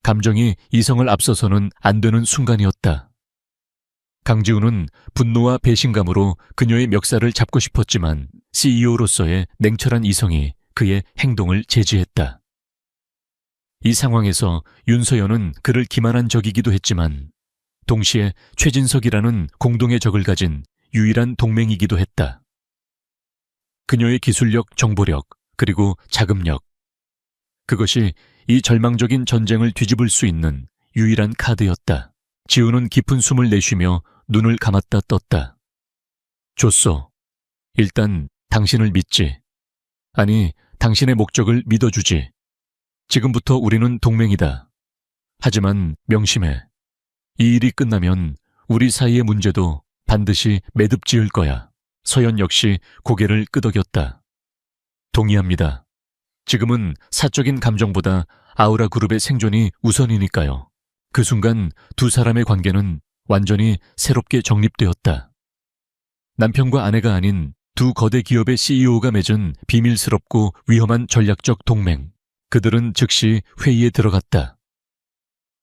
감정이 이성을 앞서서는 안 되는 순간이었다. 강지훈은 분노와 배신감으로 그녀의 멱살을 잡고 싶었지만 CEO로서의 냉철한 이성이 그의 행동을 제지했다. 이 상황에서 윤서연은 그를 기만한 적이기도 했지만 동시에 최진석이라는 공동의 적을 가진 유일한 동맹이기도 했다. 그녀의 기술력, 정보력, 그리고 자금력. 그것이 이 절망적인 전쟁을 뒤집을 수 있는 유일한 카드였다. 지훈은 깊은 숨을 내쉬며 눈을 감았다 떴다. 좋소. 일단 당신을 믿지. 아니, 당신의 목적을 믿어주지. 지금부터 우리는 동맹이다. 하지만 명심해. 이 일이 끝나면 우리 사이의 문제도 반드시 매듭 지을 거야. 서연 역시 고개를 끄덕였다. 동의합니다. 지금은 사적인 감정보다 아우라 그룹의 생존이 우선이니까요. 그 순간 두 사람의 관계는 완전히 새롭게 정립되었다. 남편과 아내가 아닌 두 거대 기업의 CEO가 맺은 비밀스럽고 위험한 전략적 동맹. 그들은 즉시 회의에 들어갔다.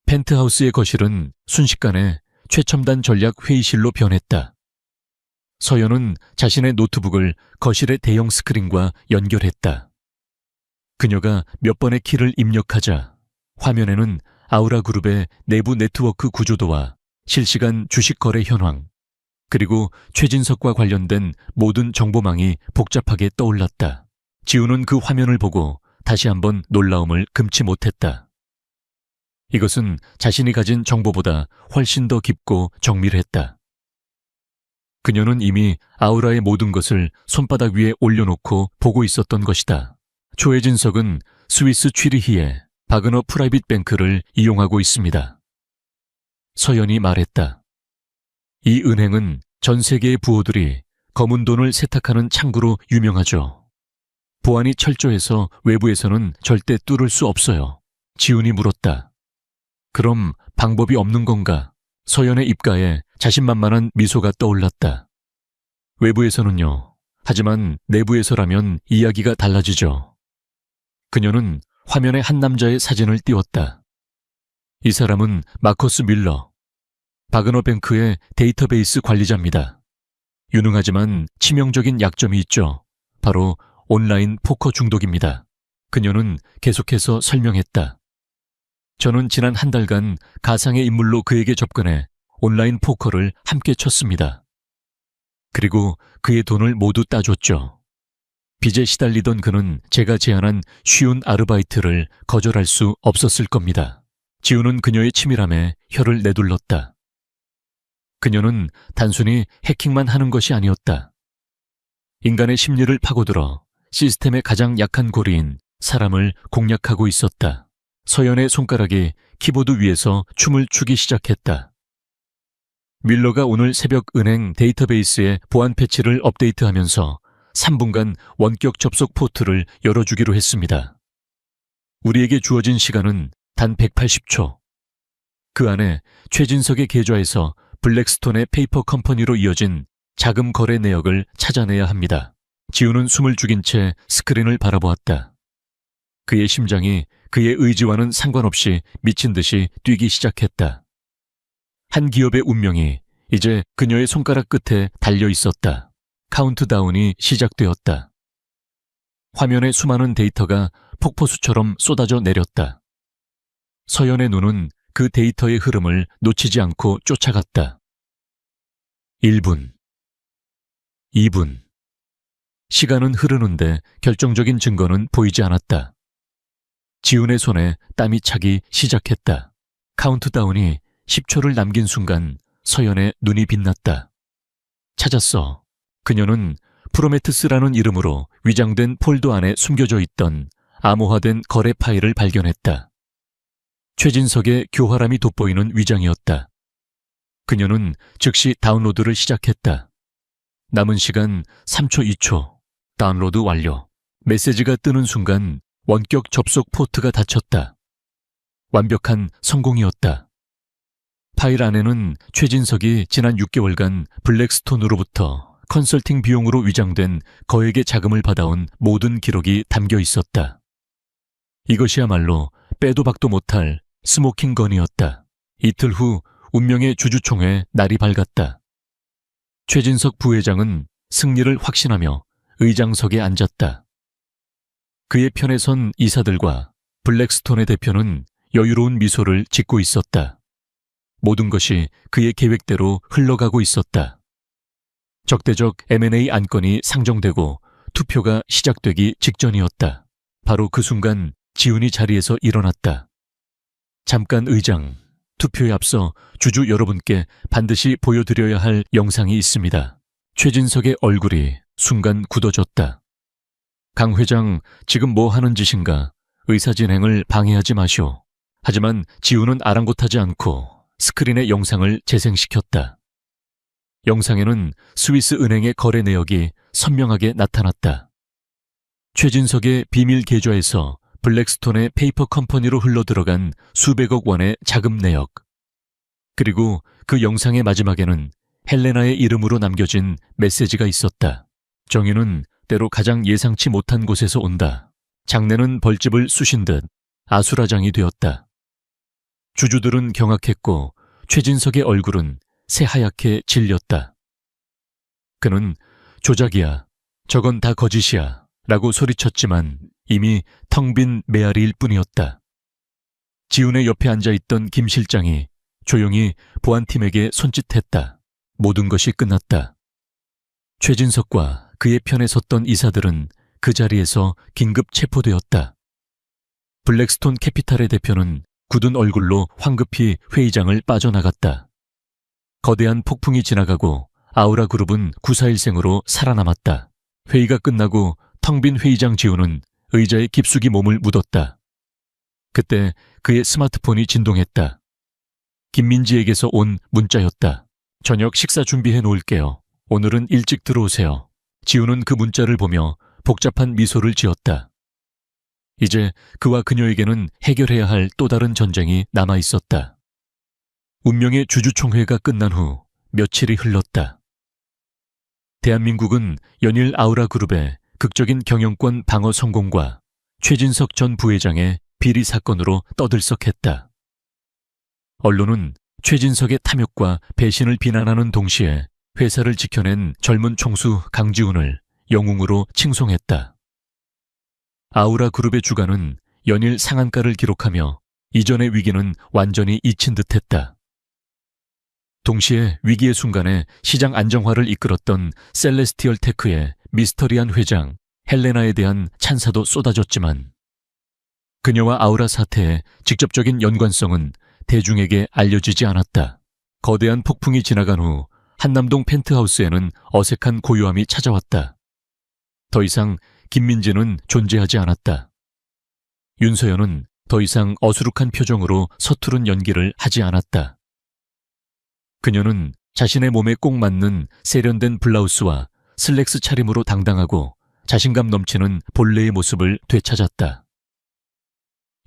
펜트하우스의 거실은 순식간에 최첨단 전략 회의실로 변했다. 서연은 자신의 노트북을 거실의 대형 스크린과 연결했다. 그녀가 몇 번의 키를 입력하자 화면에는 아우라 그룹의 내부 네트워크 구조도와 실시간 주식 거래 현황, 그리고 최진석과 관련된 모든 정보망이 복잡하게 떠올랐다. 지우는 그 화면을 보고 다시 한번 놀라움을 금치 못했다. 이것은 자신이 가진 정보보다 훨씬 더 깊고 정밀했다. 그녀는 이미 아우라의 모든 것을 손바닥 위에 올려놓고 보고 있었던 것이다. 조혜진석은 스위스 취리히의 바그너 프라이빗 뱅크를 이용하고 있습니다. 서연이 말했다. 이 은행은 전 세계의 부호들이 검은 돈을 세탁하는 창구로 유명하죠. 보안이 철저해서 외부에서는 절대 뚫을 수 없어요. 지훈이 물었다. 그럼 방법이 없는 건가? 서연의 입가에 자신만만한 미소가 떠올랐다. 외부에서는요. 하지만 내부에서라면 이야기가 달라지죠. 그녀는 화면에 한 남자의 사진을 띄웠다. 이 사람은 마커스 밀러, 바그너뱅크의 데이터베이스 관리자입니다. 유능하지만 치명적인 약점이 있죠. 바로 온라인 포커 중독입니다. 그녀는 계속해서 설명했다. 저는 지난 한 달간 가상의 인물로 그에게 접근해 온라인 포커를 함께 쳤습니다. 그리고 그의 돈을 모두 따줬죠. 빚에 시달리던 그는 제가 제안한 쉬운 아르바이트를 거절할 수 없었을 겁니다. 지우는 그녀의 치밀함에 혀를 내둘렀다. 그녀는 단순히 해킹만 하는 것이 아니었다. 인간의 심리를 파고들어 시스템의 가장 약한 고리인 사람을 공략하고 있었다. 서연의 손가락이 키보드 위에서 춤을 추기 시작했다. 밀러가 오늘 새벽 은행 데이터베이스에 보안 패치를 업데이트하면서 3분간 원격 접속 포트를 열어주기로 했습니다. 우리에게 주어진 시간은 단 180초. 그 안에 최진석의 계좌에서 블랙스톤의 페이퍼 컴퍼니로 이어진 자금 거래 내역을 찾아내야 합니다. 지우는 숨을 죽인 채 스크린을 바라보았다. 그의 심장이 그의 의지와는 상관없이 미친 듯이 뛰기 시작했다. 한 기업의 운명이 이제 그녀의 손가락 끝에 달려 있었다. 카운트다운이 시작되었다. 화면에 수많은 데이터가 폭포수처럼 쏟아져 내렸다. 서연의 눈은 그 데이터의 흐름을 놓치지 않고 쫓아갔다. 1분, 2분. 시간은 흐르는데 결정적인 증거는 보이지 않았다. 지훈의 손에 땀이 차기 시작했다. 카운트다운이 10초를 남긴 순간 서연의 눈이 빛났다. 찾았어. 그녀는 프로메트스라는 이름으로 위장된 폴더 안에 숨겨져 있던 암호화된 거래 파일을 발견했다. 최진석의 교활함이 돋보이는 위장이었다. 그녀는 즉시 다운로드를 시작했다. 남은 시간 3초 2초. 다운로드 완료. 메시지가 뜨는 순간 원격 접속 포트가 닫혔다. 완벽한 성공이었다. 파일 안에는 최진석이 지난 6개월간 블랙스톤으로부터 컨설팅 비용으로 위장된 거액의 자금을 받아온 모든 기록이 담겨 있었다. 이것이야말로 빼도 박도 못할 스모킹건이었다. 이틀 후 운명의 주주총회 날이 밝았다. 최진석 부회장은 승리를 확신하며 의장석에 앉았다. 그의 편에 선 이사들과 블랙스톤의 대표는 여유로운 미소를 짓고 있었다. 모든 것이 그의 계획대로 흘러가고 있었다. 적대적 M&A 안건이 상정되고 투표가 시작되기 직전이었다. 바로 그 순간 지훈이 자리에서 일어났다. 잠깐 의장, 투표에 앞서 주주 여러분께 반드시 보여드려야 할 영상이 있습니다. 최진석의 얼굴이 순간 굳어졌다. 강 회장, 지금 뭐 하는 짓인가? 의사 진행을 방해하지 마시오. 하지만 지우는 아랑곳하지 않고 스크린에 영상을 재생시켰다. 영상에는 스위스 은행의 거래 내역이 선명하게 나타났다. 최진석의 비밀 계좌에서 블랙스톤의 페이퍼 컴퍼니로 흘러들어간 수백억 원의 자금 내역. 그리고 그 영상의 마지막에는 헬레나의 이름으로 남겨진 메시지가 있었다. 정의는 때로 가장 예상치 못한 곳에서 온다. 장내는 벌집을 쑤신 듯 아수라장이 되었다. 주주들은 경악했고 최진석의 얼굴은 새하얗게 질렸다. 그는 조작이야. 저건 다 거짓이야. 라고 소리쳤지만 이미 텅 빈 메아리일 뿐이었다. 지훈의 옆에 앉아있던 김 실장이 조용히 보안팀에게 손짓했다. 모든 것이 끝났다. 최진석과 그의 편에 섰던 이사들은 그 자리에서 긴급 체포되었다. 블랙스톤 캐피탈의 대표는 굳은 얼굴로 황급히 회의장을 빠져나갔다. 거대한 폭풍이 지나가고 아우라 그룹은 구사일생으로 살아남았다. 회의가 끝나고 텅 빈 회의장 지우는 의자에 깊숙이 몸을 묻었다. 그때 그의 스마트폰이 진동했다. 김민지에게서 온 문자였다. 저녁 식사 준비해 놓을게요. 오늘은 일찍 들어오세요. 지우는 그 문자를 보며 복잡한 미소를 지었다. 이제 그와 그녀에게는 해결해야 할 또 다른 전쟁이 남아 있었다. 운명의 주주총회가 끝난 후 며칠이 흘렀다. 대한민국은 연일 아우라 그룹의 극적인 경영권 방어 성공과 최진석 전 부회장의 비리 사건으로 떠들썩했다. 언론은 최진석의 탐욕과 배신을 비난하는 동시에 회사를 지켜낸 젊은 총수 강지훈을 영웅으로 칭송했다. 아우라 그룹의 주가는 연일 상한가를 기록하며 이전의 위기는 완전히 잊힌 듯했다. 동시에 위기의 순간에 시장 안정화를 이끌었던 셀레스티얼 테크의 미스터리한 회장 헬레나에 대한 찬사도 쏟아졌지만 그녀와 아우라 사태의 직접적인 연관성은 대중에게 알려지지 않았다. 거대한 폭풍이 지나간 후 한남동 펜트하우스에는 어색한 고요함이 찾아왔다. 더 이상 김민지는 존재하지 않았다. 윤서연은 더 이상 어수룩한 표정으로 서투른 연기를 하지 않았다. 그녀는 자신의 몸에 꼭 맞는 세련된 블라우스와 슬랙스 차림으로 당당하고 자신감 넘치는 본래의 모습을 되찾았다.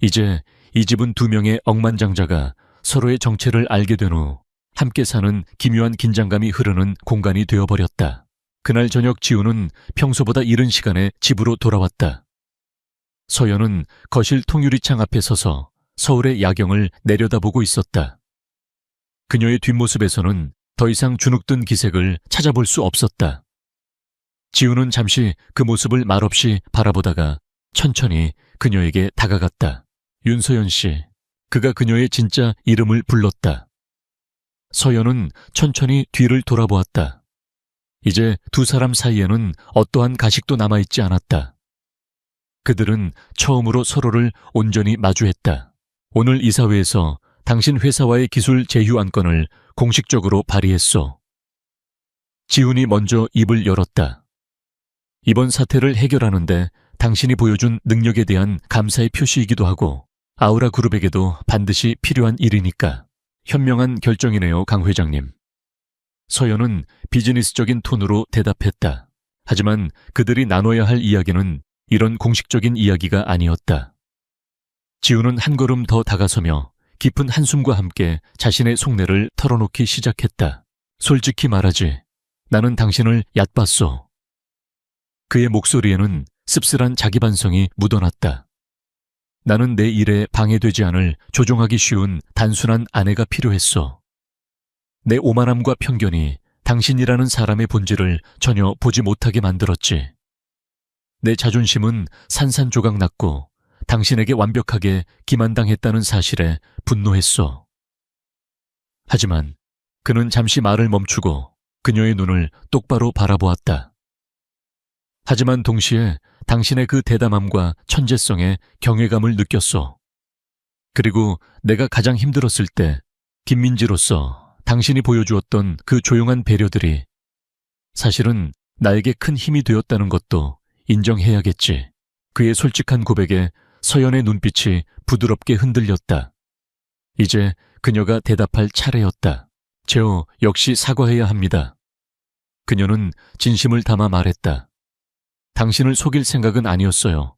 이제 이 집은 두 명의 억만장자가 서로의 정체를 알게 된 후 함께 사는 기묘한 긴장감이 흐르는 공간이 되어버렸다. 그날 저녁 지우는 평소보다 이른 시간에 집으로 돌아왔다. 서연은 거실 통유리창 앞에 서서 서울의 야경을 내려다보고 있었다. 그녀의 뒷모습에서는 더 이상 주눅든 기색을 찾아볼 수 없었다. 지우는 잠시 그 모습을 말없이 바라보다가 천천히 그녀에게 다가갔다. 윤서연 씨, 그가 그녀의 진짜 이름을 불렀다. 서연은 천천히 뒤를 돌아보았다. 이제 두 사람 사이에는 어떠한 가식도 남아있지 않았다. 그들은 처음으로 서로를 온전히 마주했다. 오늘 이사회에서 당신 회사와의 기술 제휴 안건을 공식적으로 발의했소. 지훈이 먼저 입을 열었다. 이번 사태를 해결하는데 당신이 보여준 능력에 대한 감사의 표시이기도 하고 아우라 그룹에게도 반드시 필요한 일이니까. 현명한 결정이네요, 강 회장님. 서연은 비즈니스적인 톤으로 대답했다. 하지만 그들이 나눠야 할 이야기는 이런 공식적인 이야기가 아니었다. 지훈은 한 걸음 더 다가서며 깊은 한숨과 함께 자신의 속내를 털어놓기 시작했다. 솔직히 말하지, 나는 당신을 얕봤소. 그의 목소리에는 씁쓸한 자기반성이 묻어났다. 나는 내 일에 방해되지 않을 조종하기 쉬운 단순한 아내가 필요했어. 내 오만함과 편견이 당신이라는 사람의 본질을 전혀 보지 못하게 만들었지. 내 자존심은 산산조각 났고 당신에게 완벽하게 기만당했다는 사실에 분노했어. 하지만 그는 잠시 말을 멈추고 그녀의 눈을 똑바로 바라보았다. 하지만 동시에 당신의 그 대담함과 천재성에 경외감을 느꼈어. 그리고 내가 가장 힘들었을 때 김민지로서 당신이 보여주었던 그 조용한 배려들이 사실은 나에게 큰 힘이 되었다는 것도 인정해야겠지. 그의 솔직한 고백에 서연의 눈빛이 부드럽게 흔들렸다. 이제 그녀가 대답할 차례였다. 제오, 역시 사과해야 합니다. 그녀는 진심을 담아 말했다. 당신을 속일 생각은 아니었어요.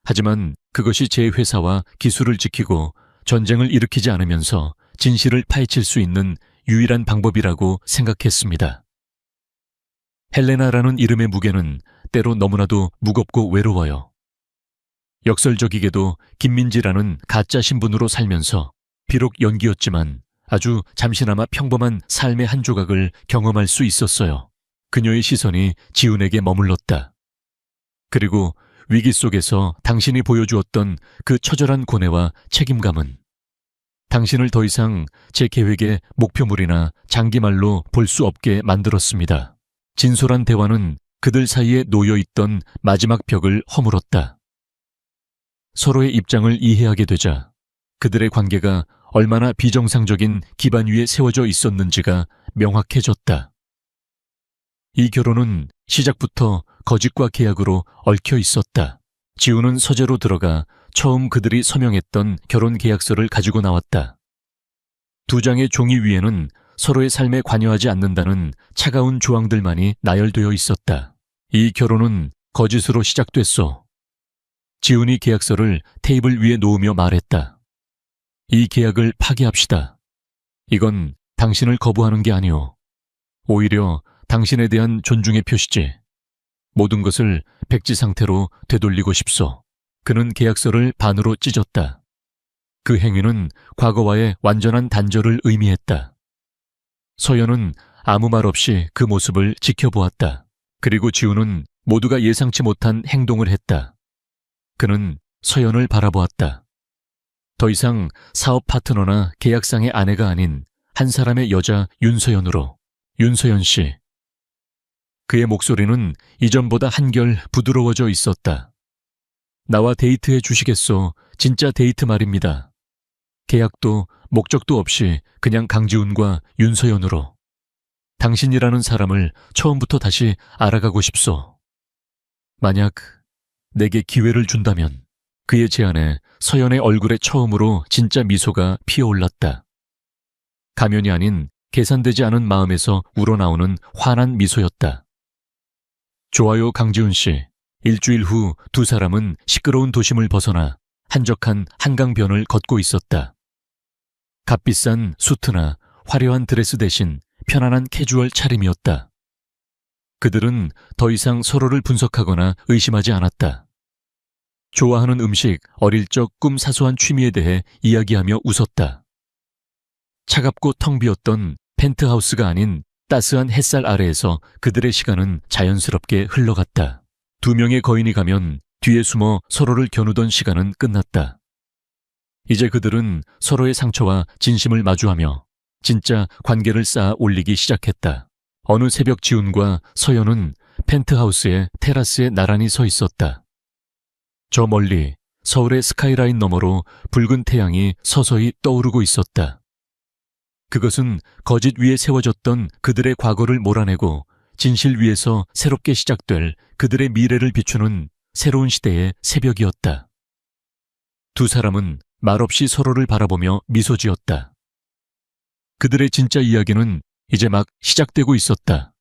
하지만 그것이 제 회사와 기술을 지키고 전쟁을 일으키지 않으면서 진실을 파헤칠 수 있는 유일한 방법이라고 생각했습니다. 헬레나라는 이름의 무게는 때로 너무나도 무겁고 외로워요. 역설적이게도 김민지라는 가짜 신분으로 살면서 비록 연기였지만 아주 잠시나마 평범한 삶의 한 조각을 경험할 수 있었어요. 그녀의 시선이 지훈에게 머물렀다. 그리고 위기 속에서 당신이 보여주었던 그 처절한 고뇌와 책임감은 당신을 더 이상 제 계획의 목표물이나 장기말로 볼 수 없게 만들었습니다. 진솔한 대화는 그들 사이에 놓여있던 마지막 벽을 허물었다. 서로의 입장을 이해하게 되자 그들의 관계가 얼마나 비정상적인 기반 위에 세워져 있었는지가 명확해졌다. 이 결혼은 시작부터 거짓과 계약으로 얽혀 있었다. 지우는 서재로 들어가 처음 그들이 서명했던 결혼 계약서를 가지고 나왔다. 두 장의 종이 위에는 서로의 삶에 관여하지 않는다는 차가운 조항들만이 나열되어 있었다. 이 결혼은 거짓으로 시작됐소. 지훈이 계약서를 테이블 위에 놓으며 말했다. 이 계약을 파기합시다. 이건 당신을 거부하는 게 아니오. 오히려 당신에 대한 존중의 표시지. 모든 것을 백지 상태로 되돌리고 싶소. 그는 계약서를 반으로 찢었다. 그 행위는 과거와의 완전한 단절을 의미했다. 서연은 아무 말 없이 그 모습을 지켜보았다. 그리고 지우는 모두가 예상치 못한 행동을 했다. 그는 서연을 바라보았다. 더 이상 사업 파트너나 계약상의 아내가 아닌 한 사람의 여자 윤서연으로. 윤서연 씨. 그의 목소리는 이전보다 한결 부드러워져 있었다. 나와 데이트해 주시겠소. 진짜 데이트 말입니다. 계약도 목적도 없이 그냥 강지훈과 윤서연으로. 당신이라는 사람을 처음부터 다시 알아가고 싶소. 만약 내게 기회를 준다면. 그의 제안에 서연의 얼굴에 처음으로 진짜 미소가 피어올랐다. 가면이 아닌 계산되지 않은 마음에서 우러나오는 환한 미소였다. 좋아요, 강지훈 씨. 일주일 후 두 사람은 시끄러운 도심을 벗어나 한적한 한강변을 걷고 있었다. 값비싼 수트나 화려한 드레스 대신 편안한 캐주얼 차림이었다. 그들은 더 이상 서로를 분석하거나 의심하지 않았다. 좋아하는 음식, 어릴 적 꿈 사소한 취미에 대해 이야기하며 웃었다. 차갑고 텅 비었던 펜트하우스가 아닌 따스한 햇살 아래에서 그들의 시간은 자연스럽게 흘러갔다. 두 명의 거인이 가면 뒤에 숨어 서로를 겨누던 시간은 끝났다. 이제 그들은 서로의 상처와 진심을 마주하며 진짜 관계를 쌓아 올리기 시작했다. 어느 새벽 지훈과 서연은 펜트하우스의 테라스에 나란히 서 있었다. 저 멀리 서울의 스카이라인 너머로 붉은 태양이 서서히 떠오르고 있었다. 그것은 거짓 위에 세워졌던 그들의 과거를 몰아내고 진실 위에서 새롭게 시작될 그들의 미래를 비추는 새로운 시대의 새벽이었다. 두 사람은 말없이 서로를 바라보며 미소 지었다. 그들의 진짜 이야기는 이제 막 시작되고 있었다.